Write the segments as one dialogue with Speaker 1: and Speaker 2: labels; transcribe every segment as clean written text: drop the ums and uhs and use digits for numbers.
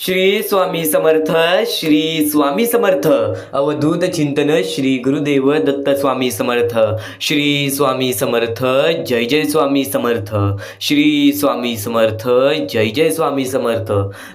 Speaker 1: श्री स्वामी समर्थ. श्री स्वामी समर्थ. अवधूत चिंतन श्री गुरुदेव दत्त स्वामी समर्थ. श्री स्वामी समर्थ. जय जय स्वामी समर्थ. श्री स्वामी समर्थ. जय जय स्वामी समर्थ.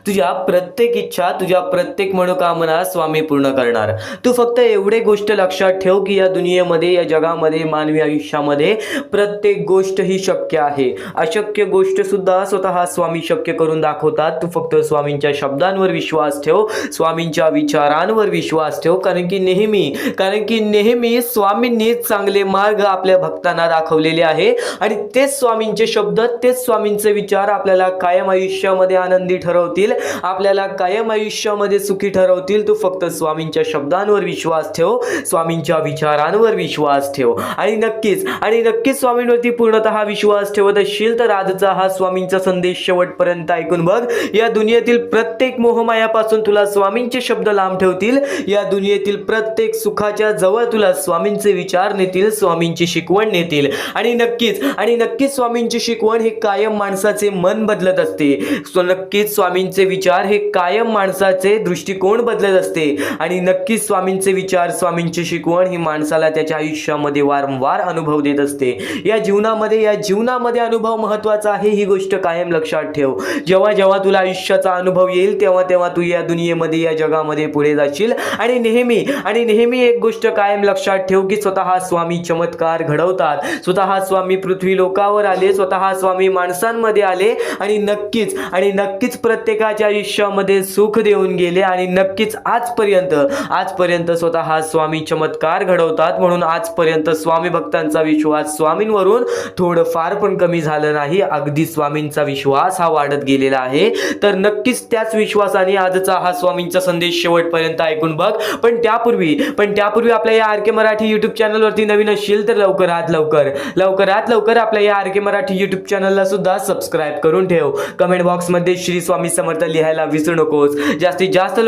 Speaker 1: तुझ्या प्रत्येक इच्छा, तुझ्या प्रत्येक मनोकामना स्वामी पूर्ण करणार. तू फक्त एवढे गोष्ट लक्षात ठेव की या दुनियेमध्ये, या जगामध्ये, मानवी आयुष्यामध्ये प्रत्येक गोष्ट ही शक्य आहे. अशक्य गोष्ट सुद्धा स्वतः स्वामी शक्य करून दाखवतात. तू फक्त स्वामींच्या शब्दांवर विश्वास ठेव, स्वामींच्या विचारांवर विश्वास ठेव. कारण की नेहमी स्वामींनीच चांगले मार्ग आपल्या भक्तांना दाखवलेले आहे आणि तेच स्वामींचे शब्द, तेच स्वामींचे विचार आपल्याला कायम आयुष्यामध्ये आनंदी ठरवतील, आपल्याला कायम आयुष्यामध्ये सुखी ठरवतील. तू फक्त स्वामींच्या शब्दांवर विश्वास ठेव, स्वामींच्या विचारांवर विश्वास ठेव आणि नक्कीच स्वामींवरती पूर्णतः विश्वास ठेवत असशील तर आजचा हा स्वामींचा संदेश शेवटपर्यंत ऐकून बघ. या दुनियेतील प्रत्येक मोहमायापासून तुला स्वामींचे शब्द लांब ठेवतील. या दुनियेतील प्रत्येक सुखाच्या जवळ तुला स्वामींचे विचार नेतील, स्वामींची शिकवण नेतील आणि नक्कीच स्वामींची शिकवण हे कायम माणसाचे मन बदलत असते. नक्कीच स्वामींचे विचार हे कायम माणसाचे दृष्टिकोन बदलत असते आणि नक्कीच स्वामींचे विचार, स्वामींची शिकवण ही माणसाला त्याच्या आयुष्यामध्ये वारंवार अनुभव देत असते. या जीवनामध्ये अनुभव महत्त्वाचा आहे, ही गोष्ट कायम लक्षात ठेव. जेव्हा तुला आयुष्याचा अनुभव येईल तेव्हा तू या दुनियेमध्ये, या जगामध्ये पुढे जाशील आणि नेहमी एक गोष्ट कायम लक्षात ठेव की स्वतः स्वामी चमत्कार घडवतात. स्वतः स्वामी पृथ्वी लोकावर आले, स्वतः स्वामी माणसांमध्ये आले आणि नक्कीच प्रत्येकाच्या आयुष्यामध्ये सुख देऊन गेले आणि नक्कीच आजपर्यंत स्वतः स्वामी चमत्कार घडवतात. म्हणून आजपर्यंत स्वामी भक्तांचा विश्वास स्वामींवरून थोडंफार पण कमी झालं नाही. अगदी स्वामींचा विश्वास हा वाढत गेलेला आहे. तर नक्कीच त्याच विश्वासाने आजचा हा स्वामींचा संदेश शेवटपर्यंत ऐकून बघ. पण त्यापूर्वी आपल्या या आर के मराठी युट्यूब चॅनलवरती नवीन असशील तर लवकरात लवकर आपल्या या आर के मराठी युट्यूब चॅनलला सुद्धा सबस्क्राईब करून ठेव. कमेंट बॉक्समध्ये श्री स्वामी समर्थ लिहायला विसरू नकोस. जास्तीत जास्त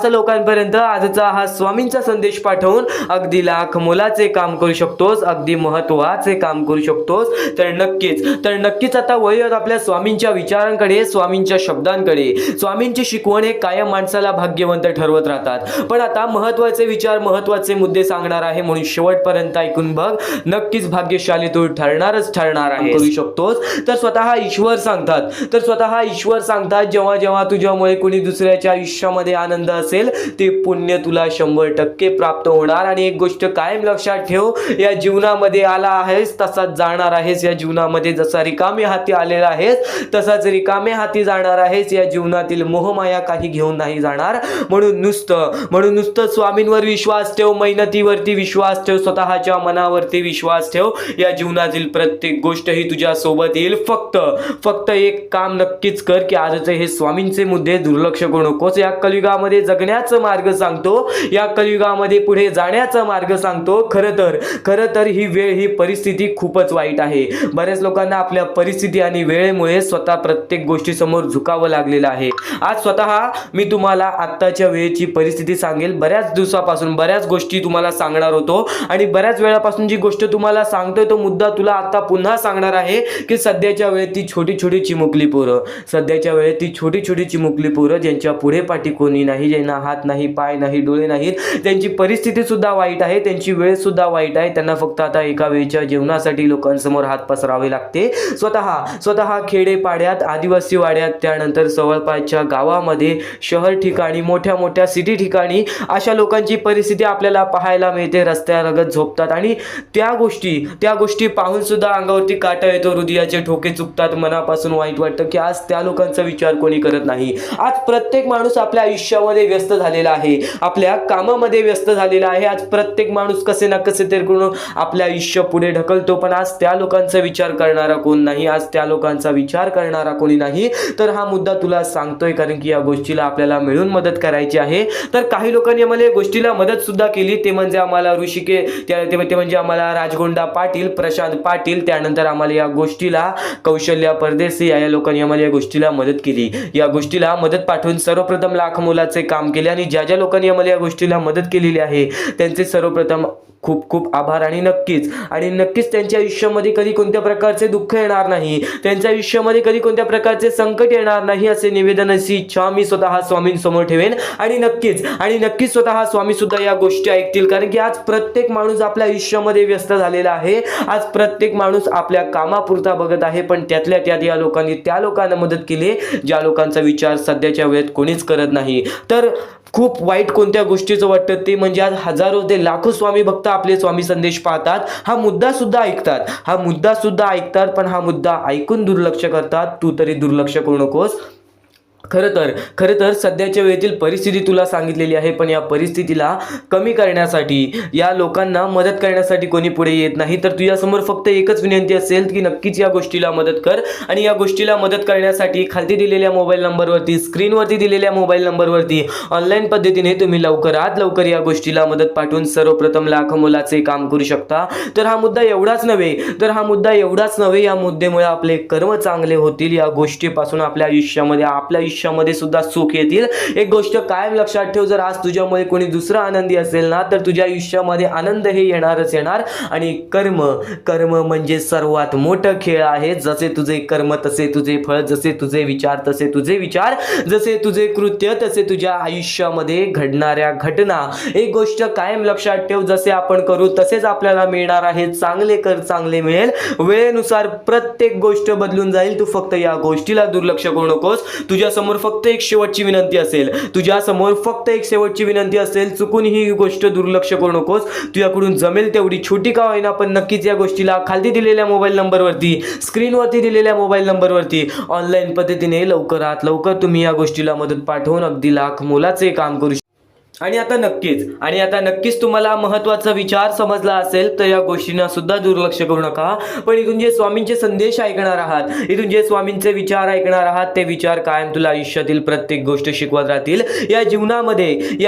Speaker 1: लोकांपर्यंत आजचा हा स्वामींचा संदेश पाठवून अगदी लाख मोलाचे काम करू शकतोस, अगदी महत्त्वाचे काम करू शकतोस. तर नक्कीच आता वळूयात आपल्या स्वामींच्या विचारांकडे, स्वामींच्या शब्दांकडे. स्वामींची शिकवण हे कायम माणसाला भाग्यवंत ठरवत राहतात. पण आता महत्त्वाचे विचार, महत्त्वाचे मुद्दे सांगणार आहे म्हणून शेवटपर्यंत ऐकून बघ. नक्कीच भाग्यशाली तू ठरणार आहे. करू शकतोस. तर स्वतः ईश्वर सांगतात जेव्हा तुझ्यामुळे कोणी दुसऱ्याच्या आयुष्यामध्ये आनंद असेल ते पुण्य तुला 100% प्राप्त होणार. आणि एक गोष्ट कायम लक्षात ठेव, या जीवनामध्ये आला आहेस तसाच जाणार आहेस. या जीवनामध्ये जसा रिकामे हाती आलेला आहेस तसाच रिकामे हाती जाणार आहेस. या जीवनातील मोहमाया काही घेऊन नाही जाणार. म्हणून नुसतं स्वामींवर विश्वास ठेव, मेहनतीवरती विश्वास ठेव, स्वतःच्या मनावरती विश्वास ठेव. या जीवनातील प्रत्येक गोष्ट ही तुझ्या सोबत येईल. फक्त एक काम नक्कीच कर की आजचे हे स्वामींचे मुद्दे दुर्लक्ष करू नकोस. या कलियुगामध्ये जगण्याचा मार्ग सांगतो, या कलियुगामध्ये पुढे जाण्याचा मार्ग सांगतो. खरं तर ही वेळ, ही परिस्थिती खूपच वाईट आहे. बऱ्याच लोकांना आपल्या परिस्थिती आणि वेळेमुळे स्वतः प्रत्येक गोष्टी समोर झुकावं लागलेलं आहे. आज स्वतः मी तुम्हाला आत्ताच्या वेळेची परिस्थिती सांगेल. बऱ्याच दिवसापासून बऱ्याच गोष्टी तुम्हाला सांगणार होतो आणि बऱ्याच वेळापासून जी गोष्ट तुम्हाला सांगतोय तो मुद्दा तुला आता पुन्हा सांगणार आहे की सध्याच्या वेळेत ती छोटी चिमुकली पोरं ज्यांच्या पुढे पाठी कोणी नाही, ज्यांना हात नाही, पाय नाही, डोळे नाहीत, त्यांची परिस्थिती सुद्धा वाईट आहे, त्यांची वेळ सुद्धा वाईट आहे. त्यांना फक्त आता एका वेळच्या जेवणासाठी लोकांसमोर हात पसरावे लागते. स्वतः खेडेपाड्यात, आदिवासी वाड्यात, त्यानंतर जवळपासच्या गावामध्ये, शहर ठिकाणी, मोठ्या सिटी ठिकाणी अशा लोकांची परिस्थिती आपल्याला पाहायला मिळते. रस्त्यालगत झोपतात आणि त्या गोष्टी पाहून सुद्धा अंगावरती काटा येतो, हृदयाचे ठोके चुकतात, मनापासून वाईट वाटतं की आज त्या लोकांचा विचार कोणी करत नाही. आज प्रत्येक माणूस आपल्या आयुष्यामध्ये व्यस्त झालेला आहे, आपल्या कामामध्ये व्यस्त झालेला आहे. आज प्रत्येक माणूस कसे ना कसे तरी करून आपलं आयुष्य पुढे ढकलतो. पण आज त्या लोकांचा विचार करणारा कोण नाही, आज त्या लोकांचा विचार करणारा कोणी नाही. तर हा मुद्दा तुला सांगतोय कारण की या गोष्टीला आपल्याला मिळून मदत करायची आहे. तर काही लोकांनी आम्हाला या गोष्टीला मदत सुद्धा केली. ते म्हणजे आम्हाला ते म्हणजे आम्हाला राजगोंडा पाटील, प्रशांत पाटील, त्यानंतर आम्हाला या गोष्टीला कौशल्या परदेशी या लोकांनी आम्हाला या गोष्टीला मदत केली. या गोष्टीला मदत पाठवून सर्वप्रथम लाख मोलाचे काम केले आणि ज्या लोकांनी आम्हाला या गोष्टीला मदत केलेली आहे त्यांचे सर्वप्रथम खूप खूप आभार. आणि नक्कीच त्यांच्या आयुष्यामध्ये कधी कोणत्या प्रकारचे दुःख येणार नाही, त्यांच्या आयुष्यामध्ये कधी कोणत्या प्रकारचे संकट येणार नाही असे निवेदन, अशी इच्छा मी स्वतः स्वामींसमोर ठेवेन. आणि नक्कीच स्वतः स्वामी सुद्धा या गोष्टी ऐकतील, कारण की आज प्रत्येक माणूस आपल्या आयुष्यामध्ये व्यस्त झालेला आहे. आज प्रत्येक माणूस आपल्या कामापुरता बघत आहे, पण त्यातल्या त्यात या लोकांनी त्या लोकांना मदत केली ज्या लोकांचा विचार सध्याच्या वेळेत कोणीच करत नाही. तर खूप वाईट कोणत्या गोष्टीचं वाटतं ते म्हणजे आज हजारो ते लाखो स्वामी भक्त आपले स्वामी संदेश पाहतात, हा मुद्दा सुद्धा ऐकतात, पण हा मुद्दा ऐकून दुर्लक्ष करतात. तू तरी दुर्लक्ष करू नकोस. खरं तर सध्याच्या वेळेतील परिस्थिती तुला सांगितलेली आहे, पण या परिस्थितीला कमी करण्यासाठी, या लोकांना मदत करण्यासाठी कोणी पुढे येत नाही. तर तुझ्यासमोर फक्त एकच विनंती असेल की नक्कीच या गोष्टीला मदत कर. आणि या गोष्टीला मदत करण्यासाठी खालती दिलेल्या मोबाईल नंबरवरती, स्क्रीनवरती दिलेल्या मोबाईल नंबरवरती ऑनलाईन पद्धतीने तुम्ही लवकरात लवकर या गोष्टीला मदत पाठवून सर्वप्रथम लाख मोलाचे काम करू शकता. तर हा मुद्दा एवढाच नव्हे, या मुद्द्यामुळे आपले कर्म चांगले होतील. या गोष्टीपासून आपल्या आयुष्यामध्ये सुद्धा सुख येतील. एक गोष्ट कायम लक्षात ठेव, जर आज तुझ्यामुळे कोणी दुसरा आनंदी असेल ना, तर तुझ्या आयुष्यामध्ये आनंद हे येणारच. आणि कर्म म्हणजे सर्वात मोठं खेळ आहे. जसे तुझे कर्म तसे तुझे फळ, जसे तुझे विचार तसे तुझे विचार, जसे तुझे कृत्य तसे तुझ्या आयुष्यामध्ये घडणाऱ्या घटना. एक गोष्ट कायम लक्षात ठेव, जसे आपण करू तसेच आपल्याला मिळणार आहे. चांगले कर, चांगले मिळेल. वेळेनुसार प्रत्येक गोष्ट बदलून जाईल. तू फक्त या गोष्टीला दुर्लक्ष करू नकोस. तुझ्यासमोर फक्त एक शेवटची विनंती असेल, चुकून ही गोष्ट दुर्लक्ष करू नकोस. तुझ्याकडून जमेल तेवढी छोटी का होईना, पण नक्कीच या गोष्टीला खाली दिलेल्या मोबाईल नंबरवरती, स्क्रीनवरती दिलेल्या मोबाईल नंबरवरती ऑनलाईन पद्धतीने लवकरात लवकर तुम्ही या गोष्टीला मदत पाठवून अगदी लाख मोलाचे काम करू. आणि आता नक्कीच तुम्हाला महत्त्वाचा विचार समजला असेल, तर या गोष्टींना सुद्धा दुर्लक्ष करू नका. पण इथून जे स्वामींचे संदेश ऐकणार आहात, इथून जे स्वामींचे विचार ऐकणार आहात, ते विचार कायम तुला आयुष्यातील प्रत्येक गोष्ट शिकवत राहतील. या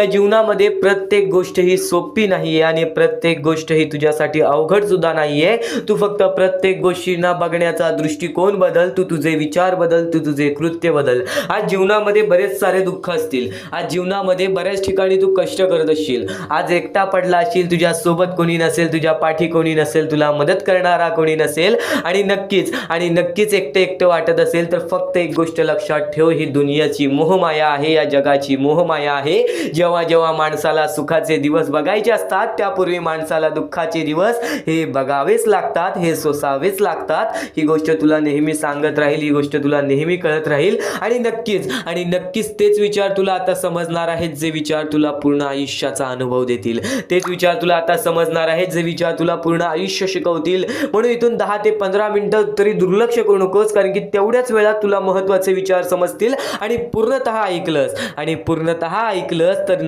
Speaker 1: जीवनामध्ये प्रत्येक गोष्ट ही सोपी नाहीये आणि प्रत्येक गोष्ट ही तुझ्यासाठी अवघड सुद्धा नाहीये. तू फक्त प्रत्येक गोष्टींना बघण्याचा दृष्टिकोन बदल, तू तुझे विचार बदल, तू तुझे कृत्य बदल. आज जीवनामध्ये बरेच सारे दुःख असतील, आज जीवनामध्ये बऱ्याच ठिकाणी तू कष्ट करत असशील, आज एकटा पडला असशील, तुझ्या सोबत कोणी नसेल, तुझ्या पाठी कोणी नसेल, तुला मदत करणारा कोणी नसेल. आणि नक्कीच एकटं वाटत असेल, तर फक्त एक गोष्ट लक्षात ठेव, ही दुनियाची मोहमाया आहे, या जगाची मोहमाया आहे. जेव्हा माणसाला सुखाचे दिवस बघायचे असतात, त्यापूर्वी माणसाला दुःखाचे दिवस हे बघावेच लागतात, हे सोसावेच लागतात. ही गोष्ट तुला नेहमी सांगत राहील, ही गोष्ट तुला नेहमी कळत राहील. आणि नक्कीच तेच विचार तुला आता समजणार आहेत, जे विचार तुला पूर्ण आयुष्याचा अनुभव देतील. तेच विचार तुला आता समजणार आहेत, जे विचार तुला पूर्ण आयुष्य शिकवतील. म्हणून इथून 10 ते 15 मिनिटं तरी दुर्लक्ष करू नकोस, कारण की तेवढ्याच वेळात तुला महत्त्वाचे विचार समजतील. आणि पूर्णतः ऐकलंस तर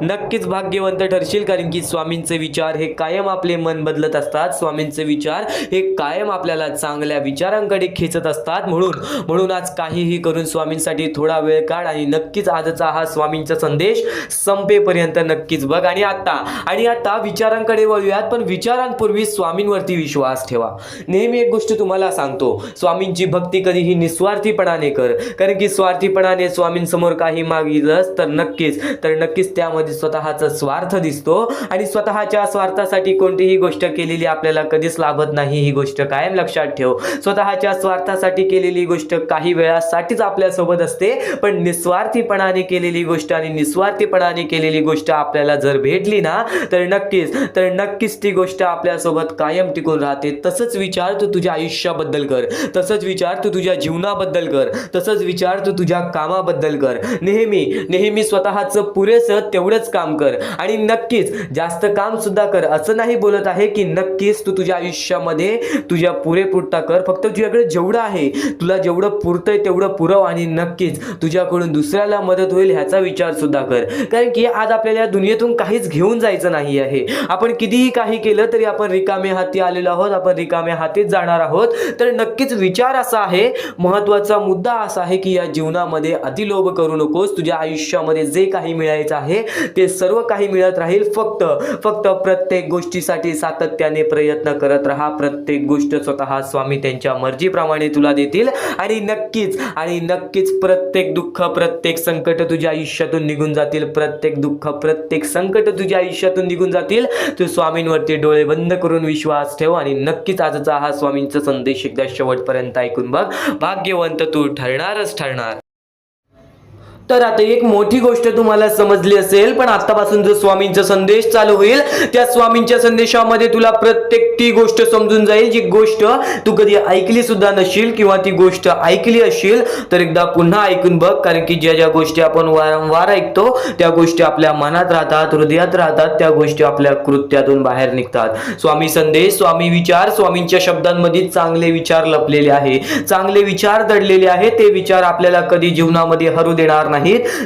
Speaker 1: नक्कीच भाग्यवंत ठरशील, कारण की स्वामींचे विचार हे कायम आपले मन बदलत असतात. स्वामींचे विचार हे कायम आपल्याला चांगल्या विचारांकडे खेचत असतात. म्हणून आज काहीही करून स्वामींसाठी थोडा वेळ काढ आणि नक्कीच आजचा हा स्वामींचा संदेश संपेपर्यंत नक्कीच बघ. आणि आता विचारांकडे वळूयात, पण विचारांपूर्वी स्वामींवरती विश्वास ठेवा. नेहमी एक गोष्ट तुम्हाला सांगतो, स्वामींची भक्ती कधीही निस्वार्थीपणाने कर, कारण की स्वार्थीपणाने स्वामींसमोर काही मागितलंस तर नक्कीच त्यामध्ये स्वतःचा स्वार्थ दिसतो. आणि स्वतःच्या स्वार्थासाठी कोणतीही गोष्ट केलेली आपल्याला कधीच लाभत नाही. ही गोष्ट कायम लक्षात ठेव. स्वतःच्या स्वार्थासाठी केलेली गोष्ट काही वेळासाठीच आपल्यासोबत असते, पण निस्वार्थीपणाने केलेली गोष्ट आणि निस्वार्थीपणाने केलेली गोष्ट आपल्याला जर भेटली ना, तर नक्कीच ती गोष्ट आपल्यासोबत कायम टिकून राहते. तसंच विचार तू तुझ्या आयुष्याबद्दल कर, तसंच विचार तू तुझ्या जीवनाबद्दल कर, तसंच विचार तू तुझ्या कामाबद्दल कर. नेहमी स्वतःचं पुरेसं तेवढंच काम कर. आणि नक्कीच जास्त काम सुद्धा कर. असं नाही बोलत आहे की नक्कीच तू तुझ्या आयुष्यामध्ये तुझ्या पुरेपुरता कर, फक्त तुझ्याकडे जेवढं आहे, तुला जेवढं पुरतंय तेवढं पुरव. आणि नक्कीच तुझ्याकडून दुसऱ्याला मदत होईल ह्याचा विचार सुद्धा कर. कारण की आज आपल्याला या दुनियेतून काहीच घेऊन जायचं नाही आहे. आपण कितीही काही केलं तरी आपण रिकामे हाती आलेलो आहोत, आपण रिकामे हातीच जाणार आहोत. तर नक्कीच विचार असा आहे, महत्त्वाचा मुद्दा असा आहे की या जीवनामध्ये अतिलोभ करू नकोस. तुझ्या आयुष्यामध्ये जे काही मिळायचं आहे ते सर्व काही मिळत राहील. फक्त प्रत्येक गोष्टीसाठी सातत्याने प्रयत्न करत राहा. प्रत्येक गोष्ट स्वतः स्वामी त्यांच्या मर्जीप्रमाणे तुला देतील. आणि नक्कीच प्रत्येक दुःख, प्रत्येक संकट तुझ्या आयुष्यातून निघून जातील. प्रत्येक दुःख प्रत्येक संकट तुझ्या आयुष्यातून निघून जातील. तू स्वामींवरती डोळे बंद करून विश्वास ठेव आणि नक्कीच आजचा हा स्वामींचा संदेश एकदा शेवटपर्यंत ऐकून बघ. भाग्यवंत तू ठरणारच ठरणार. तर आता एक मोठी गोष्ट तुम्हाला समजली असेल, पण आतापासून जो स्वामींचा संदेश चालू होईल त्या स्वामींच्या संदेशामध्ये तुला प्रत्येक ती गोष्ट समजून जाईल जी गोष्ट तू कधी ऐकली सुद्धा नशील, किंवा ती गोष्ट ऐकली असेल तर एकदा पुन्हा ऐकून बघ. कारण की ज्या ज्या गोष्टी आपण वारंवार ऐकतो त्या गोष्टी आपल्या मनात राहतात, हृदयात राहतात, त्या गोष्टी आपल्या कृत्यातून बाहेर निघतात. स्वामी संदेश, स्वामी विचार, स्वामींच्या शब्दांमध्ये चांगले विचार लपलेले आहे, चांगले विचार दडलेले आहे. ते विचार आपल्याला कधी जीवनामध्ये हरू देणार नाहीत,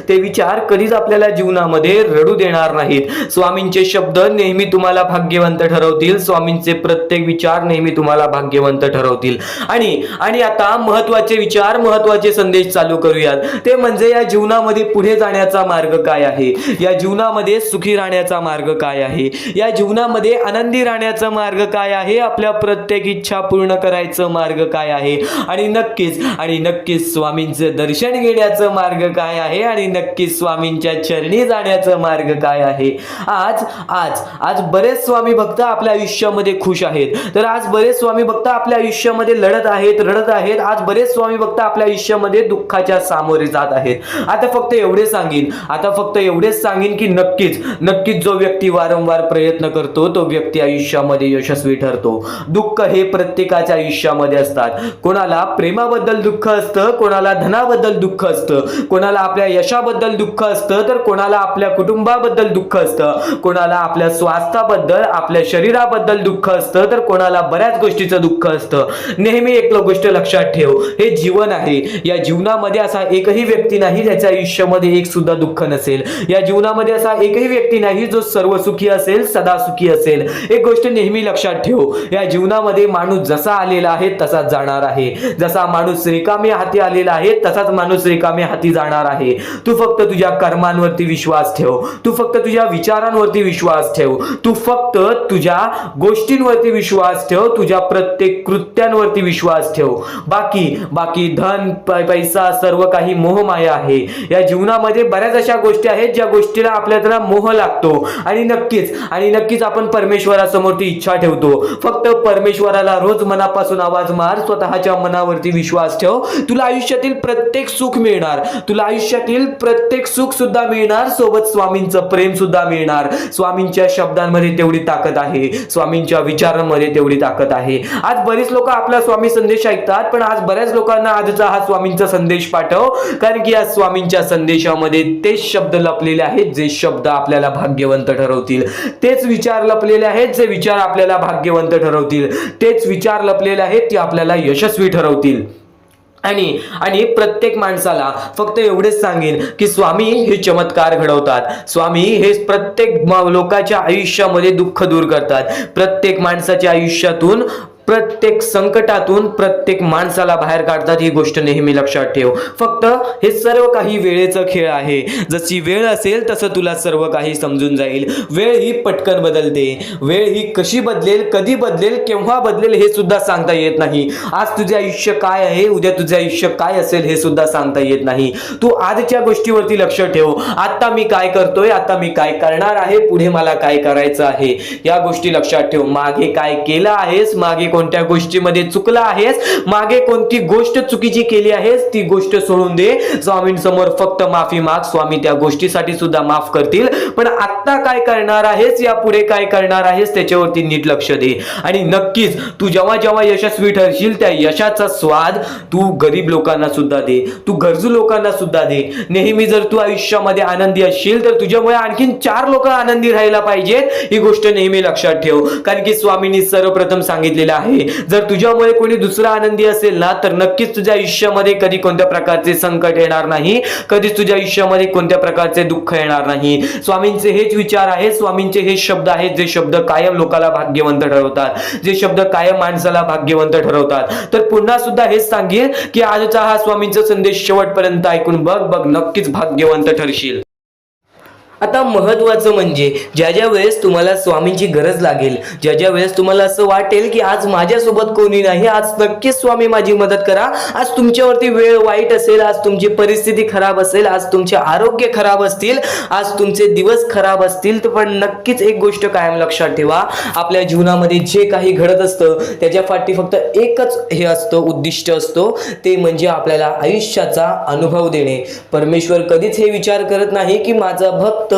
Speaker 1: ते विचार कधीच आपल्याला जीवनामध्ये रडू देणार नाहीत. स्वामींचे शब्द नेहमी तुम्हाला भाग्यवंत ठरवतील. स्वामींचे प्रत्येक विचार नेहमी तुम्हाला भाग्यवंत ठरवतील. आणि आता महत्वाचे विचार, महत्वाचे संदेश चालू करूयात. ते म्हणजे या जीवनामध्ये पुढे जाण्याचा मार्ग काय आहे, या जीवनामध्ये सुखी राहण्याचा मार्ग काय आहे, या जीवनामध्ये आनंदी राहण्याचा मार्ग काय आहे, आपल्या प्रत्येक इच्छा पूर्ण करायचा मार्ग काय आहे, आणि नक्कीच स्वामींचे दर्शन घेण्याचा मार्ग काय आहे, आणि नक्कीच स्वामींच्या चरणी जाण्याचा मार्ग काय आहे. आज बरेच स्वामी भक्त आपल्या आयुष्यामध्ये खुश आहेत, तर आज बरेच स्वामी भक्त आपल्या आयुष्यामध्ये रडत आहेत. आज बरेच स्वामी भक्त आपल्या आयुष्यामध्ये दुःखाच्या सामोरे जात आहेत. आता फक्त एवढेच सांगेन की नक्कीच जो व्यक्ती वारंवार प्रयत्न करतो तो व्यक्ती आयुष्यामध्ये यशस्वी ठरतो. दुःख हे प्रत्येकाच्या आयुष्यामध्ये असतात. कोणाला प्रेमाबद्दल दुःख असतं, कोणाला धनाबद्दल दुःख असतं, कोणाला आपल्या यशाबद्दल दुःख असतं, तर कोणाला आपल्या कुटुंबाबद्दल दुःख असतं, कोणाला आपल्या स्वास्थ्याबद्दल, आपल्या शरीराबद्दल दुःख असतं, तर कोणाला बऱ्याच गोष्टीचं दुःख असतं. नेहमी एक गोष्ट लक्षात ठेव, हे जीवन आहे. या जीवनामध्ये असा एकही व्यक्ती नाही ज्याच्या आयुष्यामध्ये एक सुद्धा दुःख नसेल. या जीवनामध्ये असा एकही व्यक्ती नाही जो सर्व सुखी असेल, सदा सुखी असेल. एक गोष्ट नेहमी लक्षात ठेव, या जीवनामध्ये माणूस जसा आलेला आहे तसाच जाणार आहे. जसा माणूस रिकामे हाती आलेला आहे तसाच माणूस रिकामे हाती जाणार आहे. तू फक्त तुझ्या कर्मांवरती विश्वास ठेव, तू फक्त तुझ्या विचारांवरती विश्वास ठेव, तू फक्त तुझ्या गोष्टींवरती विश्वास ठेव, तुझ्या प्रत्येक कृत्यांवरती विश्वास ठेव. बाकी धन पैसा सर्व काही मोहमाया आहे. या जीवनामध्ये बऱ्याच अशा गोष्टी आहेत ज्या गोष्टीला आपल्याला मोह लागतो, आणि नक्कीच आपण परमेश्वरासमोर ती इच्छा ठेवतो. फक्त परमेश्वराला रोज मनापासून आवाज मार, स्वतःच्या मनावरती विश्वास ठेव. तुला आयुष्यातील प्रत्येक सुख मिळणार, तुला आयुष्यातील प्रत्येक सुख सुद्धा मिळणार, सोबत स्वामींचं प्रेम सुद्धा मिळणार. स्वामींच्या शब्दांमध्ये तेवढी ताकद आहे, स्वामींच्या विचारांमध्ये तेवढी ताकद आहे. आज बरीच लोक आपला स्वामी संदेश ऐकतात, पण आज बऱ्याच लोकांना आजचा हा स्वामींचा संदेश पाठव, कारण की या स्वामींच्या संदेशामध्ये तेच शब्द लपलेले आहेत जे शब्द आपल्याला भाग्यवंत ठरवतील. तेच विचार लपलेले आहेत जे विचार आपल्याला भाग्यवंत ठरवतील. तेच विचार लपलेले आहेत ते आपल्याला यशस्वी ठरवतील. आणि प्रत्येक माणसाला फक्त एवढेच सांगेन की स्वामी हे चमत्कार घडवतात. स्वामी हे प्रत्येक लोकांच्या आयुष्यामध्ये दुःख दूर करतात. प्रत्येक माणसाच्या आयुष्यातून, प्रत्येक संकटातून प्रत्येक माणसाला बाहेर काढतात. ही गोष्ट नेहमी लक्षात ठेव. फक्त हे सर्व काही वेळेचा खेळ आहे. जशी वेळ असेल तसं तुला सर्व काही समजून जाईल. वेळ ही पटकन बदलते. वेळ ही कशी बदलेल, कधी बदलेल, केव्हा बदलेल हे सुद्धा सांगता येत नाही. आज तुझे आयुष्य काय आहे, उद्या तुझे आयुष्य काय असेल हे सुद्धा सांगता येत नाही. तू आजच्या गोष्टीवरती लक्ष ठेव. आता मी काय करतोय, आता मी काय करणार आहे, पुढे मला काय करायचं आहे, या गोष्टी लक्षात ठेव. मागे काय केलं आहेस, मागे कोणत्या गोष्टीमध्ये चुकला आहेस, मागे कोणती गोष्ट चुकीची केली आहेस, ती गोष्ट सोडून दे. स्वामींसमोर फक्त माफी माग. स्वामी त्या गोष्टीसाठी सुद्धा माफ करतील. पण आता काय करणार आहेस, या पुढे काय करणार आहेस, त्याच्यावरती नीट लक्ष दे. आणि नक्कीच तू जेव्हा जेव्हा यशस्वी ठरशील त्या यशाचा स्वाद तू गरीब लोकांना सुद्धा दे, तू गरजू लोकांना सुद्धा दे. नेहमी जर तू आयुष्यामध्ये आनंदी असशील तर तुझ्यामुळे आणखीन 4 लोक आनंदी राहायला पाहिजेत. ही गोष्ट नेहमी लक्षात ठेव. कारण की स्वामींनी सर्वप्रथम सांगितलेलं आहे, जर तुझ्यामुळे कोणी दुसरा आनंदी असेल ना तर नक्कीच तुझ्या आयुष्यामध्ये कधी कोणत्या प्रकारचे संकट येणार नाही, कधीच तुझ्या आयुष्यामध्ये कोणत्या प्रकारचे दुःख येणार नाही. स्वामींचे हेच विचार आहेत, स्वामींचे हे शब्द आहेत जे शब्द कायम लोकाला भाग्यवंत ठरवतात, जे शब्द कायम माणसाला भाग्यवंत ठरवतात. तर पुन्हा सुद्धा हेच सांगेन की आजचा हा स्वामींचा संदेश शेवटपर्यंत ऐकून बघ, नक्कीच भाग्यवंत ठरशील. आता महत्त्वाचं म्हणजे ज्या वेळेस तुम्हाला स्वामींची गरज लागेल, ज्या वेळेस तुम्हाला असं वाटेल की आज माझ्यासोबत कोणी नाही, आज नक्कीच स्वामी माझी मदत करा, आज तुमच्यावरती वेळ वाईट असेल, आज तुमची परिस्थिती खराब असेल, आज तुमचे आरोग्य खराब असतील, आज तुमचे दिवस खराब असतील, तर पण नक्कीच एक गोष्ट कायम लक्षात ठेवा, आपल्या जीवनामध्ये जे काही घडत असतं त्याच्या पाठी फक्त एकच हे असतं, उद्दिष्ट असतो, ते म्हणजे आपल्याला आयुष्याचा अनुभव देणे. परमेश्वर कधीच हे विचार करत नाही की माझा भक्त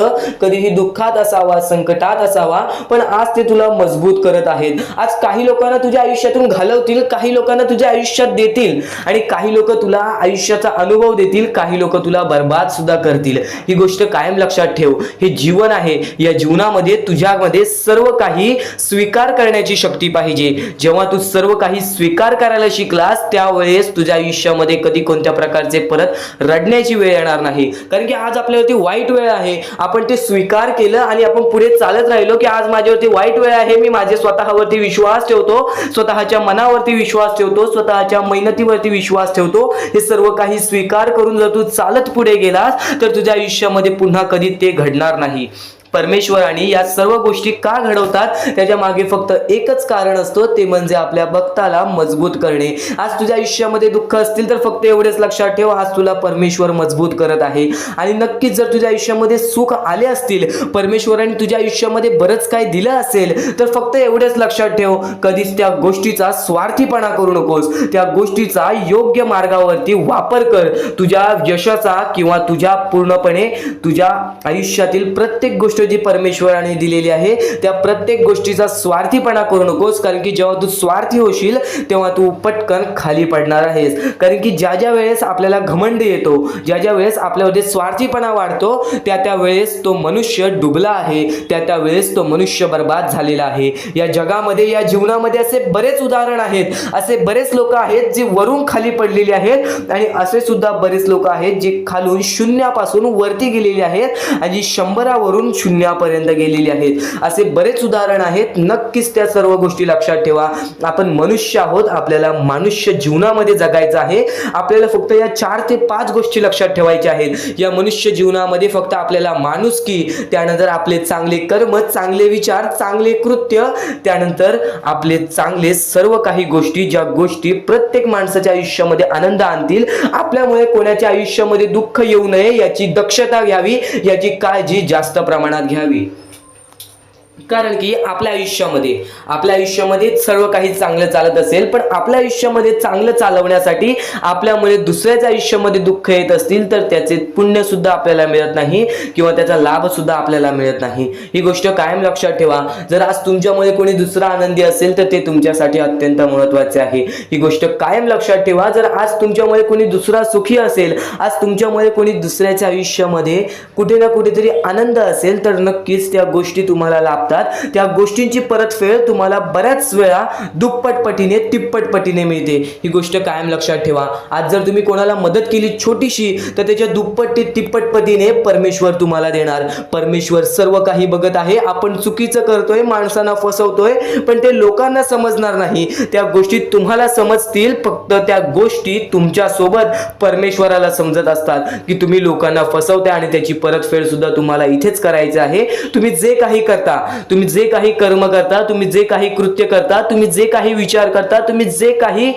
Speaker 1: कधीही दुःखात असावा, संकटात असावा, पण आज ते तुला मजबूत करत आहेत. आज काही लोकांना तुझ्या आयुष्यातून घालवतील, काही लोकांना तुझ्या आयुष्यात देतील, आणि काही लोक तुला आयुष्याचा अनुभव देतील, काही लोक तुला बर्बाद सुद्धा करतील. ही गोष्ट कायम लक्षात ठेव. हे जीवन आहे, या जीवनामध्ये तुझ्यामध्ये सर्व काही स्वीकार करण्याची शक्ती पाहिजे. जेव्हा तू सर्व काही स्वीकार करायला शिकलास, त्यावेळेस तुझ्या आयुष्यामध्ये कधी कोणत्या प्रकारचे परत रडण्याची वेळ येणार नाही. कारण की आज आपल्यावरती वाईट वेळ आहे, आपण ते स्वीकार केलं आणि आपण पुढे चालत राहिलो की आज माझ्यावरती वाईट वेळ आहे, मी माझे स्वतःवरती विश्वास ठेवतो, स्वतःच्या मनावरती विश्वास ठेवतो, स्वतःच्या मेहनतीवरती विश्वास ठेवतो. हे सर्व काही स्वीकार करून जर तू चालत पुढे गेलास तर तुझ्या आयुष्यामध्ये पुन्हा कधी ते घडणार नाही. परमेश्वराने या सर्व गोष्टी का घडवतात, त्याच्या मागे फक्त एकच कारण असतो, ते म्हणजे आपल्या भक्ताला मजबूत करणे. आज तुझ्या आयुष्यामध्ये दुःख असतील तर फक्त एवढेच लक्षात ठेव, आज तुला परमेश्वर मजबूत करत आहे. आणि नक्कीच जर तुझ्या आयुष्यामध्ये सुख आले असतील, परमेश्वराने तुझ्या आयुष्यामध्ये बरंच काही दिलं असेल, तर फक्त एवढेच लक्षात ठेव, कधीच त्या गोष्टीचा स्वार्थीपणा करू नकोस. त्या गोष्टीचा योग्य मार्गावरती वापर कर. तुझ्या यशाचा किंवा तुझ्या पूर्णपणे तुझ्या आयुष्यातील प्रत्येक गोष्ट जी परमेश्वराने दिलेली आहे, त्या प्रत्येक गोष्टीचा स्वार्थीपणा करू नकोस. कारण की जेव्हा तू स्वार्थी होशील तेव्हा तू पटकन खाली पडणार आहेस. कारण की ज्या वेळेस आपल्याला घमंड येतो, ज्या वेळेस आपल्यामध्ये स्वार्थीपणा वाढतो, त्या वेळेस तो मनुष्य डुबला आहे, त्या वेळेस तो मनुष्य बर्बाद झालेला आहे. या जगामध्ये, या जीवनामध्ये असे बरेच उदाहरण आहेत, असे बरेच लोक आहेत जे वरून खाली पडलेले आहेत, आणि असे सुद्धा बरेच लोक आहेत जे खालून शून्यापासून वरती गेलेले आहेत आणि 100 वरून शून्यापर्यंत गेलेली आहेत. असे बरेच उदाहरण आहेत. नक्कीच त्या सर्व गोष्टी लक्षात ठेवा. आपण मनुष्य आहोत, आपल्याला मनुष्य जीवनामध्ये जगायचं आहे. आपल्याला फक्त या 4 ते 5 गोष्टी लक्षात ठेवायच्या आहेत. या मनुष्य जीवनामध्ये फक्त आपल्याला माणुसकी, त्यानंतर आपले चांगले कर्म, चांगले विचार, चांगले कृत्य, त्यानंतर आपले चांगले सर्व काही गोष्टी, ज्या गोष्टी प्रत्येक माणसाच्या आयुष्यामध्ये आनंद आणतील, आपल्यामुळे कोणाच्या आयुष्यामध्ये दुःख येऊ नये याची दक्षता घ्यावी, याची काळजी जास्त प्रमाणात घ्यावी. कारण की आपल्या आयुष्यामध्ये सर्व काही चांगलं चालत असेल, पण आपल्या आयुष्यामध्ये चांगलं चालवण्यासाठी आपल्यामुळे दुसऱ्याच्या आयुष्यामध्ये दुःख येत असतील तर त्याचे पुण्य सुद्धा आपल्याला मिळत नाही किंवा त्याचा लाभ सुद्धा आपल्याला मिळत नाही. ही गोष्ट कायम लक्षात ठेवा. जर आज तुमच्यामुळे कोणी दुसरा आनंदी असेल तर ते तुमच्यासाठी अत्यंत महत्त्वाचे आहे. ही गोष्ट कायम लक्षात ठेवा. जर आज तुमच्यामुळे कोणी दुसरा सुखी असेल, आज तुमच्यामुळे कोणी दुसऱ्याच्या आयुष्यामध्ये कुठे ना कुठेतरी आनंद असेल, तर नक्कीच त्या गोष्टी तुम्हाला लाभतात. त्या गोष्टींची परतफेड तुम्हाला बऱ्याच वेळा दुप्पट पटीने, तिप्पट पटीने मिळते. ही गोष्ट कायम लक्षात ठेवा. आज जर तुम्ही कोणाला मदत केली छोटीशी, तर त्याच्या दुप्पट ते तिप्पट पटीने परमेश्वर तुम्हाला देणार. परमेश्वर सर्व काही बघत आहे. आपण चुकीचं करतोय, माणसांना फसवतोय, पण ते लोकांना समजणार नाही. त्या गोष्टी तुम्हाला समजतील, फक्त त्या गोष्टी तुमच्या सोबत परमेश्वराला समजत असतात की तुम्ही लोकांना फसवताय आणि त्याची परतफेड सुद्धा तुम्हाला इथेच करायची आहे. तुम्ही जे काही करता, तुम्ही जे काही कर्म करता, तुम्ही जे काही कृत्य करता, तुम्ही जे काही विचार करता, तुम्ही जे काही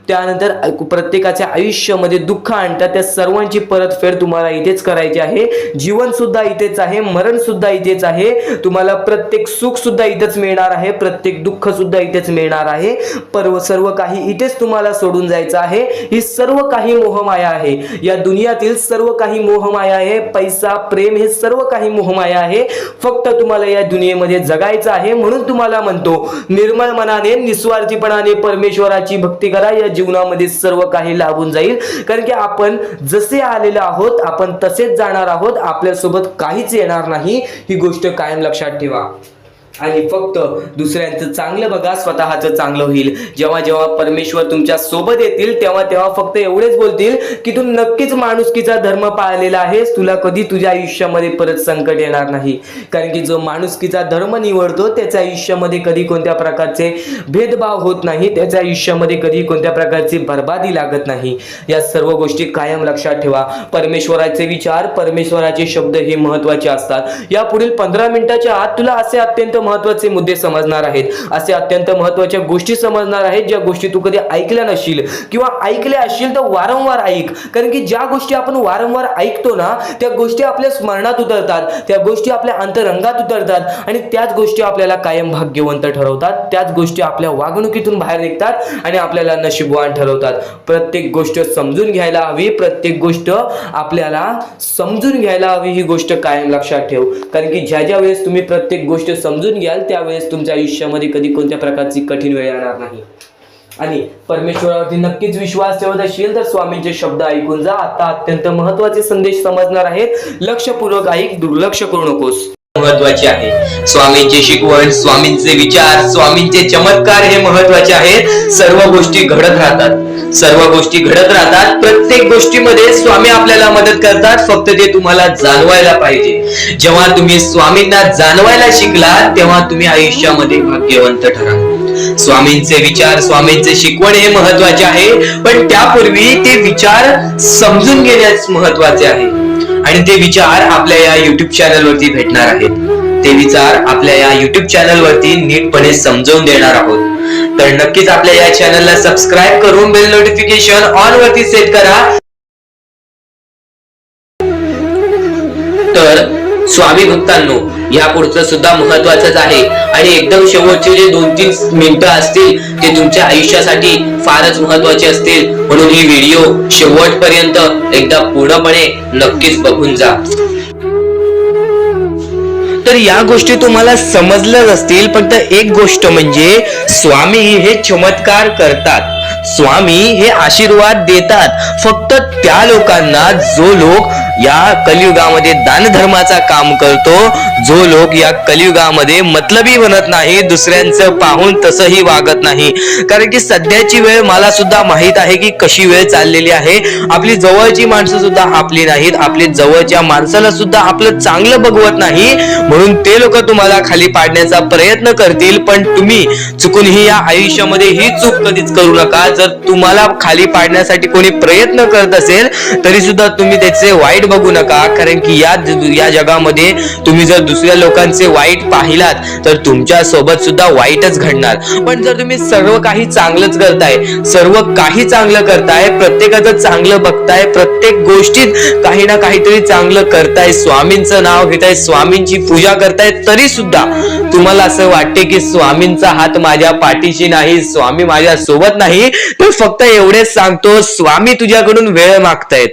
Speaker 1: त्यानंतर प्रत्येकाच्या आयुष्यामध्ये दुःख आणता, त्या सर्वांची परतफेड तुम्हाला इथेच करायची आहे. जीवन सुद्धा इथेच आहे, मरण सुद्धा इथेच आहे. तुम्हाला प्रत्येक सुख सुद्धा इथेच मिळणार आहे, प्रत्येक दुःख सुद्धा इथेच मिळणार आहे. सर्व काही इथेच तुम्हाला सोडून जायचं आहे. ही सर्व काही मोहमाया आहे. या दुनियातील सर्व काही मोहमाया आहे. पैसा, प्रेम, हे सर्व काही मोहमाया आहे. फक्त तुम्हाला या दुनियेमध्ये जगायचं आहे. म्हणून तुम्हाला म्हणतो, निर्मळ मनाने, निस्वार्थीपणाने परमेश्वराची भक्ती करा. या जीवनामध्ये सर्व काही लाभून जाईल. कारण की आपण जसे आलेलो आहोत, आपण तसेच जाणार आहोत. आपल्यासोबत काहीच येणार नाही. ही गोष्ट कायम लक्षात ठेवा. आणि फक्त दुसऱ्यांचं चांगलं बघा, स्वतःचं चांगलं होईल. जेव्हा जेव्हा परमेश्वर तुमच्या सोबत येतील तेव्हा तेव्हा फक्त एवढेच बोलतील की तू नक्कीच माणुसकीचा धर्म पाळलेला आहेस, तुला कधी तुझ्या आयुष्यामध्ये परत संकट येणार नाही. कारण की जो माणुसकीचा धर्म निवडतो त्याच्या आयुष्यामध्ये कधी कोणत्या प्रकारचे भेदभाव होत नाही, त्याच्या आयुष्यामध्ये कधी कोणत्या प्रकारची बर्बादी लागत नाही. या सर्व गोष्टी कायम लक्षात ठेवा. परमेश्वराचे विचार, परमेश्वराचे शब्द हे महत्वाचे असतात. या पुढील 15 मिनिटाच्या आत तुला असे अत्यंत महत्वाचे मुद्दे समजणार आहेत, असे अत्यंत महत्वाच्या गोष्टी समजणार आहेत ज्या गोष्टी तू कधी ऐकल्या नशील किंवा ऐकल्या असशील तर वारंवार ऐक. कारण की ज्या गोष्टी आपण वारंवार ऐकतो ना त्या गोष्टी आपल्या स्मरणात उतरतात, त्या गोष्टी आपल्या अंतरंगात उतरतात आणि त्याच गोष्टी आपल्याला कायम भाग्यवंत ठरवतात, त्याच गोष्टी आपल्या वागणुकीतून बाहेर निघतात आणि आपल्याला नशीबवान ठरवतात. प्रत्येक गोष्ट समजून घ्यायला हवी, प्रत्येक गोष्ट आपल्याला समजून घ्यायला हवी, ही गोष्ट कायम लक्षात ठेव. कारण की ज्या वेळेस तुम्ही प्रत्येक गोष्ट समजून घ्याल त्यावेळेस तुमच्या आयुष्यामध्ये कधी कोणत्या प्रकारची कठीण वेळ येणार नाही. आणि परमेश्वरावरती नक्कीच विश्वास ठेवत असेल तर स्वामींचे शब्द ऐकून जा. आता अत्यंत महत्वाचे संदेश समजणार आहेत, लक्षपूर्वक ऐक, दुर्लक्ष करू नकोस. महत्वाचे आहे स्वामींची शिकवण, स्वामींचे विचार, स्वामींचे चमत्कार हे महत्वाचे आहेत. सर्व गोष्टी घडत राहतात, सर्व गोष्टी घडत राहतात. प्रत्येक गोष्टीमध्ये स्वामी आपल्याला मदत करतात, फक्त ते तुम्हाला जाणवायला पाहिजे. जेव्हा तुम्ही स्वामींना जाणवायला शिकला तेव्हा तुम्ही आयुष्यामध्ये भाग्यवंत ठरा. स्वामींचे विचार, स्वामींचे शिकवण हे महत्वाचे आहे, पण त्यापूर्वी ते विचार समजून घेण्यास महत्वाचे आहे. आणि ते विचार आपल्या या युट्यूब चॅनल वरती भेटणार आहेत. ते विचार आपल्या या युट्यूब चॅनल वरती नीटपणे समजावून देणार आहोत. तर नक्कीच आपल्या या चॅनलला सबस्क्राईब करून बेल नोटिफिकेशन ऑन वरती सेट करा. तर स्वामी भक्तांनो, या पुढचं सुद्धा महत्वाचंच आहे आणि एकदम शेवटचे जे 2-3 मिनिटं असतील ते तुमच्या आयुष्यासाठी फारच महत्वाचे असतील. म्हणून ही व्हिडिओ शेवटपर्यंत एकदा पूर्णपणे नक्कीच बघून जा. तर या गोष्टी तुम्हाला समजल्याच असतील, फक्त एक गोष्ट म्हणजे स्वामी हे चमत्कार करतात, स्वामी हे आशीर्वाद देतात फक्त त्या लोकांना जो लोक या कलियुगामध्ये दान धर्माचा काम करतो, जो लोक या कलियुगामध्ये मतलबी बनत नाही, दुसऱ्यांचं पाहून तसंही वागत नाही. कारण की सध्याची वेळ मला सुद्धा माहित आहे की कशी वेळ चाललेली आहे. आपली जवळची माणसं सुद्धा आपली नाहीत, आपली जवळच्या माणसाला सुद्धा आपलं चांगलं बघवत नाही. म्हणून ते लोक तुम्हाला खाली पाडण्याचा प्रयत्न करतील, पण तुम्ही चुकूनही या आयुष्यामध्ये ही चूक कधीच करू नका. जर तुम्हाला खाली पाडण्यासाठी कोणी प्रयत्न करत असेल तरी सुद्धा तुम्ही त्याचे वाईट बघू नका. कारण की या जगामध्ये तुम्ही जर दुसऱ्या लोकांचे वाईट पाहिलात तर तुमच्या सोबत सुद्धा वाईटच घडणार. पण जर तुम्ही सर्व काही चांगलंच करताय, सर्व काही चांगलं करताय, प्रत्येकाचं चांगलं बघताय, प्रत्येक गोष्टीत काही ना काहीतरी चांगलं करताय, स्वामींचं नाव घेताय, स्वामींची पूजा करताय, तरी सुद्धा तुम्हाला असं वाटते की स्वामींचा हात माझ्या पाठीशी नाही, स्वामी माझ्या सोबत नाही, तर फक्त एवढेच सांगतो, स्वामी तुझ्याकडून वेळ मागतायत.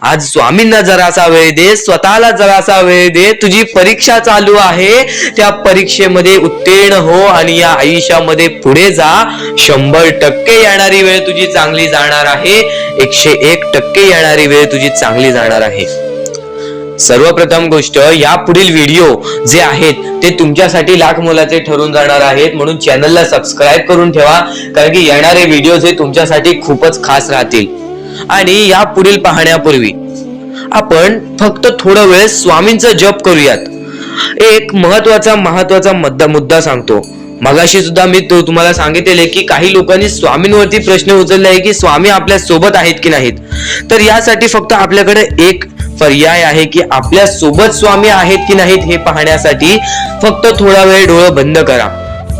Speaker 1: आज स्वामींना जरासा वेळ दे, स्वतःला जरासा वेळ दे. तुझी परीक्षा चालू आहे, त्या परीक्षेमध्ये उत्तीर्ण हो आणि या आयुष्यामध्ये पुढे जा. 100% येणारी वेळ तुझी चांगली जाणार आहे, 101% येणारी वेळ तुझी चांगली जाणार आहे. सर्वप्रथम गोष्ट, या पुढील व्हिडिओ जे आहेत ते तुमच्यासाठी लाख मोलाचे ठरून जाणार आहेत. म्हणून चॅनलला सबस्क्राईब करून ठेवा, कारण की येणारे व्हिडिओ जे तुमच्यासाठी खूपच खास राहतील. आणि या पुढील पाहण्यापूर्वी आपण फक्त थोडा वेळ स्वामींचा जप करूयात. एक महत्वाचा मुद्दा सांगतो. मगाशी सुद्धा मी तुम्हाला सांगितले की काही लोकांनी स्वामींवरती प्रश्न उचलले आहे की स्वामी आपल्या सोबत आहेत की नाहीत. तर यासाठी फक्त आपल्याकडे एक पर्याय आहे की आपल्या सोबत स्वामी आहेत की नाहीत हे पाहण्यासाठी फक्त थोडा वेळ डोळे बंद करा.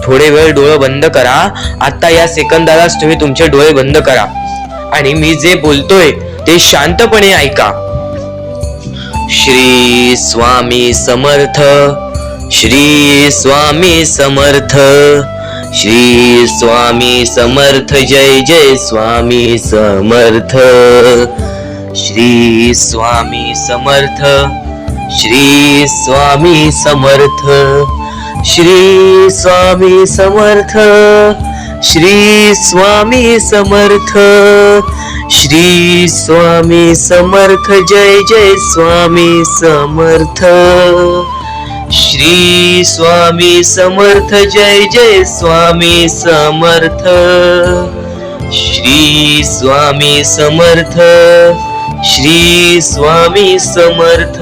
Speaker 1: थोडे वेळ डोळे बंद करा. आता या सेकंदालाच तुम्ही तुमचे डोळे बंद करा आणि मी जे बोलतोय ते शांतपणे ऐका. श्री स्वामी समर्थ, श्री स्वामी समर्थ, श्री स्वामी समर्थ, जय जय स्वामी समर्थ. श्री स्वामी समर्थ, श्री स्वामी समर्थ, श्री स्वामी समर्थ, श्री स्वामी समर्थ, श्री स्वामी समर्थ, जय जय स्वामी समर्थ. श्री स्वामी समर्थ जय जय स्वामी समर्थ श्री स्वामी समर्थ श्री स्वामी समर्थ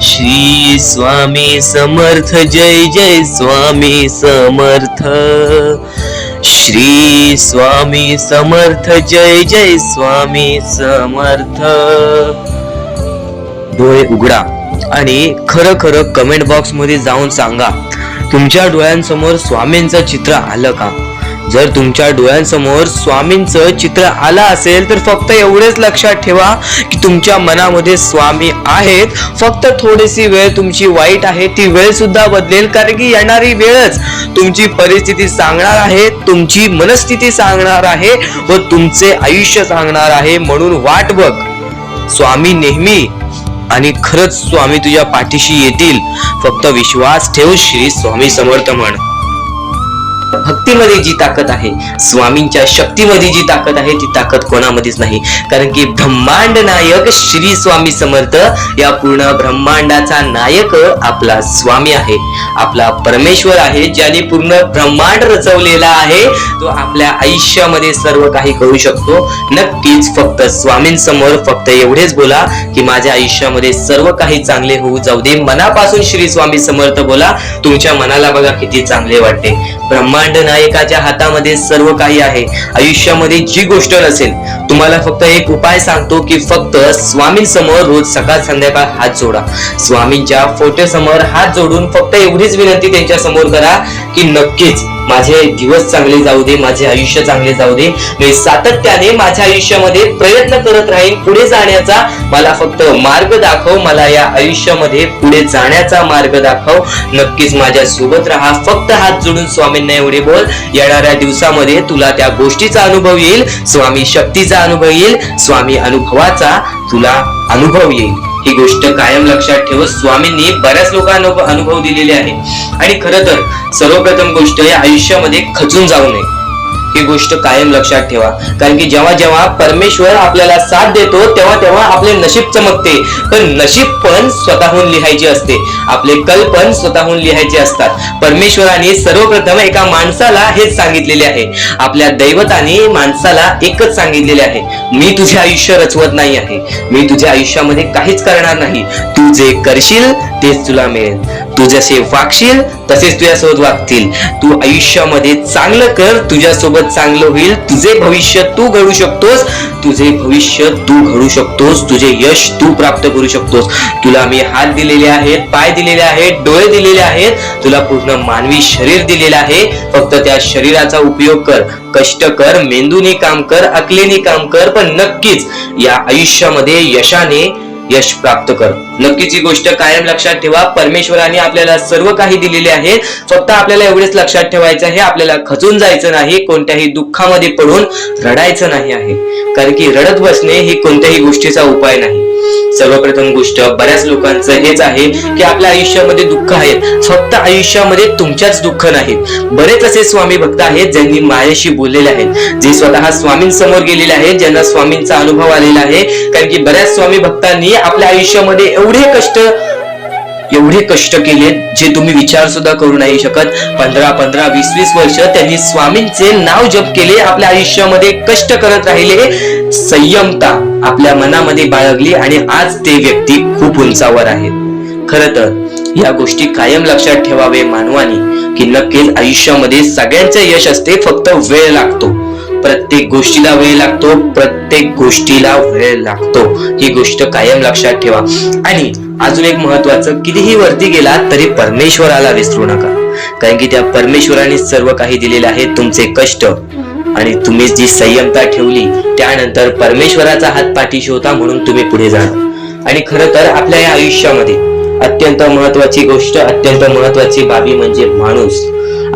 Speaker 1: श्री स्वामी समर्थ जय जय स्वामी समर्थ श्री स्वामी समर्थ जय जय स्वामी समर्थ. डोळे उघडा आणि खरं खरं कमेंट बॉक्स मध्ये जाऊन सांगा, तुमच्या डोळ्यांसमोर स्वामींचं चित्र आलं का? जर तुमच्या डोळ्यांसमोर स्वामींचं चित्र आलं असेल तर फक्त एवढेच लक्षात ठेवा की तुमच्या मनामध्ये स्वामी आहेत. फक्त थोडीशी वेळ तुमची वाईट आहे, ती वेळ सुद्धा बदलेल, कारण की येणारी वेळच तुमची परिस्थिती सांगणार आहे, तुमची मनस्थिती सांगणार आहे व तुमचे आयुष्य सांगणार आहे. म्हणून वाट बघ, स्वामी नेहमी आणि खरंच स्वामी तुझ्या पाठीशी येतील. फक्त विश्वास ठेव. श्री स्वामी समर्थ म्हण. भक्तीमध्ये जी ताकद आहे, स्वामींच्या शक्तीमध्ये जी ताकद आहे, ती ताकद कोणामध्येच नाही. कारण की ब्रह्मांड नायक श्री स्वामी समर्थ, या पूर्ण ब्रह्मांडाचा नायक आपला स्वामी आहे, आपला परमेश्वर आहे, ज्याने पूर्ण ब्रह्मांड रचवलेला आहे. तो आपल्या आयुष्यामध्ये सर्व काही करू शकतो. नक्कीच फक्त स्वामींसमोर फक्त एवढेच बोला की माझ्या आयुष्यामध्ये सर्व काही चांगले होऊ जाऊ दे. मनापासून श्री स्वामी समर्थ बोला. तुमच्या मनाला बघा किती चांगले वाटते. ब्रह्मांड नायकाच्या हातामध्ये सर्व काही आहे. आयुष्यामध्ये जी गोष्ट नसेल, तुम्हाला फक्त एक उपाय सांगतो की फक्त स्वामींसमोर रोज सकाळ संध्याकाळ हात जोडा. स्वामींच्या फोटो समोर हात जोडून फक्त एवढीच विनंती त्यांच्या समोर करा की नक्कीच माझे दिवस चांगले जाऊ दे, माझे आयुष्य चांगले जाऊ दे. मी सातत्याने माझ्या आयुष्यामध्ये प्रयत्न करत राहीन पुढे जाण्याचा. मला फक्त मार्ग दाखव, मला या आयुष्यामध्ये पुढे जाण्याचा मार्ग दाखव. नक्कीच माझ्या सोबत राहा. फक्त हात जोडून स्वामींना एवढे बोल. येणाऱ्या दिवसामध्ये तुला त्या गोष्टीचा अनुभव येईल, स्वामी शक्तीचा अनुभव येईल, स्वामी अनुभवाचा तुला अनुभव येईल. ही गोष्ट कायम लक्षात ठेव. स्वामींनी बऱ्याच लोकांना अनुभव दिलेले आहे. आणि खरं तर सर्वप्रथम गोष्ट या आयुष्यामध्ये खचून जाऊ नये, ही गोष्ट कायम लक्षात ठेवा. कारण की जेव्हा जेव्हा परमेश्वर आपल्याला साथ देतो तेव्हा तेव्हा आपले नशीब चमकते. पण नशीब पण स्वतःहून लिहायचे असते, आपले कल पण स्वतःहून लिहायचे असतात. परमेश्वराने सर्वप्रथम एका माणसाला हेच सांगितलेले आहे, आपल्या दैवताने माणसाला एकच सांगितलेले आहे, मी तुझे आयुष्य रचवत नाही आहे, मी तुझ्या आयुष्यामध्ये काहीच करणार नाही. तू जे करशील तेच तुला मिळेल. तू जसे वागशील तसेच तुझ्यासोबत वागतील. तू आयुष्यामध्ये चांगलं कर, तुझ्यासोबत चांगलं होईल. तुझे भविष्य तू घडू शकतोस, तुझे भविष्य तू घडू शकतोस, तुझे यश तू प्राप्त करू शकतोस. तुला मी हात दिलेले आहेत, पाय दिलेले आहेत, डोळे दिलेले आहेत, तुला पूर्ण मानवी शरीर दिलेलं आहे. फक्त त्या शरीराचा उपयोग कर, कष्ट कर, मेंदूने काम कर, अकलेने काम कर, पण नक्कीच या आयुष्यामध्ये यशाने यश प्राप्त कर. नक्कीच ही गोष्ट कायम लक्षात ठेवा. परमेश्वराने आपल्याला सर्व काही दिलेले आहे. फक्त आपल्याला एवढेच लक्षात ठेवायचं आहे, आपल्याला खचून जायचं नाही, कोणत्याही दुःखामध्ये पडून रडायचं नाही आहे. कारण की रडत बसणे ही कोणत्याही गोष्टीचा उपाय नाही. सर्वप्रथम गोष्ट बऱ्याच लोकांचं हेच आहे की आपल्या आयुष्यामध्ये दुःख आहेत. फक्त आयुष्यामध्ये तुमच्याच दुःख नाहीत. बरेच असे स्वामी भक्त आहेत ज्यांनी माझ्याशी बोललेले आहेत, जे स्वतः स्वामींसमोर गेलेले आहेत, ज्यांना स्वामींचा अनुभव आलेला आहे. कारण की बऱ्याच स्वामी भक्तांनी आपल्या आयुष्यामध्ये एवढे कष्ट केले जे तुम्ही विचार सुद्धा करू नाही शकत. 15 20 वर्ष त्यांनी स्वामींचे नाव जप केले, आपल्या आयुष्यामध्ये कष्ट करत राहिले, संयमता आपल्या मनामध्ये बाळगली आणि आज ते व्यक्ती खूप उंचावर आहेत. खरं तर या गोष्टी कायम लक्षात ठेवावे मानवानी की नक्कीच आयुष्यामध्ये सगळ्यांचे यश असते, फक्त वेळ लागतो. प्रत्येक गोष्टीला वेळ लागतो, प्रत्येक गोष्टीला वेळ लागतो. ही गोष्ट कायम लक्षात ठेवा. आणि अजून एक महत्वाचं, कितीही वरती गेला तरी परमेश्वराला विसरू नका. कारण की त्या परमेश्वराने सर्व काही दिलेले आहे. तुमचे कष्ट आणि तुम्ही जी संयमता ठेवली त्यानंतर परमेश्वराचा हात पाठीशी होता, म्हणून तुम्ही पुढे जाणार. आणि खरं तर आपल्या या आयुष्यामध्ये अत्यंत महत्वाची गोष्ट, अत्यंत महत्वाची बाबी म्हणजे माणूस.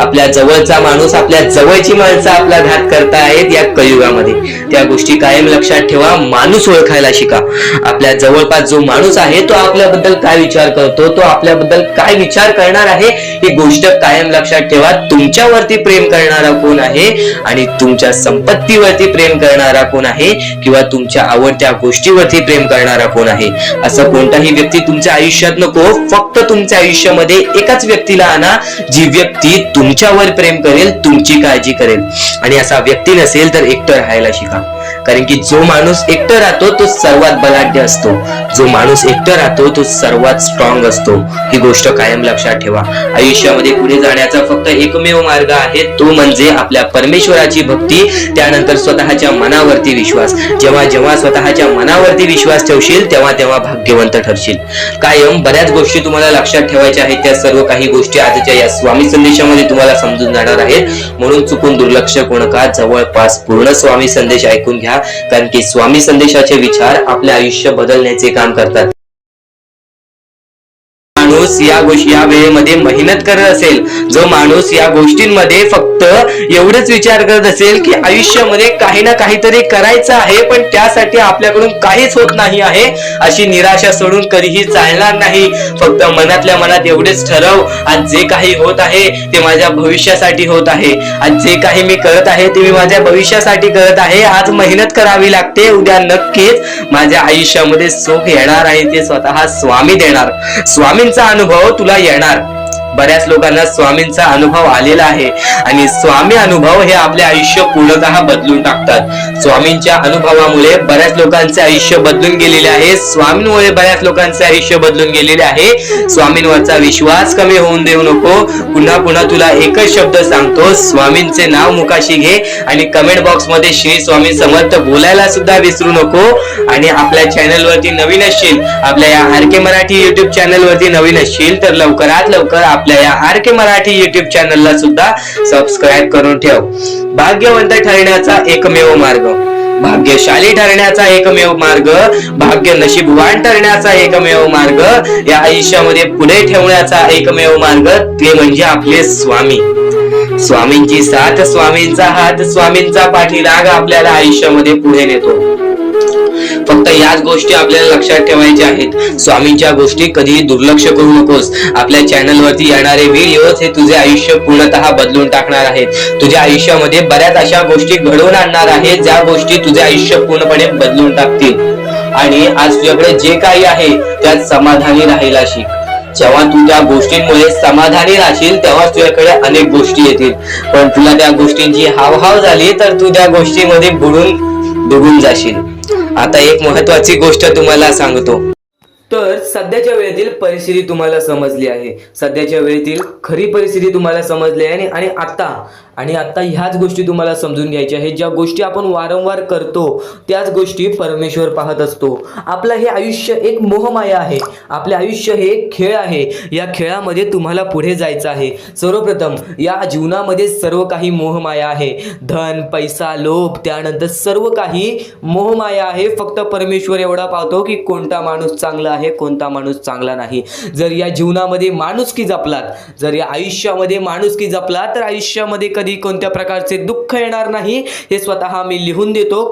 Speaker 1: आपल्या जवळचा माणूस, आपल्या जवळची माणसं आपला घात करतायत या कलियुगामध्ये. त्या गोष्टी कायम लक्षात ठेवा. माणूस ओळखायला शिका. आपल्या जवळपास जो माणूस आहे तो आपल्याबद्दल काय विचार करतो, तो आपल्याबद्दल काय विचार करणार आहे, ही गोष्ट कायम लक्षात ठेवा. तुमच्यावरती प्रेम करणारा कोण आहे आणि तुमच्या संपत्तीवरती प्रेम करणारा कोण आहे किंवा तुमच्या आवडत्या गोष्टीवरती प्रेम करणारा कोण आहे, असं कोणताही व्यक्ती तुमच्या आयुष्यात नको. सांगतो, फक्त तुमच्या आयुष्यामध्ये एकाच व्यक्तीला आणा जी व्यक्ती तुमच्यावर प्रेम करेल, तुमची काळजी करेल. आणि असा व्यक्ती नसेल तर एकटं राहायला शिका. कारण की जो माणूस एकटं राहतो तो सर्वात बलाढ्य असतो. जो माणूस एकटं राहतो तो सर्वात स्ट्रॉंग असतो. ही गोष्ट कायम लक्षात ठेवा. आयुष्यामध्ये पुढे जाण्याचा फक्त एकमेव मार्ग आहे, तो म्हणजे आपल्या परमेश्वराची भक्ती, त्यानंतर स्वतःच्या मनावरती विश्वास. जेव्हा जेव्हा स्वतःच्या मनावरती विश्वास ठेवशील तेव्हा तेव्हा भाग्यवंत ठरशील. कायम बऱ्याच गोष्टी तुम्हाला लक्षात ठेवायच्या आहेत. त्या सर्व काही गोष्टी आजच्या या स्वामी संदेशामध्ये तुम्हाला समजून जाणार आहेत. म्हणून चुकून दुर्लक्ष करू नका. जवळपास पूर्ण स्वामी संदेश ऐकून घ्या, कारण की स्वामी संदेशाचे विचार आपले आयुष्य बदलण्याचे काम करतात. माणूस या वेळेमध्ये मेहनत करत असेल, जो माणूस या गोष्टींमध्ये फक्त एवढंच विचार करत असेल की आयुष्यामध्ये काही ना काहीतरी करायचं आहे पण त्यासाठी आपल्याकडून काहीच होत नाही आहे, अशी निराशा सोडून कधीही चालणार नाही. फक्त मनातल्या मनात एवढेच ठरव, आज जे काही होत आहे ते माझ्या भविष्यासाठी होत आहे. आज जे काही मी करत आहे ते मी माझ्या भविष्यासाठी करत आहे. आज मेहनत करावी लागते, उद्या नक्कीच माझ्या आयुष्यामध्ये सुख येणार आहे, ते स्वतः स्वामी देणार. स्वामींचा अनुभव तुला येणार. बऱ्याच लोकांना स्वामींचा अनुभव आलेला आहे आणि स्वामी अनुभव हे आपले आयुष्य पूर्णतः बदलून टाकतात. स्वामींच्या अनुभवामुळे बऱ्याच लोकांचे आयुष्य बदलून गेलेले आहे. स्वामींमुळे बऱ्याच लोकांचे आयुष्य बदलून गेलेले आहे. स्वामींवरचा विश्वास कमी होऊन देऊ नको. पुन्हा पुन्हा तुला एकच शब्द सांगतो, स्वामींचे नाव मुखाशी घे आणि कमेंट बॉक्स मध्ये श्री स्वामी समर्थ बोलायला सुद्धा विसरू नको. आणि आपल्या चॅनल वरती नवीन असशील, आपल्या या आर.के. मराठी युट्यूब चॅनल वरती नवीन असशील तर लवकरात लवकर आपल्या या आर.के. मराठी युट्यूब चॅनलला सुद्धा सबस्क्राईब करून ठेव. भाग्यवंत ठरण्याचा एकमेव मार्ग, भाग्यशाली ठरण्याचा एकमेव मार्ग, भाग्य नशीबवान ठरण्याचा एकमेव मार्ग, या आयुष्यामध्ये पुढे ठेवण्याचा एकमेव मार्ग ते म्हणजे आपले स्वामी. स्वामींची साथ, स्वामींचा हात, स्वामींचा पाठीराग आपल्याला आयुष्यामध्ये पुढे नेतो. फक्त याच गोष्टी आपल्याला लक्षात ठेवायच्या आहेत. स्वामींच्या गोष्टी कधीही दुर्लक्ष करू नकोस. आपल्या चॅनल वरती येणारे व्हिडिओज हे तुझे आयुष्य पूर्णतः बदलून टाकणार आहेत. तुझ्या आयुष्यामध्ये बऱ्याच अशा गोष्टी घडवून आणणार आहेत ज्या गोष्टी तुझे आयुष्य पूर्णपणे बदलून टाकतील. आणि आज तुझ्याकडे जे काही आहे त्यात समाधानी राहायला शिक. जेव्हा तू त्या गोष्टींमुळे समाधानी राहशील तेव्हा तुझ्याकडे अनेक गोष्टी येतील. पण तुला त्या गोष्टींची हावभाव झाली तर तू त्या गोष्टीमध्ये बुडून डुबून जाशील. आता एक महत्वाची गोष्ट तुम्हाला सांगतो. तर सध्याच्या वेळेतील परिस्थिती तुम्हाला समजली आहे. सध्याच्या वेळेतील खरी परिस्थिती तुम्हाला समजली आहे आणि आता ह्याच गोष्टी तुम्हाला समजून घ्यायच्या आहेत. ज्या गोष्टी आपण वारंवार करतो त्याच गोष्टी परमेश्वर पाहत असतो. आपलं हे आयुष्य एक मोहमाया आहे. आपले आयुष्य हे खेळ आहे. या खेळामध्ये तुम्हाला पुढे जायचं आहे. सर्वप्रथम या जीवनामध्ये सर्व काही मोहमाया आहे. धन, पैसा, लोभ, त्यानंतर सर्व काही मोहमाया आहे. फक्त परमेश्वर एवढा पाहतो की कोणता माणूस चांगला आहे, कोणता माणूस चांगला नाही. जर या जीवनामध्ये माणुसकी जपलात, जर या आयुष्यामध्ये माणुसकी जपलात तर आयुष्यामध्ये कधी कोणत्या प्रकारचे दुःख येणार नाही. हे स्वतः मी लिहून देतो.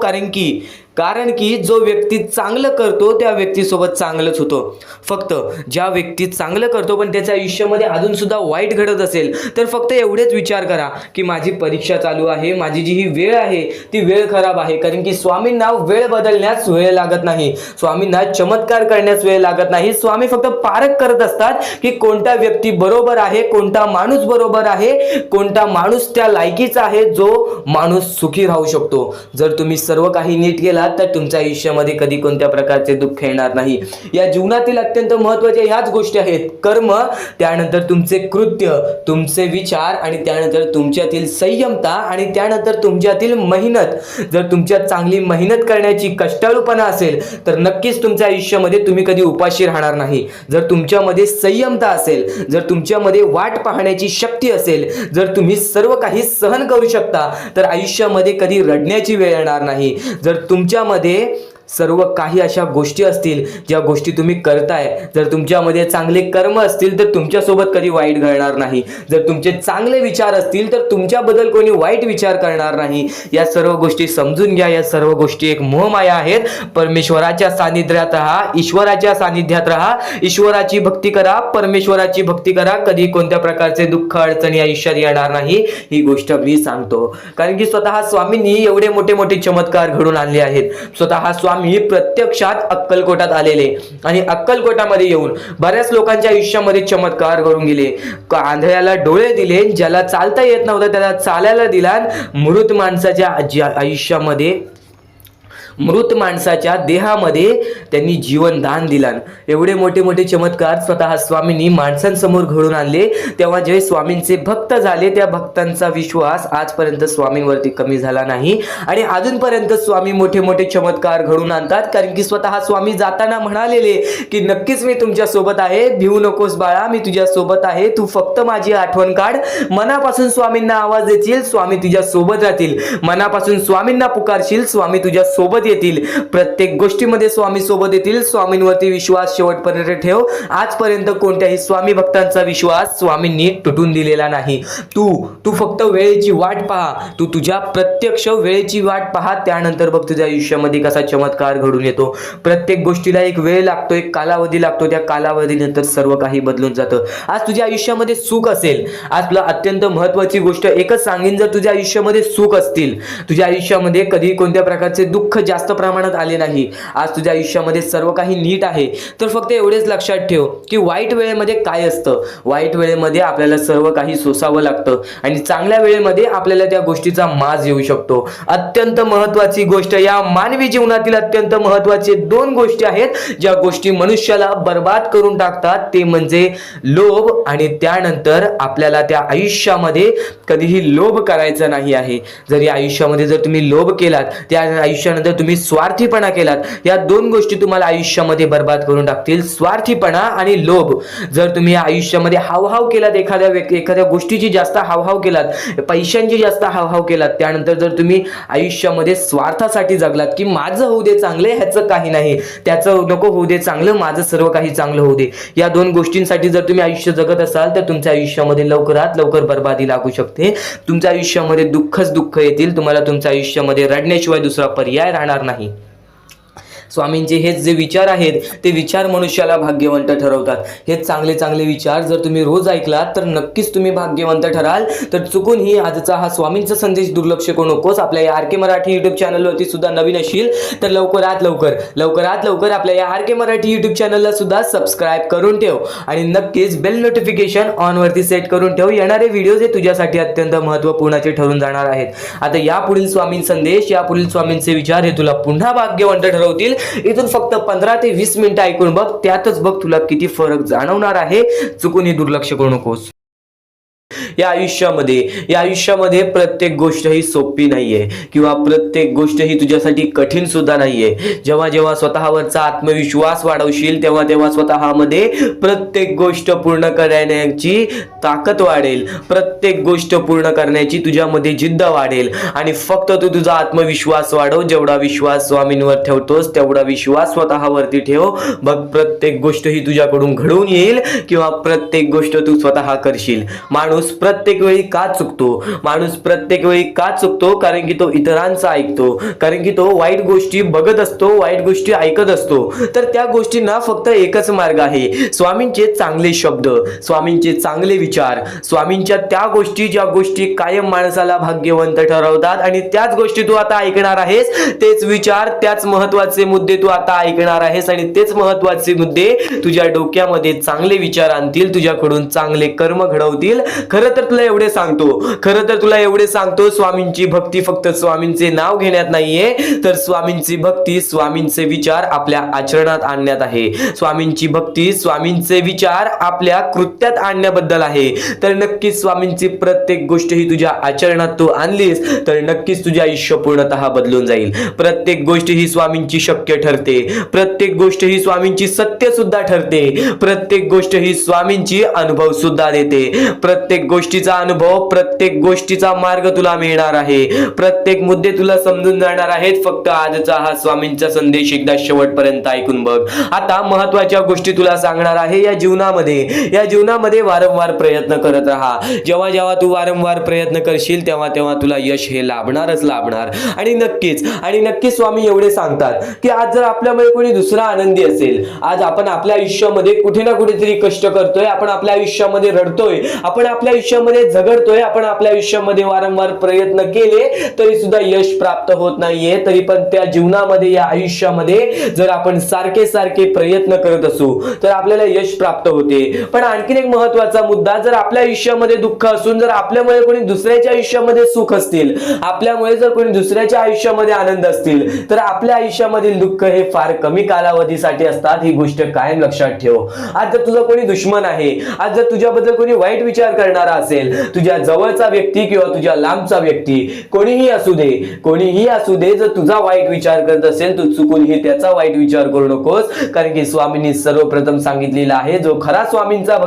Speaker 1: कारण की जो व्यक्ती चांगलं करतो त्या व्यक्तीसोबत चांगलंच होतं. फक्त ज्या व्यक्ती चांगलं करतो पण त्याच्या आयुष्यामध्ये अजून सुद्धा वाईट घडत असेल तर फक्त एवढेच विचार करा की माझी परीक्षा चालू आहे, माझी जी ही वेळ आहे ती वेळ खराब आहे. कारण की स्वामींना वेळ बदलण्यास वेळ लागत नाही, स्वामींना चमत्कार करण्यास वेळ लागत नाही. स्वामी फक्त पारख करत असतात की कोणता व्यक्ती बरोबर आहे, कोणता माणूस बरोबर आहे, कोणता माणूस त्या लायकीचा आहे, जो माणूस सुखी राहू शकतो. जर तुम्ही सर्व काही नीट केला तर तुमच्या आयुष्यामध्ये कधी कोणत्या प्रकारचे दुःख येणार नाही. या जीवनातील अत्यंत महत्त्वाच्या ह्याच गोष्टी आहेत. कर्म, त्यानंतर तुमचे कृत्य, तुमचे विचार आणि त्यानंतर तुमच्यातील संयमता आणि त्यानंतर तुमच्यातील मेहनत. जर तुमच्यात चांगली मेहनत करण्याची कष्टाळूपणा असेल तर नक्कीच तुमच्या आयुष्यामध्ये तुम्ही कधी उपाशी राहणार नाही. जर तुमच्यामध्ये संयमता असेल, जर तुमच्यामध्ये वाट पाहण्याची शक्ती असेल, जर तुम्ही सर्व काही सहन करू शकता तर आयुष्यामध्ये कधी रडण्याची वेळ येणार नाही. जर तुमच्यामध्ये सर्व काही अशा गोष्टी असतील ज्या गोष्टी तुम्ही करताय, जर तुमच्यामध्ये चांगले कर्म असतील तर तुमच्यासोबत कधी वाईट घडणार नाही. जर तुमचे चांगले विचार असतील तर तुमच्याबद्दल कोणी वाईट विचार करणार नाही. या सर्व गोष्टी समजून घ्या. या सर्व गोष्टी एक मोहमाया आहेत. परमेश्वराच्या सानिध्यात राहा, ईश्वराच्या सानिध्यात राहा, ईश्वराची भक्ती करा, परमेश्वराची भक्ती करा. कधी कोणत्या प्रकारचे दुःख अडचणी आयुष्यात येणार नाही. ही गोष्ट मी सांगतो कारण की स्वतः स्वामींनी एवढे मोठे मोठे चमत्कार घडून आणले आहेत. स्वतः स्वामी स्वामी प्रत्यक्षात अक्कलकोटात आलेले आणि अक्कलकोटामध्ये येऊन बऱ्याच लोकांच्या आयुष्यामध्ये चमत्कार घडून गेले. आंधळ्याला डोळे दिले, ज्याला चालता येत नव्हतं त्याला चालायला दिला, मृत माणसाच्या आयुष्यामध्ये मृत माणसाच्या देहामध्ये त्यांनी जीवनदान दिला. एवढे मोठे मोठे चमत्कार स्वतः स्वामींनी माणसांसमोर घडून आणले. तेव्हा जे स्वामींचे भक्त झाले त्या भक्तांचा विश्वास आजपर्यंत स्वामींवरती कमी झाला नाही आणि अजूनपर्यंत स्वामी मोठे मोठे चमत्कार घडून आणतात. कारण की स्वतः स्वामी जाताना म्हणालेले की नक्कीच मी तुमच्या सोबत आहे, भिवू नकोस बाळा, मी तुझ्या सोबत आहे, तू फक्त माझी आठवण काढ. मनापासून स्वामींना आवाज देशील, स्वामी तुझ्या सोबत राहतील. मनापासून स्वामींना पुकारशील, स्वामी तुझ्या सोबत येतील. प्रत्येक गोष्टीमध्ये स्वामी सोबत येतील. स्वामींवरती विश्वास शेवटपर्यंत ठेव. आजपर्यंत कोणत्याही स्वामी भक्तांचा विश्वास स्वामींनी तुटून दिलेला नाही. तू फक्त वेळेची वाट पहा, तू तुझ्या प्रत्यक्ष वेळेची वाट पहा, त्यानंतर बघ तुझ्या आयुष्यामध्ये कसा चमत्कार घडून येतो. प्रत्येक गोष्टीला एक वेळ लागतो, एक कालावधी लागतो. त्या कालावधीनंतर सर्व काही बदलून जातं. आज तुझ्या आयुष्यामध्ये सुख असेल, आज तुला अत्यंत महत्वाची गोष्ट एकच सांगेन, जर तुझ्या आयुष्यामध्ये सुख असतील, तुझ्या आयुष्यामध्ये कधी कोणत्या प्रकारचे दुःख जास्त प्रमाणात आले नाही, आज तुझ्या आयुष्यामध्ये सर्व काही नीट आहे, तर फक्त एवढेच लक्षात ठेव की वाईट वेळेमध्ये काय असतं. वाईट वेळेमध्ये आपल्याला सर्व काही सोसावं लागतं आणि चांगल्या वेळेमध्ये आपल्याला त्या गोष्टीचा माज येऊ शकतो. अत्यंत महत्वाची गोष्ट, या मानवी जीवनातील अत्यंत महत्वाचे दोन गोष्टी आहेत ज्या गोष्टी मनुष्याला बर्बाद करून टाकतात, ते म्हणजे लोभ आणि त्यानंतर आपल्याला त्या आयुष्यामध्ये कधीही लोभ करायचा नाही आहे. जर या आयुष्यामध्ये जर तुम्ही लोभ केलात, त्या आयुष्यानंतर तुम्ही स्वार्थीपणा केलात, या दोन गोष्टी तुम्हाला आयुष्यामध्ये बर्बाद करून टाकतील. स्वार्थीपणा आणि लोभ. जर तुम्ही आयुष्यामध्ये हावभाव केलात, एखाद्या गोष्टीची जास्त हावभाव केलात, पैशांची जास्त हावभाव केलात, त्यानंतर जर तुम्ही आयुष्यामध्ये स्वार्थासाठी जगलात की माझं होऊ दे चांगले, ह्याचं काही नाही, त्याचं नको होऊ दे चांगलं, माझं सर्व काही चांगलं होऊ दे, या दोन गोष्टींसाठी जर तुम्ही आयुष्य जगत असाल तर तुमच्या आयुष्यामध्ये लवकरात लवकर बर्बादी लागू शकते. तुमच्या आयुष्यामध्ये दुःखच दुःख येतील. तुम्हाला तुमच्या आयुष्यामध्ये रडण्याशिवाय दुसरा पर्याय राहणार नाही. स्वामींचे हेच जे विचार आहेत ते विचार मनुष्याला भाग्यवंत ठरवतात. हे चांगले चांगले विचार जर तुम्ही रोज ऐकलात तर नक्कीच तुम्ही भाग्यवंत ठराल. तर चुकूनही आजचा हा स्वामींचा संदेश दुर्लक्ष करू नकोस. आपल्या या आर के मराठी युट्यूब चॅनलवरती सुद्धा नवीन असशील तर लवकरात लवकर आपल्या या आर के मराठी युट्यूब चॅनलला सुद्धा सबस्क्राईब करून ठेव आणि नक्कीच बेल नोटिफिकेशन ऑन वरती सेट करून ठेव. येणारे व्हिडिओज हे तुझ्यासाठी अत्यंत महत्त्वपूर्णाचे ठरून जाणार आहेत. आता यापुढील स्वामीं संदेश, यापुढील स्वामींचे विचार हे तुला पुन्हा भाग्यवंत ठरवतील. इथून फक्त 15 ते 20 मिनिटं ऐकून बघ, त्यातच बघ तुला किती फरक जाणवणार आहे. चुकूनही दुर्लक्ष करू नकोस. या आयुष्यामध्ये प्रत्येक गोष्ट ही सोपी नाहीये किंवा प्रत्येक गोष्ट ही तुझ्यासाठी कठीण सुद्धा नाहीये. जेव्हा जेव्हा स्वतःवरचा आत्मविश्वास वाढवशील तेव्हा तेव्हा स्वतःमध्ये प्रत्येक गोष्ट पूर्ण करण्याची ताकद वाढेल. प्रत्येक गोष्ट पूर्ण करण्याची तुझ्यामध्ये जिद्द वाढेल आणि फक्त तू तुझा आत्मविश्वास वाढव. जेवढा विश्वास स्वामींवर ठेवतोस तेवढा विश्वास स्वतःवरती ठेव. बघ प्रत्येक गोष्ट ही तुझ्याकडून घडून येईल किंवा प्रत्येक गोष्ट तू स्वतः करशील. माणूस प्रत्येक वेळी का चुकतो? कारण की तो इतरांचा ऐकतो, कारण की तो वाईट गोष्टी बघत असतो, वाईट गोष्टी ऐकत असतो. तर त्या गोष्टींना फक्त एकच मार्ग आहे, स्वामींचे चांगले शब्द, स्वामींचे चांगले विचार, स्वामींच्या त्या गोष्टी ज्या गोष्टी कायम माणसाला भाग्यवंत ठरवतात. आणि त्याच गोष्टी तू आता ऐकणार आहेस, तेच विचार, त्याच महत्वाचे मुद्दे तू आता ऐकणार आहेस आणि तेच महत्वाचे मुद्दे तुझ्या डोक्यामध्ये चांगले विचार आणतील, तुझ्याकडून चांगले कर्म घडवतील. खरं तर तुला एवढे सांगतो स्वामींची भक्ती फक्त स्वामींचे नाव घेण्यात नाहीये, तर स्वामींची भक्ती स्वामींचे विचार आपल्या आचरणात आणण्यात आहे. स्वामींची भक्ती स्वामींचे विचार आपल्या कृत्यात आणण्याबद्दल आहे. तर नक्कीच स्वामींची प्रत्येक गोष्ट ही तुझ्या आचरणात तू आणलीस तर नक्कीच तुझे आयुष्य पूर्णतः बदलून जाईल. प्रत्येक गोष्ट ही स्वामींची शक्य ठरते, प्रत्येक गोष्ट ही स्वामींची सत्य सुद्धा ठरते, प्रत्येक गोष्ट ही स्वामींची अनुभव सुद्धा देते. प्रत्येक गोष्टीचा अनुभव, प्रत्येक गोष्टीचा मार्ग तुला मिळणार आहे, प्रत्येक मुद्दे तुला समजून जाणार आहेत. फक्त आजचा हा स्वामींचा संदेश एकदा शेवटपर्यंत ऐकून बघ. आता महत्वाच्या गोष्टी तुला सांगणार आहे. या जीवनामध्ये वारंवार प्रयत्न करत राहा. जेव्हा जेव्हा तू वारंवार प्रयत्न करशील तेव्हा तेव्हा तुला यश हे लाभणारच लाभणार. आणि नक्कीच स्वामी एवढे सांगतात की आज जर आपल्यामध्ये कोणी दुसरा आनंदी असेल, आज आपण आपल्या आयुष्यामध्ये कुठे ना कुठेतरी कष्ट करतोय, आपण आपल्या आयुष्यामध्ये रडतोय, आपण आपल्या आपल्या आयुष्यामध्ये झगडतोय, आपण आपल्या आयुष्यामध्ये वारंवार प्रयत्न केले तरी सुद्धा यश प्राप्त होत नाहीये, तरी पण त्या जीवनामध्ये या आयुष्यामध्ये जर आपण सारखे सारखे प्रयत्न करत असू तर आपल्याला यश प्राप्त होते. पण आणखीन एक महत्वाचा मुद्दा, जर आपल्या आयुष्यामध्ये दुःख असून जर आपल्यामुळे कोणी दुसऱ्याच्या आयुष्यामध्ये सुख असतील, आपल्यामुळे जर कोणी दुसऱ्याच्या आयुष्यामध्ये आनंद असतील, तर आपल्या आयुष्यामधील दुःख हे फार कमी कालावधीसाठी असतात. ही गोष्ट कायम लक्षात ठेव. आज जर तुझा कोणी दुश्मन आहे, आज जर तुझ्याबद्दल कोणी वाईट विचार करणारा असेल, तुझ्या जवळचा व्यक्ती किंवा तुझ्या लांबचा व्यक्ती, कोणीही असू दे, जर तुझा वाईट विचार करत असेल, तू चुकूनही त्याचा वाईट विचार करू नकोस. कारण की स्वामींनी सर्वप्रथम सांगितलेलं आहे, जो खरा स्वामींचा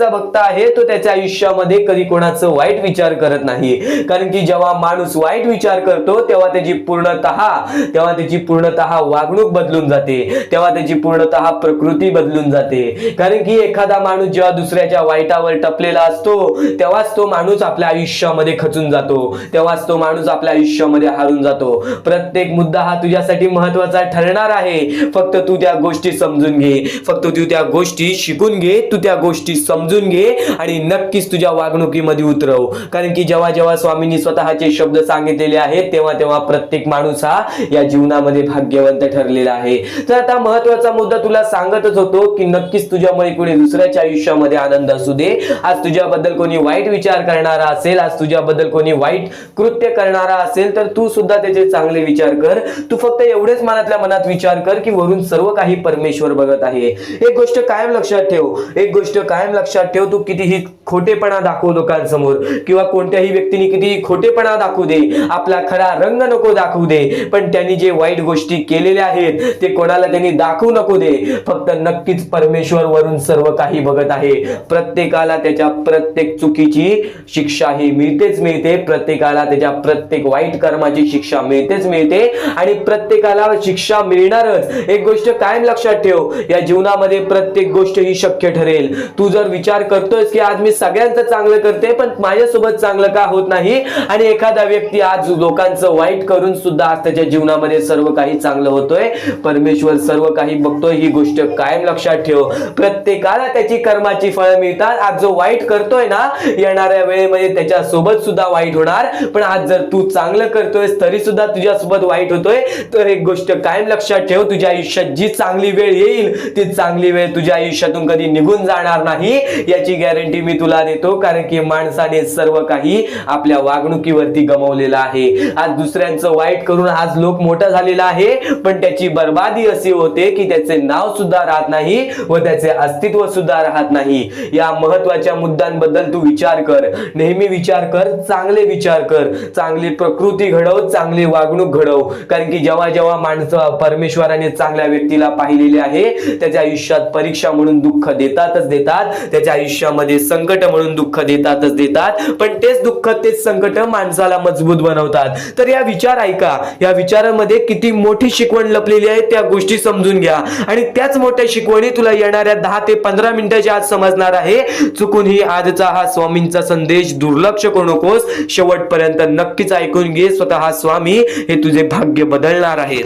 Speaker 1: भक्त आहे तो त्याच्या आयुष्यामध्ये कधी कोणाचं वाईट विचार करत नाही. कारण की जेव्हा माणूस वाईट विचार करतो तेव्हा त्याची पूर्णतः वागणूक बदलून जाते, तेव्हा त्याची पूर्णतः प्रकृती बदलून जाते. कारण की एखादा माणूस जेव्हा दुसऱ्याच्या वाईटावर टपलेला असतो तेव्हाच तो माणूस आपल्या आयुष्यामध्ये खचून जातो, तेव्हाच तो माणूस आपल्या आयुष्यामध्ये हारून जातो. प्रत्येक मुद्दा हा तुझ्यासाठी महत्वाचा ठरणार आहे. फक्त तू त्या गोष्टी समजून घे, फक्त तू त्या गोष्टी शिकून घे, तू त्या गोष्टी समजून घे आणि नक्कीच तुझ्या वागणुकीमध्ये उतरव. कारण की जेव्हा जेव्हा स्वामींनी स्वतःचे शब्द सांगितलेले आहेत तेव्हा तेव्हा प्रत्येक माणूस हा या जीवनामध्ये भाग्यवंत ठरलेला आहे. तर आता महत्वाचा मुद्दा तुला सांगतच होतो की नक्कीच तुझ्यामुळे कोणी दुसऱ्याच्या आयुष्यामध्ये आनंद असू दे, आज तुझ्याबद्दल कोणी वाईट विचार करणारा असेल, आज तुझ्याबद्दल कोणी वाईट कृत्य करणारा असेल, तर तू सुद्धा त्याचे चांगले विचार कर. तू फक्त एवढेच मनातल्या मनात विचार कर की वरून सर्व काही परमेश्वर बघत आहे. एक गोष्ट कायम लक्षात ठेव, तू कितीही खोटेपणा दाखव लोकांसमोर किंवा कोणत्याही व्यक्तीने कितीही खोटेपणा दाखवू दे, आपला खरा रंग नको दाखवू दे, पण त्यांनी जे वाईट गोष्टी केलेल्या आहेत ते कोणाला त्यांनी दाखवू नको दे. फक्त नक्कीच परमेश्वर वरून सर्व काही बघत आहे. प्रत्येकाला त्याच्या प्रत्येक चुकीची शिक्षा ही मिळते, प्रत्येकाला त्याच्या प्रत्येक वाईट कर्माची शिक्षा मिळते आणि प्रत्येकाला शिक्षा मिळणारच. एक गोष्ट कायम लक्षात ठेव, या जीवनामध्ये प्रत्येक गोष्ट ही शक्य ठरेल. तू जर विचार करतोयस की आज मी सगळ्यांचं चांगलं करते पण माझ्यासोबत चांगलं का होत नाही, आणि एखादा व्यक्ती आज लोकांचं वाईट करून सुद्धा आज त्याच्या जीवनामध्ये सर्व काही चांगलं होतोय, परमेश्वर सर्व काही बघतोय. ही गोष्ट कायम लक्षात ठेव. प्रत्येकाला त्याची कर्माची फळं मिळतात. आज जो वाईट करतोय ना, येणाऱ्या वेळेमध्ये त्याच्या सोबत सुद्धा वाईट होणार. पण आज जर तू चांगलं करतोयस तरी सुद्धा तुझ्यासोबत वाईट होतोय, तर एक गोष्ट कायम लक्षात ठेव, तुझ्या आयुष्यात जी चांगली वेळ येईल ती चांगली वेळ तुझ्या आयुष्यातून कधी निघून जाणार नाही, याची गॅरंटी मी तुला देतो. कारण की माणसाने सर्व काही आपल्या वागणुकीवरती गमावलेलं आहे. आज दुसऱ्यांचं वाईट करून आज लोक मोठा झालेला आहे, पण त्याची बर्बादी अशी होते की त्याचे नाव सुद्धा राहत नाही व त्याचे अस्तित्व सुद्धा राहत नाही. या महत्वाच्या मुद्द्यांबद्दल तू विचार कर, नेहमी विचार कर, चांगले विचार कर, चांगली प्रकृती घडव, चांगली वागणूक घडव. कारण की जेव्हा जेव्हा माणसं परमेश्वराने चांगल्या व्यक्तीला पाहिलेले आहे त्याच्या आयुष्यात परीक्षा म्हणून दुःख देतातच देतात, त्याच्या आयुष्यामध्ये संकट म्हणून दुःख देतातच देतात, पण तेच दुःख तेच संकट माणसाला मजबूत बनवतात. तर या विचार ऐका, या विचारामध्ये किती मोठी शिकवण लपलेली आहे त्या गोष्टी समजून घ्या आणि त्याच मोठ्या शिकवणी तुला येणाऱ्या 10 ते 15 मिनिटाच्या आत समजणार आहे. चुकूनही आजचा हा स्वामींचा संदेश दुर्लक्ष करू नकोस, शेवटपर्यंत नक्कीच ऐकून घे. स्वतः स्वामी हे तुझे भाग्य बदलणार आहेत.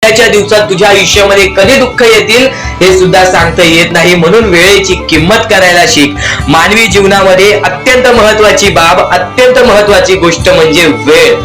Speaker 1: च्या दिवसात तुझ्या आयुष्यामध्ये कधी दुःख येतील हे सुद्धा सांगता येत नाही, म्हणून वेळेची किंमत करायला शिक. मानवी जीवनामध्ये अत्यंत महत्वाची बाब, अत्यंत महत्वाची गोष्ट म्हणजे वेळ.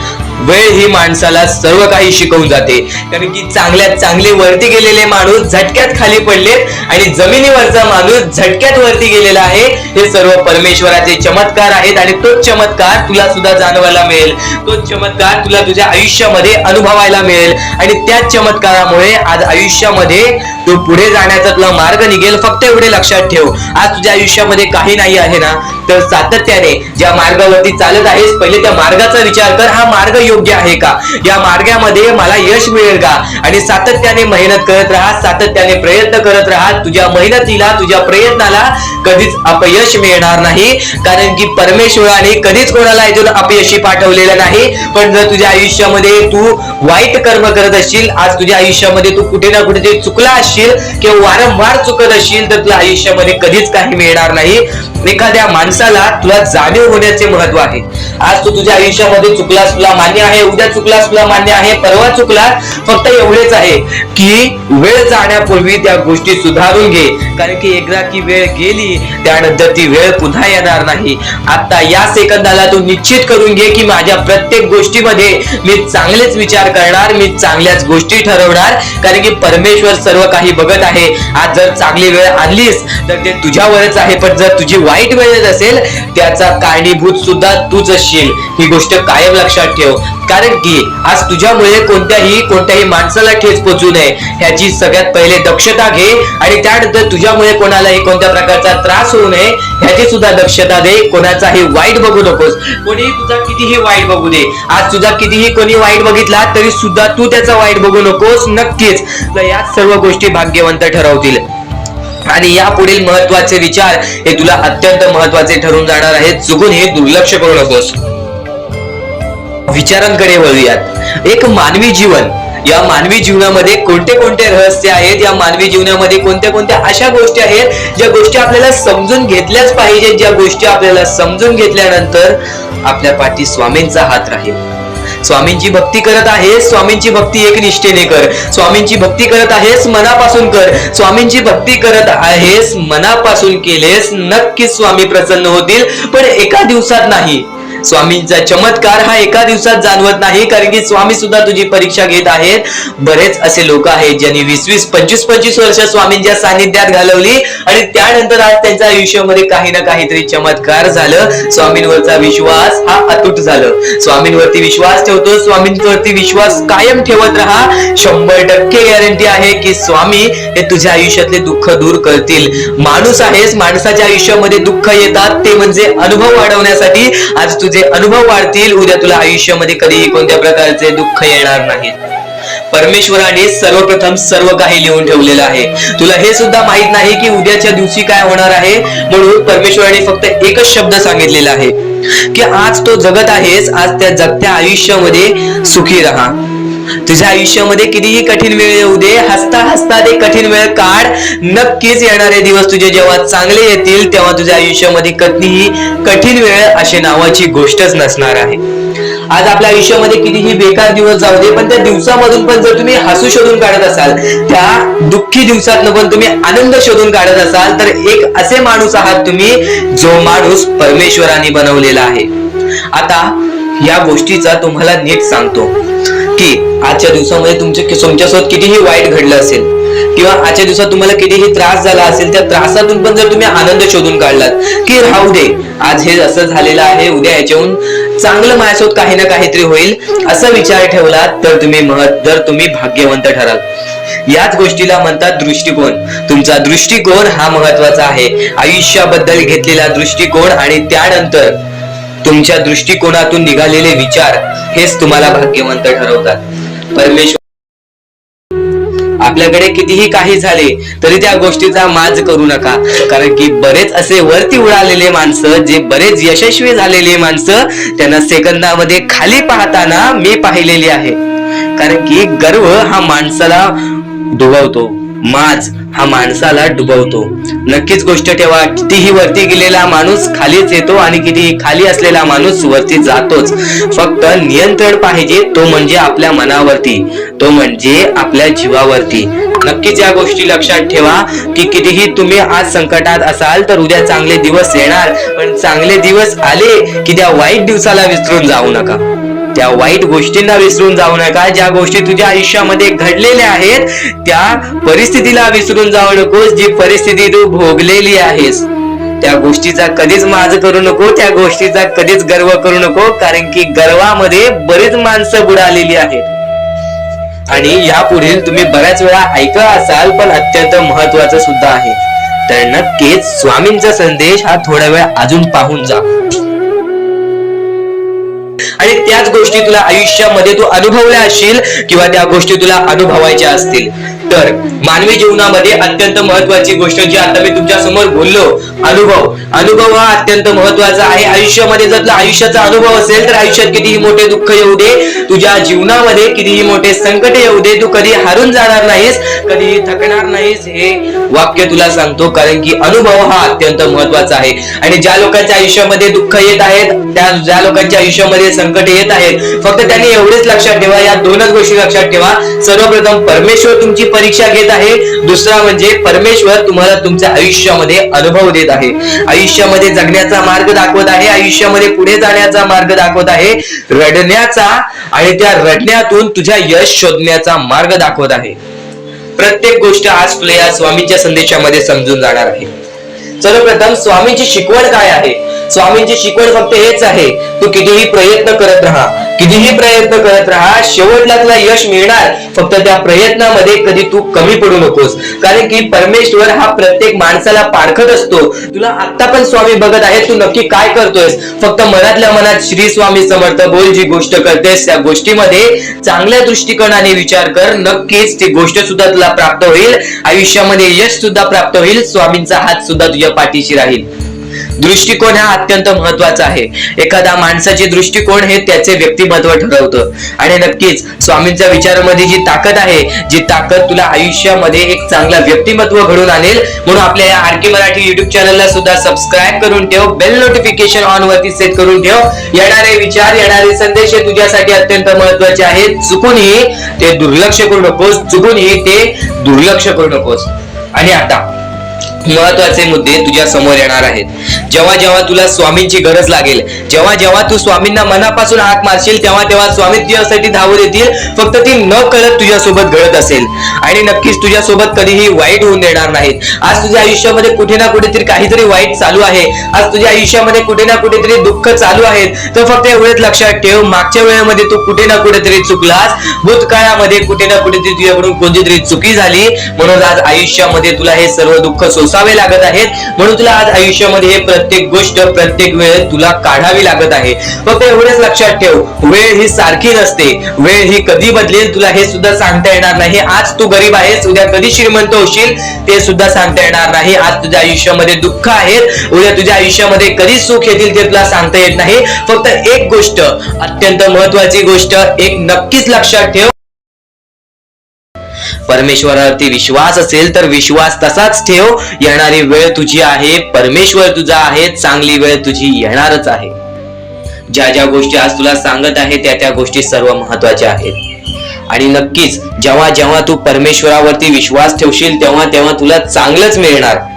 Speaker 1: वेळ ही माणसाला सर्व काही शिकवून जाते. कारण की चांगल्यात चांगले वरती गेलेले माणूस झटक्यात खाली पडलेत आणि जमिनीवरचा माणूस झटक्यात वरती गेलेला आहे. हे सर्व परमेश्वराचे चमत्कार आहेत आणि तोच चमत्कार तुला सुद्धा जाणवायला मिळेल, तोच चमत्कार तुला तुझ्या आयुष्यामध्ये अनुभवायला मिळेल आणि त्याच चमत्कारामुळे आज आयुष्यामध्ये तू पुढे जाण्याचा तुला मार्ग निघेल. फक्त एवढे लक्षात ठेव, आज तुझ्या आयुष्यामध्ये काही नाही आहे ना, तर सातत्याने ज्या मार्गावरती चालत आहेस पहिले त्या मार्गाचा विचार कर. हा मार्ग योग्य आहे का, या मार्गामध्ये मला यश मिळेल का, आणि सातत्याने मेहनत करत राहा, सातत्याने प्रयत्न करत राहा. तुझ्या मेहनतीला, तुझ्या प्रयत्नाला कधीच अपयश मिळणार नाही. कारण की परमेश्वराने कधीच कोणाला इथून अपयशी पाठवलेलं नाही. पण जर तुझ्या आयुष्यामध्ये तू वाईट कर्म करत असशील, आज तुझ्या आयुष्यामध्ये तू कुठे ना कुठे चुकला असशील किंवा वारंवार चुकत असशील तर तुला आयुष्यामध्ये कधीच काही मिळणार नाही. एखाद्या माणसाला तुला जाणीव होण्याचे महत्व आहे. आज तू तुझ्या आयुष्यामध्ये चुकलास, तुला मान्य आहे. उद्या चुकलास, तुला मान्य आहे. परवा चुकलास, फक्त एवढेच आहे की वेळ जाण्यापूर्वी त्या गोष्टी सुधारून घे. कारण की एकदा की वेळ गेली त्यानंतर ती वेळ पुन्हा येणार नाही. आता या सेकंदाला तू निश्चित करून घे की माझ्या प्रत्येक गोष्टीमध्ये मी चांगलेच विचार करणार, मी चांगल्याच गोष्टी ठरवणार. कारण की परमेश्वर सर्व काही बघत आहे. आज जर चांगली वेळ आणलीस तर ते तुझ्यावरच आहे, पण जर तुझी वाईट वेळ असेल त्याचा कारणीभूत सुद्धा तूच असशील. ही गोष्ट कायम लक्षात ठेव. कारण की आज तुझ्यामुळे कोणत्याही माणसाला ठेच पोचू नये ह्याची सगळ्यात पहिले दक्षता घे. आणि त्यानंतर तुझ्यामुळे कोणालाही कोणत्या प्रकारचा त्रास होऊ नये ह्याची सुद्धा दक्षता दे. कोणाचाही वाईट बघू नकोस. कोणी तुझा कितीही वाईट बघू दे. आज तुझा कितीही कोणी वाईट बघितला तरी सुद्धा तू त्याचा वाईट बघू नकोस. नक्कीच या सर्व गोष्टी भाग्यवंत ठरवतील. आणि या पुढील महत्वाचे विचार हे तुला अत्यंत महत्वाचे ठरून जाणार आहेत. चुकून हे दुर्लक्ष करू नकोस. विचारांकडे वळूयात. एक मानवी जीवन, या मानवी जीवनामध्ये कोणते कोणते रहस्य आहेत, या मानवी जीवनामध्ये कोणत्या कोणत्या अशा गोष्टी आहेत ज्या गोष्टी आपल्याला समजून घेतल्याच पाहिजेत, ज्या गोष्टी आपल्याला समजून घेतल्यानंतर आपल्या पाठी स्वामींचा हात राहील. स्वामींची भक्ती करत आहेस, स्वामींची भक्ती एक निष्ठेने कर. स्वामींची भक्ती करत आहेस, मनापासून कर. स्वामींची भक्ती करत आहेस, मनापासून केलेस, नक्कीच स्वामी प्रसन्न होतील. पण एका दिवसात नाही. स्वामींचा चमत्कार हा एका दिवसात जाणवत नाही. कारण की स्वामी सुद्धा तुझी परीक्षा घेत आहेत. बरेच असे लोक आहेत ज्यांनी 20-20, 25-25 वर्ष स्वामींच्या सानिध्यात घालवली आणि त्यानंतर आज त्यांच्या आयुष्यामध्ये काही ना काहीतरी चमत्कार झालं. स्वामींवरचा विश्वास हा अतूट झालं. स्वामींवरती विश्वास ठेवतो, स्वामींवरती विश्वास कायम ठेवत राहा. 100% गॅरंटी आहे की स्वामी हे तुझ्या आयुष्यातले दुःख दूर करतील. माणूस आहेस, माणसाच्या आयुष्यामध्ये दुःख येतात ते म्हणजे अनुभव वाढवण्यासाठी. आज तुझे अनुभव वाढतील, उद्या तुला आयुष्यामध्ये कधीही कोणत्या प्रकारचे दुःख येणार नाहीत. परमेश्वराने सर्वप्रथम सर्व काही लिहून ठेवलेलं आहे. तुला हे सुद्धा माहित नाही की उद्याच्या दिवशी काय होणार आहे. म्हणून परमेश्वराने फक्त एकच शब्द सांगितलेला आहे की आज तो जगत आहेस, आज त्या जगत्या आयुष्यामध्ये सुखी राहा. तुझ्या आयुष्यामध्ये कितीही कठीण वेळ येऊ दे, हसता हसता ते कठीण वेळ काढ. नक्कीच येणारे दिवस तुझे जेव्हा चांगले येतील तेव्हा तुझ्या आयुष्यामध्ये कधीही कठीण वेळ अशी नावाची गोष्टच नसणार आहे. आज आपल्या आयुष्यामध्ये कितीही बेकार दिवस जाऊ दे, पण त्या दिवसामधून पण जर तुम्ही हसू शोधून काढत असाल, त्या दुःखी दिवसातून पण तुम्ही आनंद शोधून काढत असाल तर एक असे माणूस आहात तुम्ही जो माणूस परमेश्वराने बनवलेला आहे. आता या गोष्टीचा तुम्हाला नीट सांगतो की आजच्या दिवसामध्ये तुमच्यासोबत कितीही वाईट घडलं असेल किंवा आजच्या दिवसात तुम्हाला कितीही त्रास झाला असेल, त्या त्रासातून पण जर तुम्ही आनंद शोधून काढलात की राहू दे, आज हे असं झालेलं आहे, उद्या याच्याहून चांगलं माझ्यासोबत काही ना काहीतरी होईल असा विचार ठेवलात तर तुम्ही भाग्यवंत ठराल. याच गोष्टीला म्हणतात दृष्टिकोन. तुमचा दृष्टिकोन हा महत्वाचा आहे. आयुष्याबद्दल घेतलेला दृष्टिकोन आणि त्यानंतर तुमच्या दृष्टिकोनातून निघालेले विचार हेच तुम्हाला भाग्यवंत ठरवतात. परमेश्वर आपल्याकडे कितीही काही झाले तरी त्या गोष्टीचा माज करू नका. कारण की बरेच असे वरती उडालेले माणसं, जे बरेच यशस्वी झालेले माणसं, त्यांना सेकंदामध्ये खाली पाहताना मी पाहिलेली आहे. कारण की गर्व हा माणसाला डुबवतो, माज हा माणसाला डुबवतो. नक्कीच गोष्ट ठेवा, कितीही वरती गेलेला माणूस खालीच येतो आणि कितीही खाली असलेला माणूस वरती जातोच. फक्त नियंत्रण पाहिजे, तो म्हणजे आपल्या मनावरती, तो म्हणजे आपल्या जीवावरती. नक्कीच या गोष्टी लक्षात ठेवा की कितीही तुम्ही आज संकटात असाल तर उद्या चांगले दिवस येणार. पण चांगले दिवस आले की त्या वाईट दिवसाला विसरून जाऊ नका, त्या वाईट गोष्टींना विसरून जाऊ नका. ज्या गोष्टी तुझ्या आयुष्यामध्ये घडलेल्या आहेत त्या परिस्थितीला विसरून जाऊ नकोस. जी परिस्थिती तू भोगलेली आहेस त्या गोष्टीचा कधीच माज करू नको, त्या गोष्टीचा कधीच गर्व करू नको. कारण की गर्वामध्ये बरीच माणसं बुडालेली आहेत. आणि यापुढील तुम्ही बऱ्याच वेळा ऐकलं असाल, पण अत्यंत महत्वाचं सुद्धा आहे. तर नक्कीच स्वामींचा संदेश हा थोडा वेळ अजून पाहून जा. आणि त्याच गोष्टी तुला आयुष्यामध्ये तू अनुभवल्या असशील किंवा त्या गोष्टी तुला अनुभवायच्या असतील तर मानवी जीवनामध्ये अत्यंत महत्वाची गोष्ट जी आता मी तुमच्या समोर बोललो, अनुभव हा अत्यंत महत्वाचा आहे. आयुष्यामध्ये जर तुला आयुष्याचा अनुभव असेल तर आयुष्यात कितीही मोठे दुःख येऊ दे, तुझ्या जीवनामध्ये कितीही मोठे संकट येऊ दे, तू कधी हारून जाणार नाहीस, कधीही थकणार नाहीस. हे वाक्य तुला सांगतो, कारण की अनुभव हा अत्यंत महत्वाचा आहे. आणि ज्या लोकांच्या आयुष्यामध्ये दुःख येत आहेत, ज्या लोकांच्या आयुष्यामध्ये संकट येत आहेत, फक्त त्यांनी एवढेच लक्षात ठेवा, या दोनच गोष्टी लक्षात ठेवा. सर्वप्रथम परमेश्वर तुमची परीक्षा घेत आहे, दुसरा म्हणजे परमेश्वर तुम्हाला तुमच्या आयुष्यामध्ये अनुभव देत आहे, आयुष्यामध्ये जगण्याचा मार्ग दाखवत आहे, आयुष्यामध्ये पुढे जाण्याचा मार्ग दाखवत आहे, रडण्याचा आणि त्या रडण्यातून तुझ्या यश शोधण्याचा मार्ग दाखवत आहे. प्रत्येक गोष्ट आज तुला या स्वामींच्या संदेशामध्ये समजून जाणार आहे. सर्वप्रथम स्वामींची शिकवण काय आहे? स्वामींची शिकवण फक्त हेच आहे, तू कितीही प्रयत्न करत राहा, कितीही प्रयत्न करत राहा, शेवटला तुला यश मिळणार. फक्त त्या प्रयत्नामध्ये कधी तू कमी पडू नकोस, कारण की परमेश्वर हा प्रत्येक माणसाला पारखत असतो. तुला आता पण स्वामी बघत आहे, तू नक्की काय करतोयस. फक्त मनातल्या मनात श्री स्वामी समर्थ बोल, जी गोष्ट करतेस त्या गोष्टीमध्ये चांगल्या दृष्टिकोनाने विचार कर, नक्कीच ती गोष्ट सुद्धा तुला प्राप्त होईल, आयुष्यामध्ये यश सुद्धा प्राप्त होईल, स्वामींचा हात सुद्धा तुझ्या पाठीशी राहील. दृष्टिकोन हा अत्यंत महत्वाचा आहे. एखादा माणसाचे दृष्टिकोन हे त्याचे व्यक्तिमत्व ठरवतं. आणि नक्कीच स्वामींच्या विचारामध्ये जी ताकद आहे, जी ताकद तुला आयुष्यामध्ये एक चांगला व्यक्तिमत्व घडून आणेल. म्हणून आपल्या या आर के मराठी युट्यूब चॅनलला सुद्धा सबस्क्राईब करून ठेव, बेल नोटिफिकेशन ऑन वरती सेट करून ठेव. येणारे विचार, येणारे संदेश हे तुझ्यासाठी अत्यंत महत्वाचे आहेत. चुकूनही ते दुर्लक्ष करू नकोस, चुकूनही ते दुर्लक्ष करू नकोस. आणि आता महत्वाचे मुद्दे तुझ्या समोर येणार आहेत. जेव्हा जेव्हा तुला स्वामींची गरज लागेल, जेव्हा जेव्हा तू स्वामींना मनापासून हाक मारशील, तेव्हा तेव्हा स्वामी तुझ्यासाठी धावून येतील. फक्त ती न कळत तुझ्यासोबत घडत असेल आणि नक्कीच तुझ्यासोबत कधीही वाईट होऊन देणार नाहीत. आज तुझ्या आयुष्यामध्ये कुठे ना कुठेतरी काहीतरी वाईट चालू आहे, आज तुझ्या आयुष्यामध्ये कुठे ना कुठेतरी दुःख चालू आहेत, तर फक्त एवढेच लक्षात ठेव, मागच्या वेळेमध्ये तू कुठे ना कुठेतरी चुकलास, भूतकाळामध्ये कुठे ना कुठेतरी तुझ्याकडून कोणतीतरी चुकी झाली, म्हणून आज आयुष्यामध्ये तुला हे सर्व दुःख सोसावे लागत आहेत. म्हणून तुला आज आयुष्यामध्ये हे प्रत्येक गोष्ट, प्रत्येक वेळ तुला काढावी लागत आहे. फक्त एवढेच लक्षात ठेव, वेळ ही सारखी नसते, वेळ ही कधी बदलेल तुला हे सुद्धा सांगता येणार नाही. आज तू गरीब आहेस, उद्या कधी श्रीमंत होशील ते सुद्धा सांगता येणार नाही. आज तुझ्या आयुष्यामध्ये दुःख आहेत, उद्या तुझ्या आयुष्यामध्ये कधी सुख येतील ते तुला सांगता येत नाही. फक्त एक गोष्ट, अत्यंत महत्वाची गोष्ट एक नक्कीच लक्षात ठेव, परमेश्वरावरती विश्वास असेल तर विश्वास तसाच ठेव. येणारी वेळ तुझी आहे, परमेश्वर तुझा आहे, चांगली वेळ तुझी येणारच आहे. ज्या ज्या गोष्टी आज तुला सांगत आहे त्या त्या गोष्टी सर्व महत्वाच्या आहेत. आणि नक्कीच जेव्हा जेव्हा तू परमेश्वरावरती विश्वास ठेवशील तेव्हा तेव्हा तुला चांगलंच मिळणार.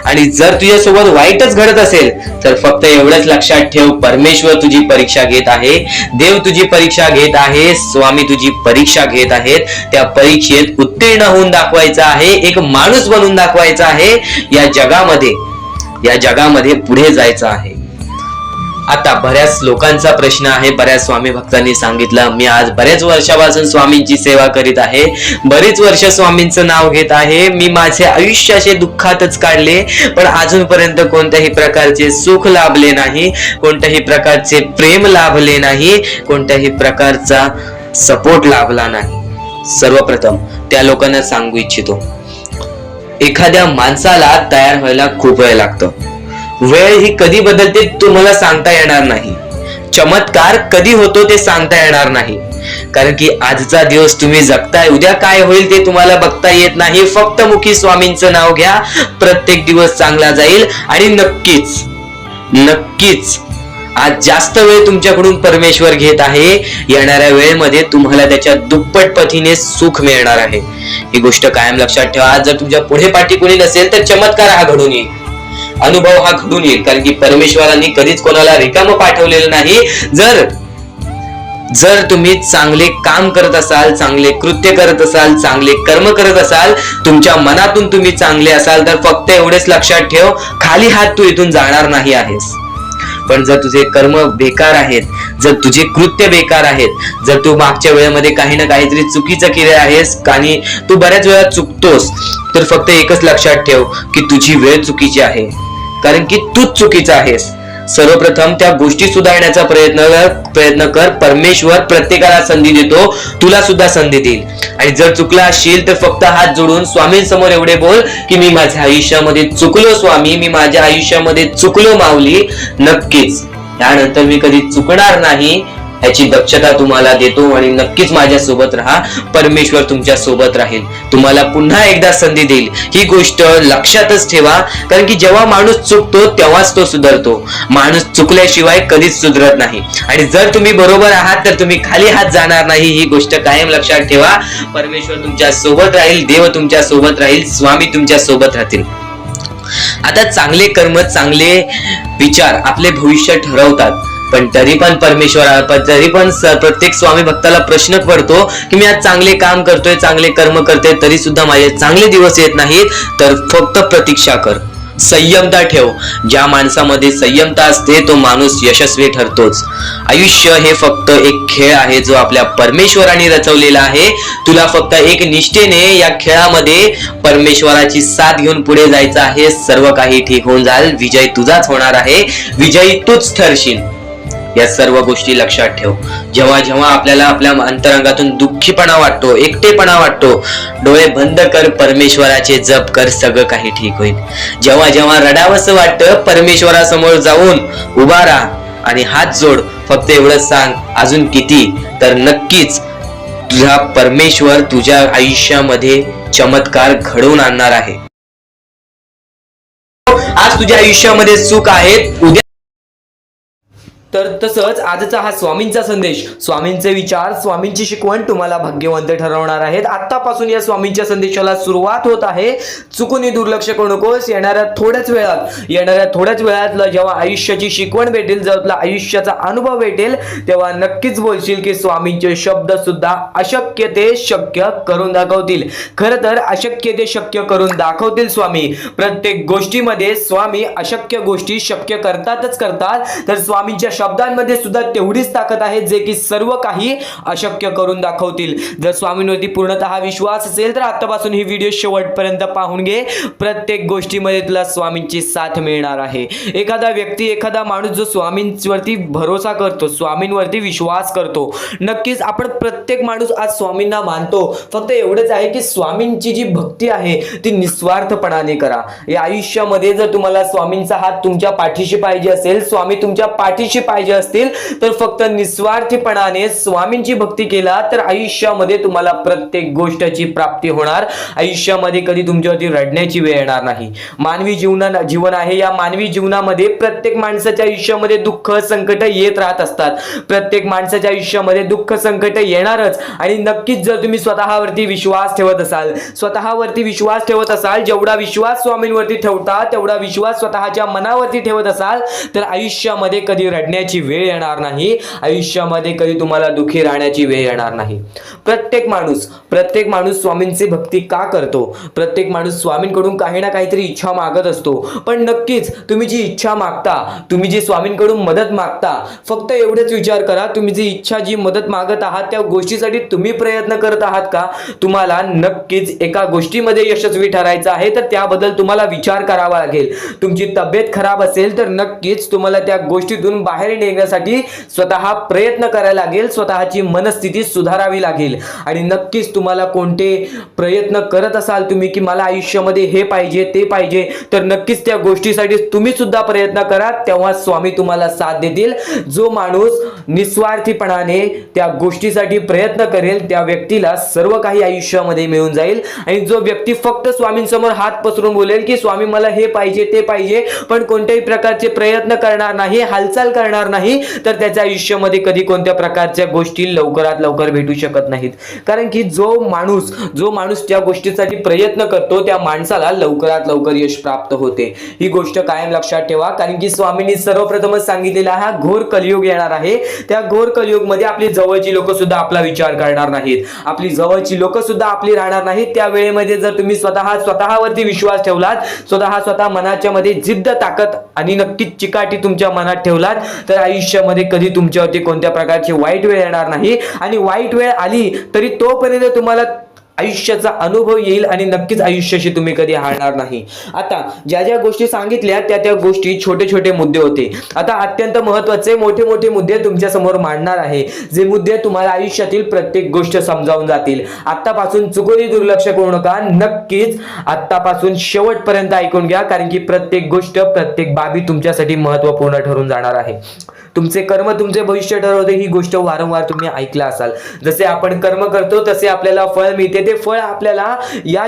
Speaker 1: आणि जर तुझ्यासोबत वाईटच घडत असेल तर फक्त एवढंच लक्षात ठेव, परमेश्वर तुझी परीक्षा घेत आहे, देव तुझी परीक्षा घेत आहे, स्वामी तुझी परीक्षा घेत आहेत. त्या परीक्षेत उत्तीर्ण होऊन दाखवायचं आहे, एक माणूस बनून दाखवायचा आहे, या जगामध्ये पुढे जायचं आहे. आता बऱ्याच लोकांचा प्रश्न आहे, बऱ्याच स्वामी भक्तांनी सांगितलं, मी आज बऱ्याच वर्षापासून स्वामींची सेवा करीत आहे, बरीच वर्ष स्वामींचं नाव घेत आहे, मी माझे आयुष्य असे दुःखातच काढले, पण अजूनपर्यंत कोणत्याही प्रकारचे सुख लाभले नाही, कोणत्याही प्रकारचे प्रेम लाभले नाही, कोणत्याही प्रकारचा सपोर्ट लाभला नाही. सर्वप्रथम त्या लोकांना सांगू इच्छितो, एखाद्या माणसाला तयार व्हायला खूप वेळ लागतो. वेळ ही कधी बदलते तुम्हाला सांगता येणार नाही, चमत्कार कधी होतो ते सांगता येणार नाही, कारण की आजचा दिवस तुम्ही जगताय, उद्या काय होईल ते तुम्हाला बघता येत नाही. फक्त मुखी स्वामींचं नाव घ्या, प्रत्येक दिवस चांगला जाईल. आणि नक्कीच नक्कीच आज जास्त वेळ तुमच्याकडून परमेश्वर घेत आहे, येणाऱ्या वेळेमध्ये तुम्हाला त्याच्या दुप्पट पटीने सुख मिळणार आहे. ही गोष्ट कायम लक्षात ठेवा. आज जर तुमच्या पुढे पाठी कोणी नसेल तर चमत्कार हा घडून येईल, अनुभव हा घडून येईल, कारण की परमेश्वरांनी कधीच कोणाला रिकामं पाठवलेलं नाही. जर तुम्ही चांगले काम करत असाल, चांगले कृत्य करत असाल, चांगले कर्म करत असाल, तुमच्या मनातून तुम्ही चांगले असाल, तर फक्त एवढेच लक्षात ठेव, खाली हात तू इथून जाणार नाही आहेस. पण जर तुझे कर्म बेकार आहेत, जर तुझे कृत्य बेकार आहेत, जर तू मागच्या वेळेमध्ये काही ना काहीतरी चुकीचं केलं आहेस आणि तू बऱ्याच वेळा चुकतोस, तर फक्त एकच लक्षात ठेव की तुझी वेळ चुकीची आहे, कारण की तूच चुकीचा आहेस. सर्वप्रथम त्या गोष्टी सुधारण्याचा प्रयत्न कर. परमेश्वर प्रत्येकाला संधी देतो, तुला सुद्धा संधी देईल. आणि जर चुकला असशील तर फक्त हात जोडून स्वामींसमोर एवढे बोल की मी माझ्या आयुष्यामध्ये चुकलो स्वामी, मी माझ्या आयुष्यामध्ये चुकलो माऊली. नक्कीच त्यानंतर मी कधी चुकणार नाही याची दक्षता तुम्हाला देतो आणि नक्कीच माझ्या सोबत राहा. परमेश्वर तुमच्या सोबत राहील, तुम्हाला पुन्हा एकदा संधी देईल. ही गोष्ट लक्षातच ठेवा, कारण की जेव्हा माणूस चुकतो तेव्हाच तो सुधारतो. माणूस चुकल्याशिवाय कधीच सुधरत नाही. आणि जर तुम्ही बरोबर आहात तर तुम्ही खाली हात जाणार नाही, ही गोष्ट कायम लक्षात ठेवा. परमेश्वर तुमच्या सोबत राहील, देव तुमच्या सोबत राहील, स्वामी तुमच्या सोबत राहतील. आता चांगले कर्म, चांगले विचार आपले भविष्य ठरवतात. पण तरी पण प्रत्येक स्वामी भक्ताला प्रश्न पडतो की मी आज चांगले काम करतोय, चांगले कर्म करतोय, तरी सुद्धा माझे चांगले दिवस येत नाहीत. तर फक्त प्रतीक्षा कर, संयमता ठेव. ज्या माणसामध्ये संयमता असते तो माणूस यशस्वी ठरतोच. आयुष्य हे फक्त एक खेळ आहे जो आपल्या परमेश्वराने रचवलेला आहे. तुला फक्त एक निष्ठेने या खेळामध्ये परमेश्वराची साथ घेऊन पुढे जायचं आहे. सर्व काही ठीक होऊन जाईल. विजय तुझाच होणार आहे, विजयी तूच ठरशील. या सर्व गोष्टी लक्षात ठेव. जेव्हा जेव्हा आपल्याला आपल्या अंतरंगातून दुःखीपणा वाटतो, एकटेपणा वाटतो, डोळे बंद कर, परमेश्वराचे जप कर, सगळं काही ठीक होईल. जेव्हा जेव्हा रडावंसं वाटतं, परमेश्वरासमोर जाऊन उभा राहा आणि हात जोड. फक्त एवढंच सांग, अजून किती? तर नक्कीच तुझा परमेश्वर तुझ्या आयुष्यामध्ये चमत्कार घडवून आणणार आहे. आज तुझ्या आयुष्यामध्ये सुख आहे, उद्या तर तसंच आजचा हा स्वामींचा संदेश, स्वामींचे विचार, स्वामींची शिकवण तुम्हाला भाग्यवंत ठरवणार आहेत. आतापासून या स्वामींच्या संदेशाला सुरुवात होत आहे. चुकून दुर्लक्ष करू नकोस. येणाऱ्या थोड्याच वेळात जेव्हा आयुष्याची शिकवण भेटेल, जेव्हा तुला आयुष्याचा अनुभव भेटेल, तेव्हा नक्कीच बोलशील की स्वामींचे शब्द सुद्धा अशक्य ते शक्य करून दाखवतील. खरं तर अशक्य ते शक्य करून दाखवतील स्वामी. प्रत्येक गोष्टीमध्ये स्वामी अशक्य गोष्टी शक्य करतात. तर स्वामींच्या शब्दांमध्ये सुद्धा तेवढीच ताकद आहे जे की सर्व काही अशक्य करून दाखवतील. जर स्वामींवरती पूर्णतः विश्वास असेल तर आतापासून ही व्हिडिओ शेवटपर्यंत पाहून घे. प्रत्येक गोष्टीमध्ये तुला स्वामींची साथ मिळणार आहे. एखादा व्यक्ती, एखादा माणूस जो स्वामींवरती भरोसा करतो, स्वामींवरती विश्वास करतो, नक्कीच आपण प्रत्येक माणूस आज स्वामींना मानतो. फक्त एवढंच आहे की स्वामींची जी भक्ती आहे ती निस्वार्थपणाने करा. या आयुष्यामध्ये जर तुम्हाला स्वामींचा हात तुमच्या पाठीशी पाहिजे असेल, स्वामी तुमच्या पाठीशी पाहिजे असतील, तर फक्त निस्वार्थीपणाने स्वामींची भक्ती केला तर आयुष्यामध्ये तुम्हाला प्रत्येक गोष्टीची प्राप्ती होणार. आयुष्यामध्ये कधी तुमच्यावरती रडण्याची वेळ येणार नाही. मानवी जीवन आहे. या मानवी जीवनामध्ये प्रत्येक माणसाच्या आयुष्यामध्ये दुःख, संकट येत राहत असतात. प्रत्येक माणसाच्या आयुष्यामध्ये दुःख, संकट येणारच. आणि नक्कीच जर तुम्ही स्वतःवरती विश्वास ठेवत असाल, जेवढा विश्वास स्वामींवरती ठेवता तेवढा विश्वास स्वतःच्या मनावरती ठेवत असाल, तर आयुष्यामध्ये कधी रडण्याची वेळ येणार नाही. आयुष्यामध्ये कधी तुम्हाला दुःखी राहण्याची वेळ येणार नाही. प्रत्येक माणूस स्वामींची भक्ती का करतो? प्रत्येक माणूस स्वामींकडून काही ना काहीतरी इच्छा मागत असतो. पण नक्कीच तुम्ही जी इच्छा मागता, तुम्ही जी स्वामींकडून मदत मागता, फक्त एवढेच विचार करा, तुम्ही जी इच्छा, जी मदत मागत आहात त्या गोष्टीसाठी तुम्ही प्रयत्न करत आहात का? तुम्हाला नक्कीच एका गोष्टीमध्ये यशस्वी ठरायचं आहे, तर त्याबद्दल तुम्हाला विचार करावा लागेल. तुमची तब्येत खराब असेल तर नक्कीच तुम्हाला त्या गोष्टीतून बाहेर निघण्यासाठी स्वतः प्रयत्न करायला लागेल. स्वतःची मनस्थिती सुधारावी लागेल. आणि नक्कीच तुम्हाला कोणते प्रयत्न करत असाल तुम्ही की मला आयुष्यामध्ये हे पाहिजे, ते पाहिजे, तर नक्कीच त्या गोष्टीसाठी तुम्ही सुद्धा प्रयत्न करा. तेव्हा स्वामी तुम्हाला साथ देतील. जो माणूस निस्वार्थीपणाने त्या गोष्टीसाठी प्रयत्न करेल त्या व्यक्तीला सर्व काही आयुष्यामध्ये मिळून जाईल. आणि जो व्यक्ती फक्त स्वामींसमोर हात पसरून बोलेल की स्वामी मला हे पाहिजे, ते पाहिजे, पण कोणत्याही प्रकारचे प्रयत्न करणार नाही, हालचाल करणार नाही, तर त्याच्या आयुष्यामध्ये कधी कोणत्या प्रकारच्या गोष्टी लवकरात लवकर भेटू शकत नाहीत. कारण की जो माणूस त्या गोष्टीसाठी प्रयत्न करतो त्या माणसाला लवकरात लवकर यश प्राप्त होते. ही गोष्ट कायम लक्षात ठेवा. कारण की स्वामींनी सर्वप्रथमच सांगितलेला हा घोर कलियुग येणार आहे. त्या घोर कलियुग मध्ये आपली जवळची लोक सुद्धा आपला विचार करणार नाहीत, आपली जवळची लोक सुद्धा आपली राहणार नाहीत. त्या वेळेमध्ये जर तुम्ही स्वतःवरती विश्वास ठेवलात, स्वतः मनाच्या मध्ये जिद्द, ताकद आणि नक्कीच चिकाटी तुमच्या मनात ठेवलात, तर आयुष्यामध्ये कधी तुमच्यावरती कोणत्या प्रकारची वाईट वेळ येणार नाही. आणि वाईट वेळ आली तरी तोपर्यंत तुम्हाला आयुष्याचा अनुभव येईल आणि नक्कीच आयुष्याशी तुम्ही कधी हारणार नाही. आता ज्या ज्या गोष्टी सांगितल्या त्या त्या गोष्टी छोटे छोटे मुद्दे होते. आता अत्यंत महत्त्वाचे मोठे मोठे मुद्दे तुमच्या समोर मांडणार आहे, जे मुद्दे तुम्हाला आयुष्यातील प्रत्येक गोष्ट समजावून जातील. आतापासून चुकूनही दुर्लक्ष करू नका, नक्कीच आतापासून शेवटपर्यंत ऐकून घ्या, कारण की प्रत्येक गोष्ट प्रत्येक बाबी तुमच्यासाठी महत्त्वपूर्ण ठरून जाणार आहे. तुमचे कर्म तुमचे भविष्य ठरवते, ही गोष्ट वारंवार तुम्ही ऐकला असाल. जसे आपण कर्म करतो तसे आपल्याला फळ मिळते. ते फळ आपल्याला या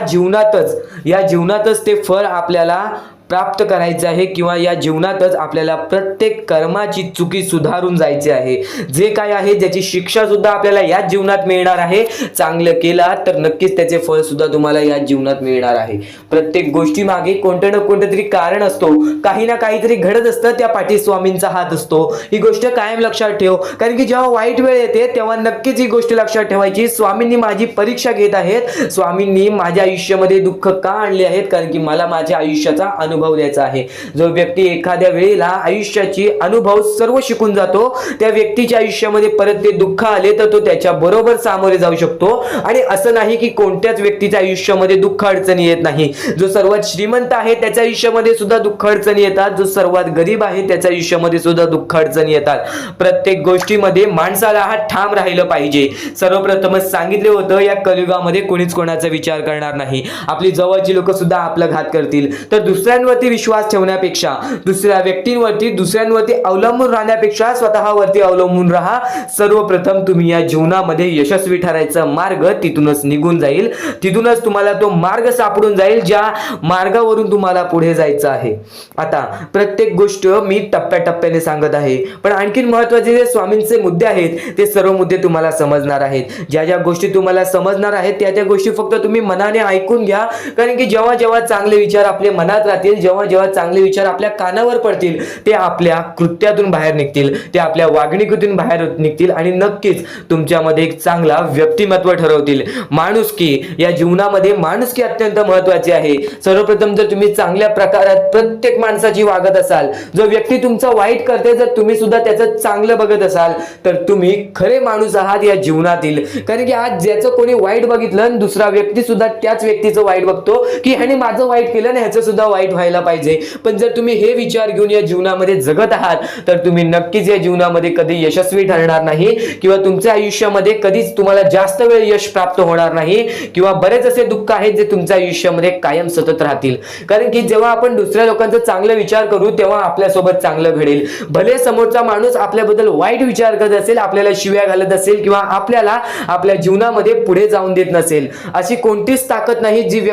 Speaker 1: जीवनातच ते फळ आपल्याला प्राप्त करायचं आहे, किंवा या जीवनातच आपल्याला प्रत्येक कर्माची चुकी सुधारून जायचे आहे. जे काय आहे ज्याची शिक्षा सुद्धा आपल्याला या जीवनात मिळणार आहे. चांगलं केला तर नक्कीच त्याचे फळ सुद्धा तुम्हाला या जीवनात मिळणार आहे. प्रत्येक गोष्टी मागे कोणतं ना कोणतं तरी कारण असतो, काही ना काहीतरी घडत असतं, त्या पाठी स्वामींचा हात असतो. ही गोष्ट कायम लक्षात ठेव, कारण की जेव्हा वाईट वेळ येते तेव्हा नक्कीच ही गोष्ट लक्षात ठेवायची. स्वामींनी माझी परीक्षा घेत आहेत, स्वामींनी माझ्या आयुष्यामध्ये दुःख का आणले आहेत, कारण की मला माझ्या आयुष्याचा अनुभव द्यायचा आहे. जो व्यक्ती एखाद्या वेळेला आयुष्याची अनुभव सर्व शिकून जातो, त्या व्यक्तीच्या आयुष्यामध्ये परत ते दुःख आले तर तो त्याच्या बरोबर सामोरे जाऊ शकतो. आणि असं नाही की कोणत्याच व्यक्तीच्या आयुष्यामध्ये दुःख अडचणी येत नाही. जो सर्वात श्रीमंत आहे त्याच्या आयुष्यामध्ये सुद्धा दुःख अडचणी येतात, जो सर्वात गरीब आहे त्याच्या आयुष्यामध्ये सुद्धा दुःख अडचणी येतात. प्रत्येक गोष्टीमध्ये माणसाला हा ठाम राहिलं पाहिजे. सर्वप्रथमच सांगितले होतं, या कलियुगामध्ये कोणीच कोणाचा विचार करणार नाही. आपली जवळची लोक सुद्धा आपला घात करतील, तर दुसऱ्यांवरती विश्वास ठेवण्यापेक्षा, दुसऱ्या व्यक्तींवरती दुसऱ्यांवरती अवलंबून राहण्यापेक्षा स्वतःवरती अवलंबून राहा. सर्वप्रथम तुम्ही या जीवनामध्ये यशस्वी ठरायचा मार्ग तिथूनच निघून जाईल, तिथूनच तुम्हाला तो मार्ग सापडून जाईल ज्या मार्गावरून तुम्हाला पुढे जायचं आहे. आता प्रत्येक गोष्ट मी टप्प्याटप्प्याने सांगत आहे, पण आणखीन महत्त्वाचे जे स्वामींचे मुद्दे आहेत ते सर्व मुद्दे तुम्हाला समजणार आहेत. ज्या ज्या गोष्टी तुम्हाला समजणार आहेत त्या त्या गोष्टी फक्त तुम्ही मनाने ऐकून घ्या, कारण की जेव्हा जेव्हा चांगले विचार आपल्या मनात राहतील, जेव्हा जेव्हा चांगले विचार आपल्या कानावर पडतील, ते आपल्या कृत्यातून बाहेर निघतील, ते आपल्या वागणुकीतून बाहेर निघतील आणि नक्कीच तुमच्यामध्ये एक चांगला व्यक्तिमत्व ठरवतील. माणुसकी, या जीवनामध्ये माणुसकी अत्यंत महत्त्वाची आहे. सर्वप्रथम जर तुम्ही चांगल्या प्रकारात प्रत्येक माणसाची वागत असाल, जो व्यक्ती तुमचा वाईट करते जर तुम्ही सुद्धा त्याचं चांगलं बघत असाल, तर तुम्ही खरे माणूस आहात या जीवनातील. कारण की आज ज्याचं कोणी वाईट बघितलं आणि दुसरा व्यक्ती सुद्धा त्याच व्यक्तीचं वाईट बघतो, की ह्याने माझं वाईट केलं आणि ह्याचं सुद्धा वाईट व्हायला पाहिजे. पण जर तुम्ही हे विचार घेऊन या जीवनामध्ये जगत आहात तर तुम्ही नक्कीच या जीवनामध्ये कधी यशस्वी ठरणार नाही, किंवा तुमच्या आयुष्यामध्ये कधीच तुम्हाला जास्त वेळ यश प्राप्त होणार नाही, किंवा बरेच असे दुःख आहेत जे तुमच्या आयुष्यामध्ये कायम सतत राहतील. कारण की जेव्हा आपण दुसऱ्या लोकांचा चांगला विचार करू तेव्हा आपल्यासोबत चांगलं घडेल. भले समोरचा माणूस आपल्याबद्दल वाईट विचार करत असेल, आपल्याला शिव्या घालत असेल, किंवा आपल्याला आपल्या जीवनामध्ये पुढे जाऊन देत नसेल, अशी कोणतीच ताकद नाही जी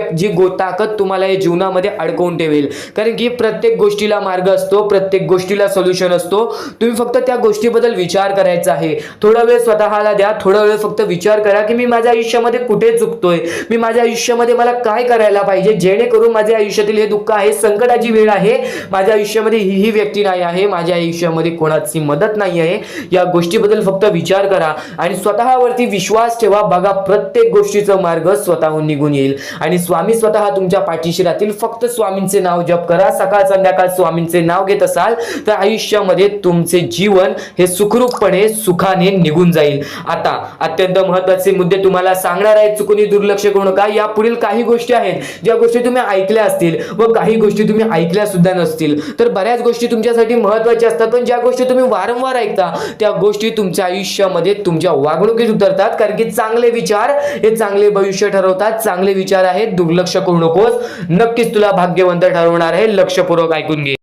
Speaker 1: ताकद तुम्हाला या जीवनामध्ये अडकवून ठेवेल. कारण की प्रत्येक गोष्टीला मार्ग असतो, प्रत्येक गोष्टीला सोल्युशन असतो. तुम्ही फक्त त्या गोष्टीबद्दल विचार करायचा आहे. थोडा वेळ स्वतःला द्या, थोडा वेळ फक्त विचार करा की मी माझ्या आयुष्यामध्ये कुठे चुकतोय, मी माझ्या आयुष्यामध्ये मला काय करायला पाहिजे जेणेकरून माझ्या आयुष्यातील हे दुःख आहे, संकटाची वेळ आहे, माझ्या आयुष्यामध्ये ही व्यक्ती नाही आहे, माझ्या आयुष्यामध्ये कोणाची मदत नाही आहे, या गोष्टीबद्दल फक्त विचार करा आणि स्वतःवरती विश्वास ठेवा. बघा प्रत्येक गोष्टीचा मार्ग स्वतःहून निघून येईल आणि स्वामी स्वतः तुमच्या पाठीशी राहतील. फक्त स्वामींचे नाव जप करा. सकाळ संध्याकाळ स्वामींचे नाव घेत असाल तर आयुष्यामध्ये तुमचे जीवन हे सुखरूपपणे सुखाने निघून जाईल. आता अत्यंत महत्त्वाचे मुद्दे तुम्हाला सांगणार आहेत, चुकून दुर्लक्ष करू नका. या पुढील काही गोष्टी आहेत ज्या गोष्टी तुम्ही ऐकल्या असतील व काही गोष्टी तुम्ही ऐकल्या सुद्धा नसतील. तर बऱ्याच गोष्टी तुमच्यासाठी महत्त्वाच्या असतात, पण ज्या गोष्टी तुम्ही वारंवार ऐकता त्या गोष्टी तुमच्या आयुष्यामध्ये तुमच्या वागणुकीत उतरतात. कारण की चांगले विचार हे चांगले भविष्य ठरवतात. चांगले विचार आहेत, दुर्लक्ष करू नकोस. नक्कीच तुला भाग्यवंत ठरवणार आहे. लक्षपूर्वक ऐकून घे.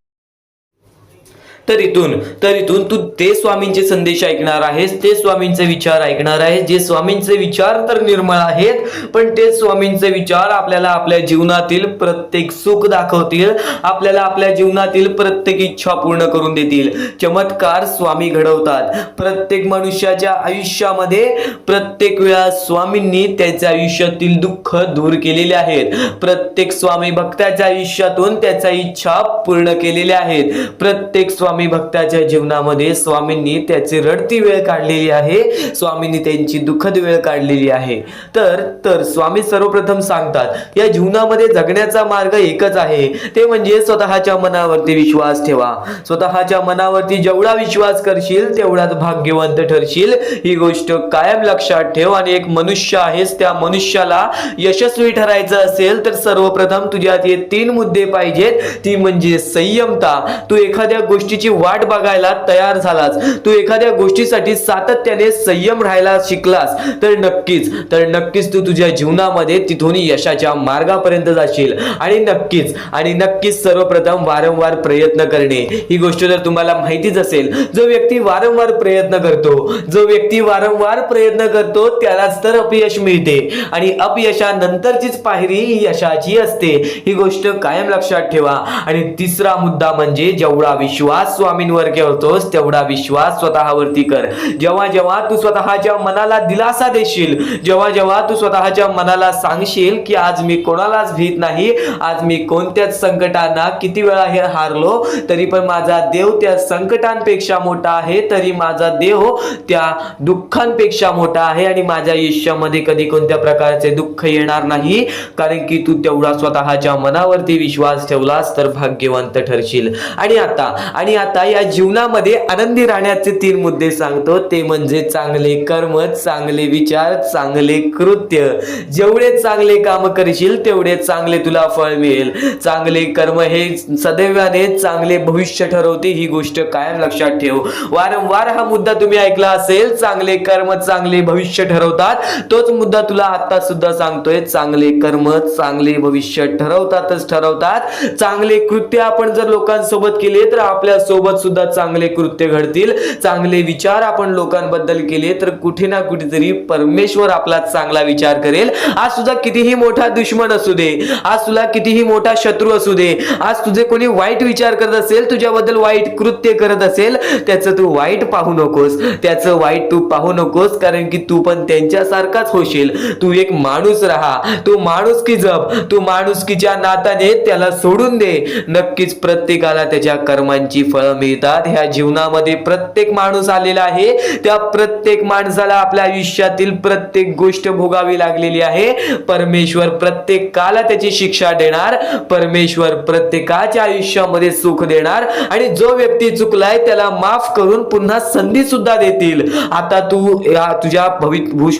Speaker 1: तर इथून तू ते स्वामींचे संदेश ऐकणार आहेस, ते स्वामींचे विचार ऐकणार आहेस, जे स्वामींचे विचार तर निर्मळ आहेत, पण ते स्वामींचे विचार आपल्याला आपल्या जीवनातील प्रत्येक सुख दाखवतील, आपल्याला आपल्या जीवनातील प्रत्येक इच्छा पूर्ण करून देतील. चमत्कार स्वामी घडवतात. प्रत्येक मनुष्याच्या आयुष्यामध्ये प्रत्येक वेळा स्वामींनी त्याच्या आयुष्यातील दुःख दूर केलेले आहेत. प्रत्येक स्वामी भक्ताच्या आयुष्यातून त्याच्या इच्छा पूर्ण केलेल्या आहेत. प्रत्येक स्वामी स्वामी भक्ताच्या जीवनामध्ये स्वामींनी त्याची रडती वेळ काढलेली आहे, स्वामींनी त्यांची दुःखद वेळ काढलेली आहे. तर स्वामी सर्वप्रथम सांगतात या जीवनामध्ये जगण्याचा मार्ग एकच आहे, ते म्हणजे स्वतःच्या मनावरती विश्वास ठेवा. स्वतःच्या मनावरती जेवढा विश्वास करशील तेवढाच भाग्यवंत ठरशील, ही गोष्ट कायम लक्षात ठेव. आणि एक मनुष्य आहेस, त्या मनुष्याला यशस्वी ठरायचं असेल तर सर्वप्रथम तुझ्यात हे 3 मुद्दे पाहिजेत. ती म्हणजे संयमता. तू एखाद्या गोष्टीची वाट बघायला तयार झालास, तू एखाद्या गोष्टीसाठी सातत्याने संयम राहायला शिकलास तर नक्कीच तू तुझ्या जीवनामध्ये तिथून यशाच्या मार्गापर्यंत जाशील. आणि नक्कीच सर्वप्रथम वारंवार प्रयत्न करणे, ही गोष्ट जर तुम्हाला माहितीच असेल, जो व्यक्ती वारंवार प्रयत्न करतो त्यालाच तर अपयश मिळते. आणि अपयशानंतरचीच पायरी ही यशाची असते, ही गोष्ट कायम लक्षात ठेवा. आणि तिसरा मुद्दा म्हणजे जेवढा विश्वास स्वामींवर करतोस तेवढा विश्वास स्वतःवरती कर. जेव्हा तू स्वतःच्या मनाला दिलासा देशील, जेव्हा तू स्वतःच्या मनाला सांगशील की आज मी कोणालाच भीत नाही, आज मी कोणत्याच संकटांना किती वेळा हे हारलो तरी पण माझा देव त्या संकटांपेक्षा मोठा आहे, तरी माझा देव त्या दुःखांपेक्षा मोठा आहे आणि माझ्या आयुष्यामध्ये कधी कोणत्या प्रकारचे दुःख येणार नाही, कारण की तू तेवढा स्वतःच्या मनावरती विश्वास ठेवलास तर भाग्यवंत ठरशील. आणि आता या जीवनामध्ये आनंदी राहण्याचे 3 मुद्दे सांगतो, ते म्हणजे चांगले कर्म, चांगले विचार, चांगले कृत्य. जेवढे चांगले काम करशील तेवढे चांगले तुला फळ मिळेल. चांगले कर्म हे सदैवाने चांगले भविष्य ठरवते, ही गोष्ट कायम लक्षात ठेव. वारंवार हा मुद्दा तुम्ही ऐकला असेल, चांगले कर्म चांगले भविष्य ठरवतात. तोच मुद्दा तुला आता सुद्धा सांगतोय, चांगले कर्म चांगले भविष्य ठरवतात. चांगले कृत्य आपण जर लोकांसोबत केले तर आपल्या सोबत सुद्धा चांगले कृत्य घडतील. चांगले विचार आपण लोकांबद्दल केले तर कुठे ना कुठेतरी परमेश्वर आपला चांगला विचार करेल. आज तुझा कितीही मोठा दुश्मन असू दे, आज तुला कितीही मोठा शत्रू असू दे, आज तुझे कोणी वाईट विचार करत असेल, तुझ्याबद्दल वाईट कृत्य करत असेल, त्याचं तू वाईट पाहू नकोस, कारण की तू पण त्यांच्यासारखाच होशील. तू एक माणूस राहा, तू माणुसकी जप, तू माणुसकीच्या नात्याने त्याला सोडून दे. नक्कीच प्रत्येकाला त्याच्या कर्मांची फळं मिळतात. ह्या जीवनामध्ये प्रत्येक माणूस आलेला आहे, त्या प्रत्येक माणसाला आपल्या आयुष्यातील प्रत्येक गोष्ट भोगावी लागलेली आहे. परमेश्वर प्रत्येकाला त्याची शिक्षा देणार, परमेश्वर प्रत्येकाच्या आयुष्यामध्ये सुख देणार आणि जो व्यक्ती चुकलाय त्याला माफ करून पुन्हा संधी सुद्धा देतील. आता तू तुझ्या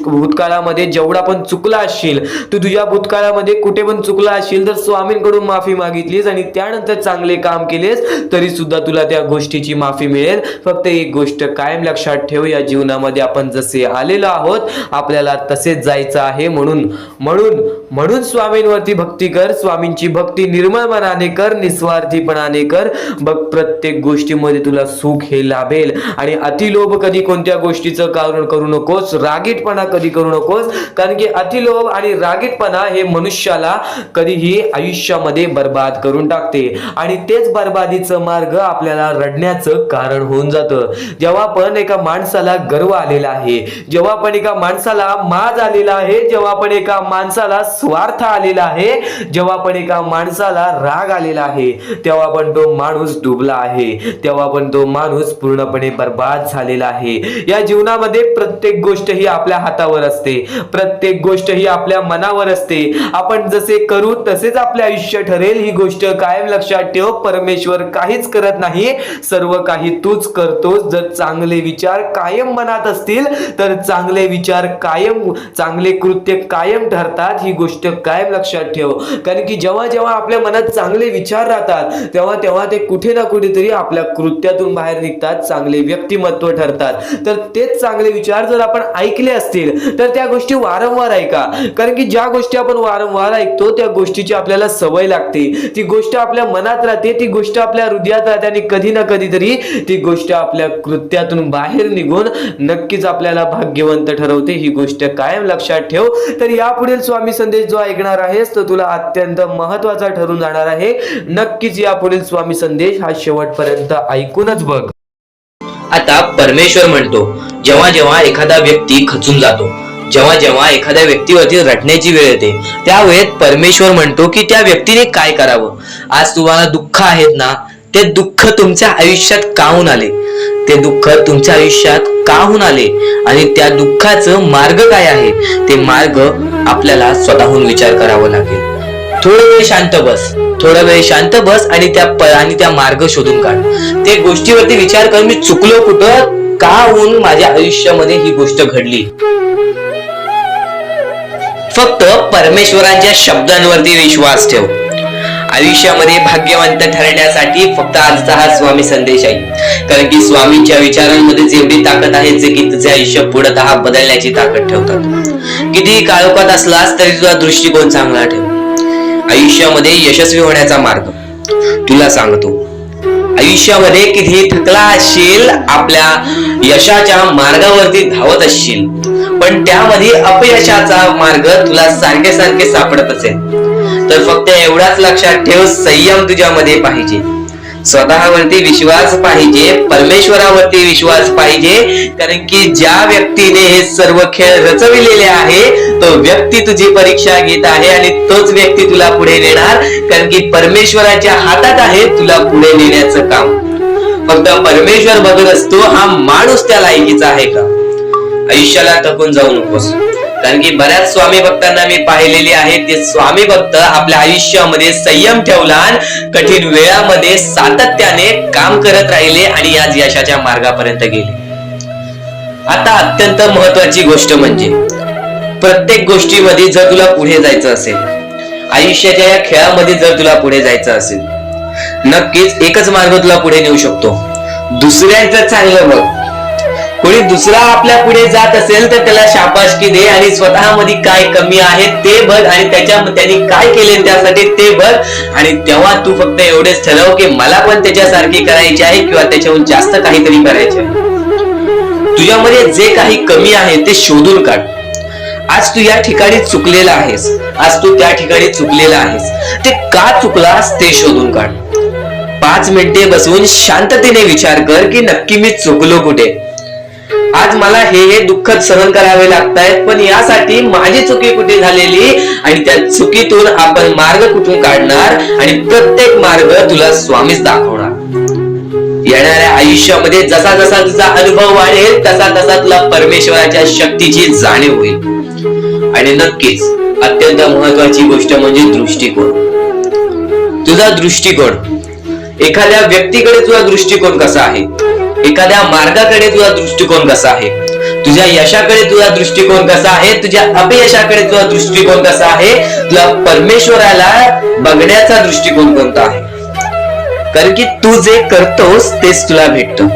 Speaker 1: भूतकाळामध्ये जेवढा पण चुकला असशील, तू तुझ्या भूतकाळामध्ये कुठे पण चुकला असशील तर स्वामींकडून माफी मागितलीस आणि त्यानंतर चांगले काम केलेस तरी सुद्धा तुला त्या गोष्टीची माफी मिळेल. फक्त एक गोष्ट कायम लक्षात ठेव, या जीवनामध्ये आपण जसे आलेलो आहोत आपल्याला तसेच जायचं आहे. म्हणून स्वामींवरती भक्ती कर. स्वामींची भक्ती निर्मळ मनाने कर, निस्वार्थीपणाने कर. बघ प्रत्येक गोष्टीमध्ये तुला सुख हे लाभेल. आणि अतिलोभ कधी कोणत्या गोष्टीचं कारण करू नकोस, रागीटपणा कधी करू नकोस, कारण की अतिलोभ आणि रागीटपणा हे मनुष्याला कधीही आयुष्यामध्ये बर्बाद करून टाकते आणि तेच बर्बादीचं मार्ग आपल्याला रडण्याचं कारण होऊन जातं. जेव्हा पण एका माणसाला गर्व आलेला आहे, जेव्हा पण एका माणसाला माज आलेला आहे, जेव्हा पण एका माणसाला स्वार्थ आलेला आहे, जेव्हा पण एका माणसाला राग आलेला आहे, तेव्हा पण तो माणूस डुबला आहे, तेव्हा पण तो माणूस पूर्णपणे बर्बाद झालेला आहे. या जीवनामध्ये प्रत्येक गोष्ट ही आपल्या हातावर असते, प्रत्येक गोष्ट ही आपल्या मनावर असते. आपण जसे करू तसेच आपले आयुष्य ठरेल, ही गोष्ट कायम लक्षात ठेव. परमेश्वर काहीच करत नाही, सर्व काही तूच करतोस. जर चांगले विचार कायम मनात असतील तर चांगले विचार कायम, चांगले कृत्य कायम ठरतात, ही गोष्ट कायम लक्षात ठेव. कारण की जेव्हा आपल्या मनात चांगले विचार राहतात तेव्हा ते कुठे ना कुठेतरी आपल्या कृत्यातून बाहेर निघतात, चांगले व्यक्तिमत्व ठरतात. तर तेच चांगले विचार जर आपण ऐकले असतील तर त्या गोष्टी वारंवार ऐका, कारण की ज्या गोष्टी आपण वारंवार ऐकतो त्या गोष्टीची आपल्याला सवय लागते, ती गोष्ट आपल्या मनात राहते, ती गोष्ट आपल्या हृदयात राहते आणि कधी ना कधीतरी ती गोष्ट आपल्या कृत्यातून बाहेर निघून नक्कीच आपल्याला भाग्यवंत ठरवते. ही गोष्ट कायम लक्षात ठेव. तर यापुढील स्वामी संदेश जो ऐकणार आहेस तो तुला अत्यंत महत्त्वाचा ठरून जाणार आहे. नक्कीच यापुढील स्वामी संदेश हा शेवटपर्यंत ऐकूनच बघ.
Speaker 2: आता परमेश्वर म्हणतो, जेव्हा एखादा व्यक्ती खचून जातो, जेव्हा एखाद्या व्यक्तीवरती रडण्याची वेळ येते, त्यावेळेस परमेश्वर म्हणतो की त्या व्यक्तीने काय करावं. आज तुम्हाला दुःख आहेत ना, ते दुःख तुमच्या आयुष्यात का होऊन आले, ते दुःख तुमच्या आयुष्यात का होऊन आले आणि त्या दुःखाचं मार्ग काय आहे, ते मार्ग आपल्याला स्वतःहून विचार करावा लागेल. थोडा वेळ शांत बस, थोडा वेळ शांत बस आणि त्या मार्ग शोधून काढ. ते गोष्टीवरती विचार कर, मी चुकलो कुठं, का होऊन माझ्या आयुष्यामध्ये ही गोष्ट घडली. फक्त परमेश्वरांच्या शब्दांवरती विश्वास ठेव. आयुष्यामध्ये भाग्यवंत ठरण्यासाठी फक्त आजचा हा स्वामी संदेश आहे. कारण की स्वामींच्या विचारांमध्ये एवढी ताकद आहे जे की तुझे आयुष्य पूर्णतः बदलण्याची ताकद ठेवतात. किती काळोखात असलास तरी तुझा दृष्टिकोन चांगला ठेव. आयुष्यामध्ये यशस्वी होण्याचा मार्ग तुला सांगतो. आयुष्यामध्ये किती थकला असशील, आपल्या यशाच्या मार्गावरती धावत असशील, पण त्यामध्ये अपयशाचा मार्ग तुला सारखे सारखे सापडत असेल, तर फक्त एवढाच लक्षात ठेव, संयम तुझ्यामध्ये पाहिजे, स्वतःवरती विश्वास पाहिजे, परमेश्वरावरती विश्वास पाहिजे. कारण की ज्या व्यक्तीने हे सर्व खेळ रचविलेले आहे तो व्यक्ती तुझी परीक्षा घेत आहे आणि तोच व्यक्ती तुला पुढे नेणार. कारण की परमेश्वराच्या हातात आहे तुला पुढे नेण्याचं काम. फक्त परमेश्वर बघत असतो हा माणूस त्या लायकीचा आहे का. आयुष्याला थकून जाऊ नकोस. कारण की बऱ्याच स्वामी भक्तांना मी पाहिलेले आहे, ते स्वामी भक्त आपल्या आयुष्यामध्ये संयम ठेवला, कठीण वेळामध्ये सातत्याने काम करत राहिले आणि आज यशाच्या मार्गापर्यंत गेले. आता अत्यंत महत्वाची गोष्ट म्हणजे प्रत्येक गोष्टीमध्ये जर तुला पुढे जायचं असेल, आयुष्याच्या या खेळामध्ये जर तुला पुढे जायचं असेल, नक्कीच एकच मार्ग तुला पुढे नेऊ शकतो. दुसऱ्यांचं चांगलं बघ. कोणी दुसरा आपल्या पुढे जात असेल तर त्याला शाबासकी दे आणि स्वतःमध्ये काय कमी आहे ते बघ आणि त्यांनी काय केले त्यासाठी ते बघ. आणि तेव्हा तू फक्त एवढेच ठरव की मला पण त्याच्यासारखी करायची आहे किंवा त्याच्याहून जास्त काहीतरी करायचे आहे. तुझ्यामध्ये जे काही कमी आहे ते शोधून काढ. आज तू या ठिकाणी चुकलेला आहेस, आज तू त्या ठिकाणी चुकलेला आहेस, ते का चुकलास ते शोधून काढ. 5 मिनिटे बसून शांततेने विचार कर की नक्की मी चुकलो कुठे. आज मला हे दुःख सहन करावे लागतायत, पण यासाठी माझी चुकी कुठे झालेली आणि त्या चुकीतून आपण मार्ग कुठून काढणार आणि प्रत्येक मार्ग तुला स्वामीच दाखवणार. येणाऱ्या आयुष्यामध्ये जसा जसा तुझा अनुभव वाढेल तसा तसा तुला परमेश्वराच्या शक्तीची जाणीव होईल. आणि नक्कीच अत्यंत महत्वाची गोष्ट म्हणजे दृष्टिकोन. तुझा दृष्टिकोन, एखाद्या व्यक्तीकडे तुझा दृष्टिकोन कसा आहे, एखाद्या मार्गाकडे तुझा दृष्टिकोन कसा आहे, तुझ्या यशाकडे तुझा दृष्टिकोन कसा आहे, तुझ्या अपयशाकडे तुझा दृष्टिकोन कसा आहे, तुला परमेश्वराला बघण्याचा दृष्टिकोन कोणता आहे. कारण की तू जे करतोस तेच तुला भेटतं.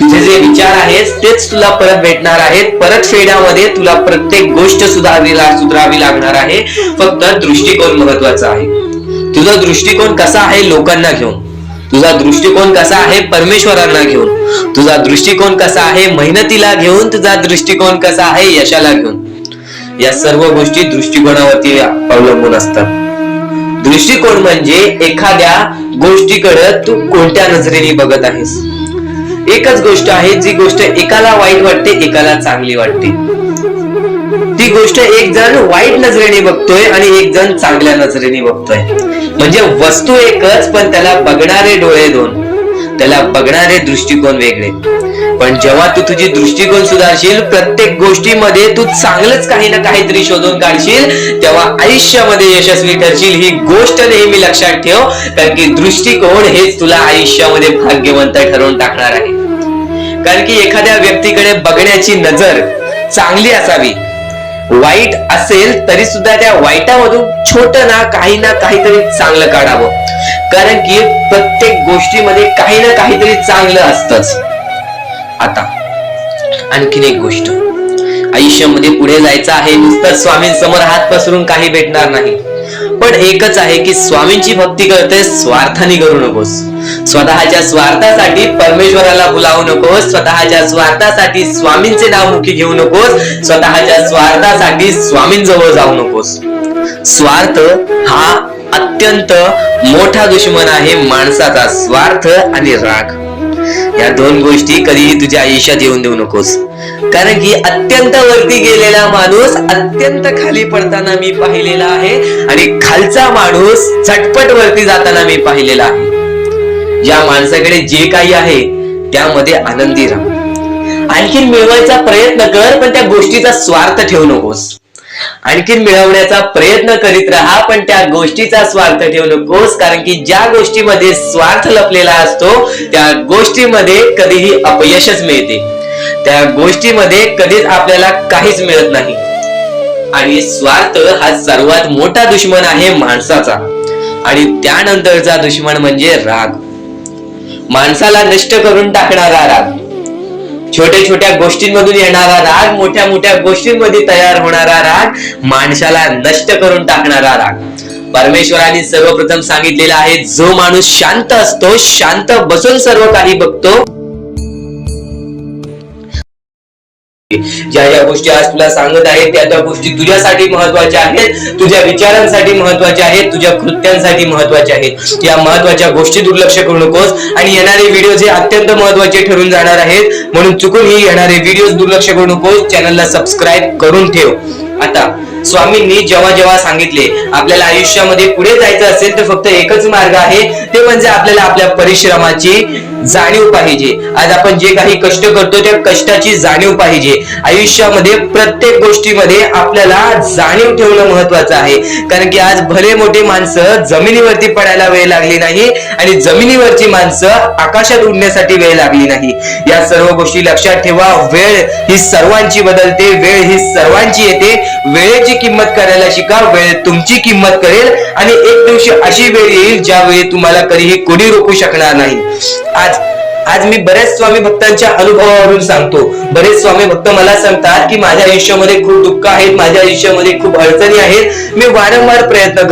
Speaker 2: तुझे जे विचार आहेत तेच तुला परत भेटणार आहेत. परत फेड्यामध्ये तुला प्रत्येक गोष्ट सुधारावी लागणार आहे. फक्त दृष्टिकोन महत्वाचा आहे. तुझा दृष्टिकोन कसा आहे लोकांना घेऊन, तुझा दृष्टिकोन कसा आहे परमेश्वरांना घेऊन, तुझा दृष्टिकोन कसा आहे मेहनतीला घेऊन, तुझा दृष्टिकोन कसा आहे यशाला घेऊन. या सर्व गोष्टी दृष्टिकोनावरती अवलंबून असतात. दृष्टिकोन म्हणजे एखाद्या गोष्टीकडे तू कोणत्या नजरेने बघत आहेस. एकच गोष्ट आहे, जी गोष्ट एकाला वाईट वाटते एकाला चांगली वाटते. ती गोष्ट एक जण वाईट नजरेने बघतोय आणि एक जण चांगल्या नजरेने बघतोय. म्हणजे वस्तू एकच पण त्याला बघणारे डोळे दोन, त्याला बघणारे दृष्टिकोन वेगळे. पण जेव्हा तू तुझी दृष्टिकोन सुधारशील, प्रत्येक गोष्टीमध्ये तू चांगलंच काही ना काहीतरी शोधून काढशील, तेव्हा आयुष्यामध्ये यशस्वी ठरशील. ही गोष्ट नेहमी लक्षात ठेव. कारण की दृष्टिकोन हेच तुला आयुष्यामध्ये भाग्यवंत ठरवून टाकणार आहे. कारण की एखाद्या व्यक्तीकडे बघण्याची नजर चांगली असावी. वाईट असेल तरी सुद्धा त्या वाईटामधून छोट ना काहीतरी चांगलं काढावं. कारण की प्रत्येक गोष्टीमध्ये काही ना काहीतरी चांगलं असतंच. आता आणखीन एक गोष्ट, आयुष्यामध्ये पुढे जायचं आहे, नुसतं स्वामींसमोर हात पसरून काही भेटणार नाही. पण एकच आहे की स्वामींची भक्ती करते स्वार्थाने करू नकोस. स्वतःच्या स्वार्थासाठी परमेश्वराला भुलावू नकोस. स्वतःच्या स्वार्थासाठी स्वामींचे नाव मुखी घेऊ नकोस. स्वतःच्या स्वार्थासाठी स्वामींजवळ जाऊ नकोस. स्वार्थ हा अत्यंत मोठा दुश्मन आहे माणसाचा. स्वार्थ आणि राग या दोन गोष्टी कधीही तुझ्या आयुष्यात येऊन देऊ नकोस. कारण की अत्यंत वरती गेलेला माणूस अत्यंत खाली पडताना मी पाहिलेला आहे आणि खालचा माणूस झटपट वरती जाताना मी पाहिलेला आहे. ज्या माणसाकडे जे काही आहे त्यामध्ये आनंदी राहा. आणखीन मिळवायचा प्रयत्न कर, पण त्या गोष्टीचा स्वार्थ ठेवू नकोस. आणखीन मिळवण्याचा प्रयत्न करीत राहा, पण त्या गोष्टीचा स्वार्थ ठेवू नकोस. कारण की ज्या गोष्टीमध्ये स्वार्थ लपलेला असतो त्या गोष्टीमध्ये कधीही अपयशच मिळते. त्या गोष्टीमध्ये कधीच आपल्याला काहीच मिळत नाही. आणि स्वार्थ हा सर्वात मोठा दुश्मन आहे माणसाचा. आणि त्यानंतरचा दुश्मन म्हणजे राग. माणसाला नष्ट करून टाकणारा राग, छोट्या छोट्या गोष्टींमधून येणारा राग, मोठ्या मोठ्या गोष्टींमध्ये तयार होणारा राग, माणसाला नष्ट करून टाकणारा राग. परमेश्वराने सर्वप्रथम सांगितलेला आहे, जो माणूस शांत असतो, शांत बसून सर्व काही बघतो, ज्या ज्या गोष्टी आज तुला सांगत आहेत त्या त्या गोष्टी तुझ्यासाठी महत्वाच्या आहेत, तुझ्या विचारांसाठी महत्वाच्या आहेत, तुझ्या कृत्यांसाठी महत्वाच्या आहेत. या महत्वाच्या गोष्टी दुर्लक्ष करू नकोस. आणि येणारे व्हिडिओ हे अत्यंत महत्वाचे ठरून जाणार आहेत, म्हणून चुकूनही येणारे व्हिडिओ दुर्लक्ष करू नकोस. चॅनलला सबस्क्राईब करून ठेव. आता स्वामींनी जेव्हा जेव्हा सांगितले आपल्याला आयुष्यामध्ये पुढे जायचं असेल तर फक्त एकच मार्ग आहे, ते म्हणजे आपल्याला आपल्या परिश्रमाची जाणीव पाहिजे. आज आपण जे काही कष्ट करतो त्या कष्टाची जाणीव पाहिजे. आयुष्यामध्ये प्रत्येक गोष्टीमध्ये आपल्याला जाणीव ठेवणं महत्वाचं आहे. कारण की आज भले मोठे माणसं जमिनीवरती पडायला वेळ लागली नाही आणि जमिनीवरची माणसं आकाशात उडण्यासाठी वेळ लागली नाही. या सर्व गोष्टी लक्षात ठेवा. वेळ ही सर्वांची बदलते, वेळ ही सर्वांची येते. वेळेची किंमत करायला शिका. वेळ तुमची किंमत करेल आणि एक दिवशी अशी वेळ येईल ज्यावेळी तुम्हाला कधीही कोणी रोखू शकणार नाही. आज मी बऱ्याच स्वामी भक्तांच्या अनुभवावरून सांगतो. बरेच स्वामी भक्त मला सांगतात की माझ्या आयुष्यामध्ये खूप दुःख आहेत, माझ्या आयुष्यामध्ये खूप अडचणी आहेत, मी वारंवार प्रयत्न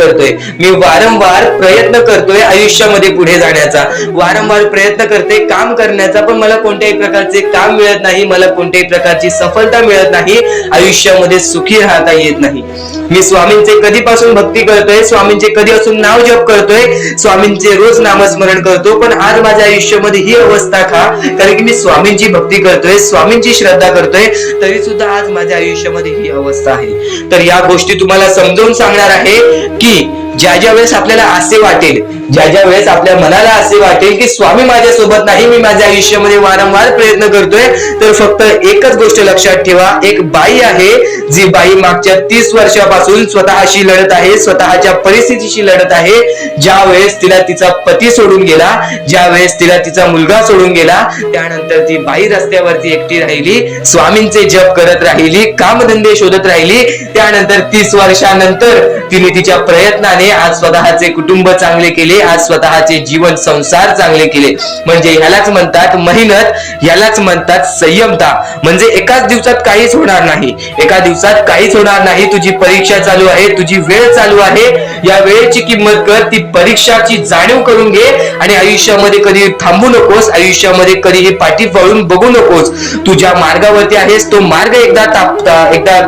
Speaker 2: करतोय आयुष्यामध्ये पुढे जाण्याचा, वारंवार प्रयत्न करते काम करण्याचा, पण मला कोणत्याही प्रकारचे काम मिळत नाही, मला कोणत्याही प्रकारची सफलता मिळत नाही, आयुष्यामध्ये सुखी राहता येत नाही. मी स्वामींचे कधीपासून भक्ती करतोय, स्वामींचे कधीपासून नाव जप करतोय, स्वामींचे रोज नामस्मरण करतो, पण आज माझ्या आयुष्यामध्ये ही अवस्था का? कारण की मी स्वामींची भक्ती करतोय, स्वामींची श्रद्धा करतोय, तरी सुद्धा आज माझ्या आयुष्यामध्ये ही अवस्था आहे. तर या गोष्टी तुम्हाला समजावून सांगणार आहे की ज्या ज्या वेळेस आपल्याला असे वाटेल, ज्या ज्या वेळेस आपल्या मनाला असे वाटेल की स्वामी माझ्या सोबत नाही, मी माझ्या आयुष्यामध्ये वारंवार प्रयत्न करतोय, तर फक्त एकच गोष्ट लक्षात ठेवा. एक बाई आहे, जी बाई मागच्या 30 वर्षापासून स्वतःशी लढत आहे, स्वतःच्या परिस्थितीशी लढत आहे. ज्या वेळेस तिला तिचा पती सोडून गेला, ज्या वेळेस तिला तिचा मुलगा सोडून गेला, त्यानंतर ती बाई रस्त्यावरती एकटी राहिली, स्वामींचे जप करत राहिली, कामधंदे शोधत राहिली. त्यानंतर 30 वर्षानंतर तिने तिच्या प्रयत्नाने आज स्वतःचे कुटुंब चांगले केले, आज स्वतःचे जीवन संसार चांगले केले. म्हणजे ह्यालाच म्हणतात मेहनत, ह्यालाच म्हणतात संयमता. म्हणजे एकाच दिवसात काहीच होणार नाही, एका दिवसात काहीच होणार नाही. तुझी परीक्षा चालू आहे, तुझी वेळ चालू आहे, या वेळेची किंमत कर, ती परीक्षाची जाणीव करून घे आणि आयुष्यामध्ये कधी थांबू नकोस, आयुष्यामध्ये कधीही पाठी वळून बघू नकोस. तू ज्या मार्गावरती आहेस तो मार्ग एकदा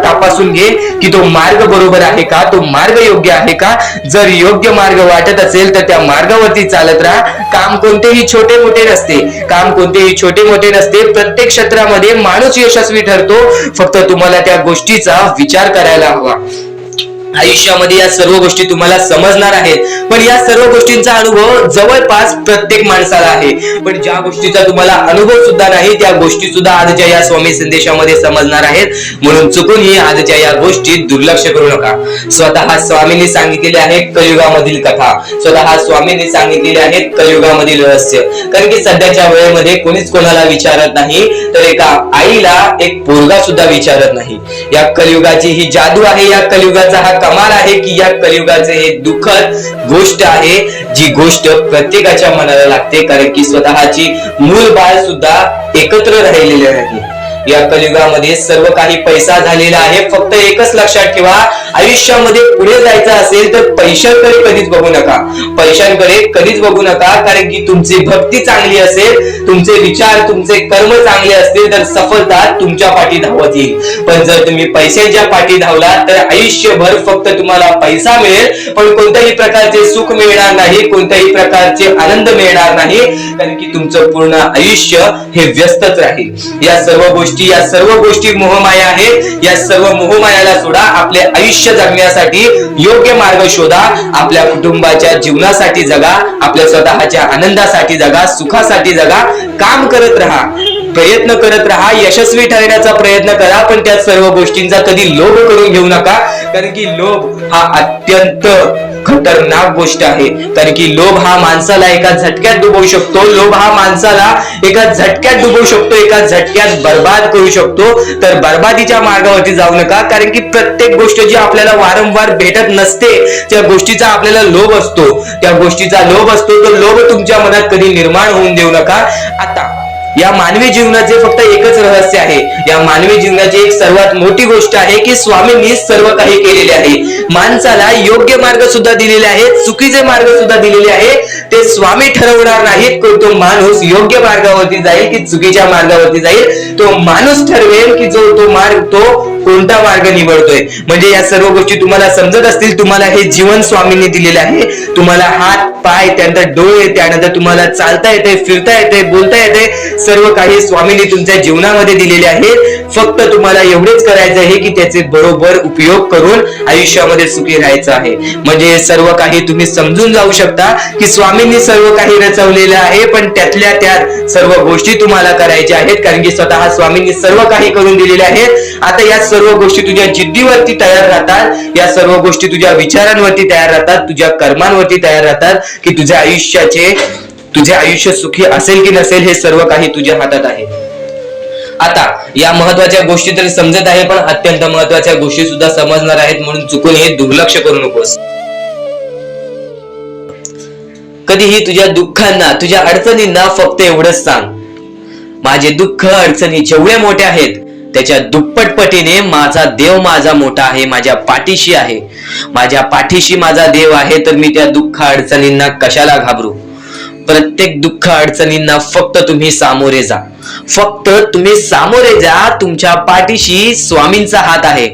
Speaker 2: तपासून घे की तो मार्ग बरोबर आहे का, तो मार्ग योग्य आहे का. जर योग्य मार्ग वाटत असेल तर त्या मार्गावरती चालत राहा. काम कोणतेही छोटे मोठे नसते, काम कोणतेही छोटे मोठे नसते. प्रत्येक क्षेत्रामध्ये माणूस यशस्वी ठरतो, फक्त तुम्हाला त्या गोष्टीचा विचार करायला हवा. आयुष्यामध्ये या सर्व गोष्टी तुम्हाला समजणार आहेत, पण या सर्व गोष्टींचा अनुभव जवळपास प्रत्येक माणसाला आहे. पण ज्या गोष्टीचा तुम्हाला अनुभव सुद्धा नाही त्या गोष्टी सुद्धा आजच्या या स्वामी संदेशामध्ये समजणार आहेत. म्हणून चुकूनही आजच्या या गोष्टी दुर्लक्ष करू नका. स्वतः स्वामींनी सांगितलेले आहे कलियुगामधील कथा, स्वतः स्वामींनी सांगितलेले आहेत कलियुगामधील रहस्य. कारण की सध्याच्या वेळेमध्ये कोणीच कोणाला विचारत नाही, तर एका आईला एक पोरगा सुद्धा विचारत नाही. या कलियुगाची ही जादू आहे, या कलियुगाचा हा कमाल आहे की या कलियुगाचे हे दुःखद गोष्ट आहे, जी गोष्ट प्रत्येकाच्या मनाला लागते. कारण की स्वतःची मूल बाळ सुद्धा एकत्र राहिलेले नाही. या कलियुगामध्ये सर्व काही पैसा झालेला आहे. फक्त एकच लक्षात ठेवा, आयुष्यामध्ये पुढे जायचं असेल तर पैशांकडे कधीच बघू नका, पैशांकडे कधीच बघू नका. कारण की तुमची भक्ती चांगली असेल, तुमचे विचार, तुमचे कर्म चांगले असतील तर सफलता तुमच्या पाठी धावत येईल. पण जर तुम्ही पैशांच्या पाठी धावला तर आयुष्यभर फक्त तुम्हाला पैसा मिळेल, पण कोणत्याही प्रकारचे सुख मिळणार नाही, कोणत्याही प्रकारचे आनंद मिळणार नाही. कारण की तुमचं पूर्ण आयुष्य हे व्यस्तच राहील. या सर्व गोष्टी गोष्टी, या सर्व गोष्टी मोहमाया आहेत. या सर्व मोहमायाला सोडा. आपले आयुष्य जगण्यासाठी योग्य मार्ग शोधा. आपल्या कुटुंबाच्या जीवनासाठी जगा, आपल्या स्वतःच्या आनंदासाठी जगा, सुखासाठी जगा. काम करत राहा, प्रयत्न करत राहा, यशस्वी ठरण्याचा प्रयत्न करा, पण त्या सर्व गोष्टींचा कधी लोभ करून घेऊ नका. कारण की लोभ हा अत्यंत खतरनाक गोष्ट आहे. कारण की लोभ हा माणसाला एका झटक्यात डुबवू शकतो. लोभ हा माणसाला एका झटक्यात डुबवू शकतो, एका झटक्यात बर्बाद करू शकतो. तर बर्बादीच्या मार्गावरती जाऊ नका. कारण की प्रत्येक गोष्ट जी आपल्याला वारंवार भेटत नसते, त्या गोष्टीचा आपल्याला लोभ असतो. त्या गोष्टीचा लोभ असतो, तो लोभ तुमच्या मनात कधी निर्माण होऊन देऊ नका. आता या मानवी जीवनाचे फक्त एकच रहस्य आहे. या मानवी जीवनाची एक सर्वात मोठी गोष्ट आहे की स्वामींनी सर्व काही केलेले आहे. माणसाला योग्य मार्ग सुद्धा दिलेले आहेत, चुकीचे मार्ग सुद्धा दिलेले आहेत. ते स्वामी ठरवणार नाहीत की तो माणूस योग्य मार्गावरती जाईल की चुकीच्या मार्गावरती जाईल. तो माणूस ठरवेल की जो तो मार्ग, तो कोणता मार्ग निवडतोय. म्हणजे या सर्व गोष्टी तुम्हाला समजत असतील. तुम्हाला हे जीवन स्वामींनी दिलेले आहे. तुम्हाला हात, पाय, त्यानंतर डोळे, त्यानंतर तुम्हाला चालता येते, फिरता येते, बोलता येते. सर्व काही स्वामींनी तुमच्या जीवनामध्ये दिलेले आहे. फक्त तुम्हाला एवढेच करायचं आहे की त्याचे बरोबर उपयोग करून आयुष्यामध्ये सुखी राहायचं आहे. म्हणजे सर्व काही तुम्ही समजून जाऊ शकता की स्वामींनी सर्व काही रचवलेलं आहे, पण त्यातल्या त्यात सर्व गोष्टी तुम्हाला करायच्या आहेत. कारण की स्वतः स्वामींनी सर्व काही करून दिलेले आहेत. आता या सर्व गोष्टी तुझ्या जिद्दीवरती तयार राहतात. या सर्व गोष्टी तुझ्या विचारांवरती तयार राहतात, तुझ्या कर्मांवरती तयार राहतात की तुझे आयुष्य सुखी असेल की नसेल हे सर्व काही तुझ्या हातात आहे. आता या महत्वाच्या गोष्टी तरी समजत आहे, पण अत्यंत महत्वाच्या गोष्टी सुद्धा समजणार आहेत. म्हणून चुकून हे दुर्लक्ष करू नकोस. कधीही तुझ्या दुःखांना, तुझ्या अडचणींना फक्त एवढंच सांग, माझे दुःख अडचणी जेवढे मोठे आहेत त्याच्या दुप्पटपटीने माझा देव माझा मोठा आहे, माझ्या पाठीशी आहे. माझ्या पाठीशी माझा देव आहे, तर मी त्या दुःख अडचणींना कशाला घाबरू. प्रत्येक दुःख अडचणींना फक्त तुम्ही सामोरे जा. फक्त तुम्ही सामोरे जा. तुमच्या पाठीशी स्वामींचा हात आहे,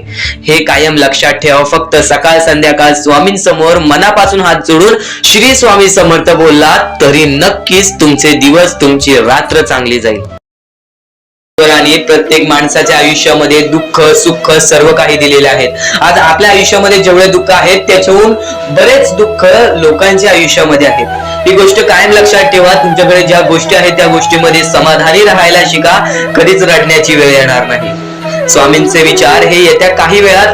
Speaker 2: हे कायम लक्षात ठेवा. फक्त सकाळ संध्याकाळ स्वामींसमोर मनापासून हात जोडून श्री स्वामी समर्थ बोलला तरी नक्कीच तुमचे दिवस, तुमची रात्र चांगली जाईल. आणि प्रत्येक माणसाच्या आयुष्यामध्ये दुःख, सुख सर्व काही दिलेले आहेत. आज आपल्या आयुष्यामध्ये जेवढे दुःख आहेत त्याच्याहून बरेच दुःख लोकांच्या आयुष्यामध्ये आहेत. ही गोष्ट कायम लक्षात ठेवा. तुमच्याकडे ज्या गोष्टी आहेत त्या गोष्टीमध्ये समाधानी राहायला शिका. कधीच रडण्याची वेळ येणार नाही. स्वामींचे विचार हे येत्या काही वेळात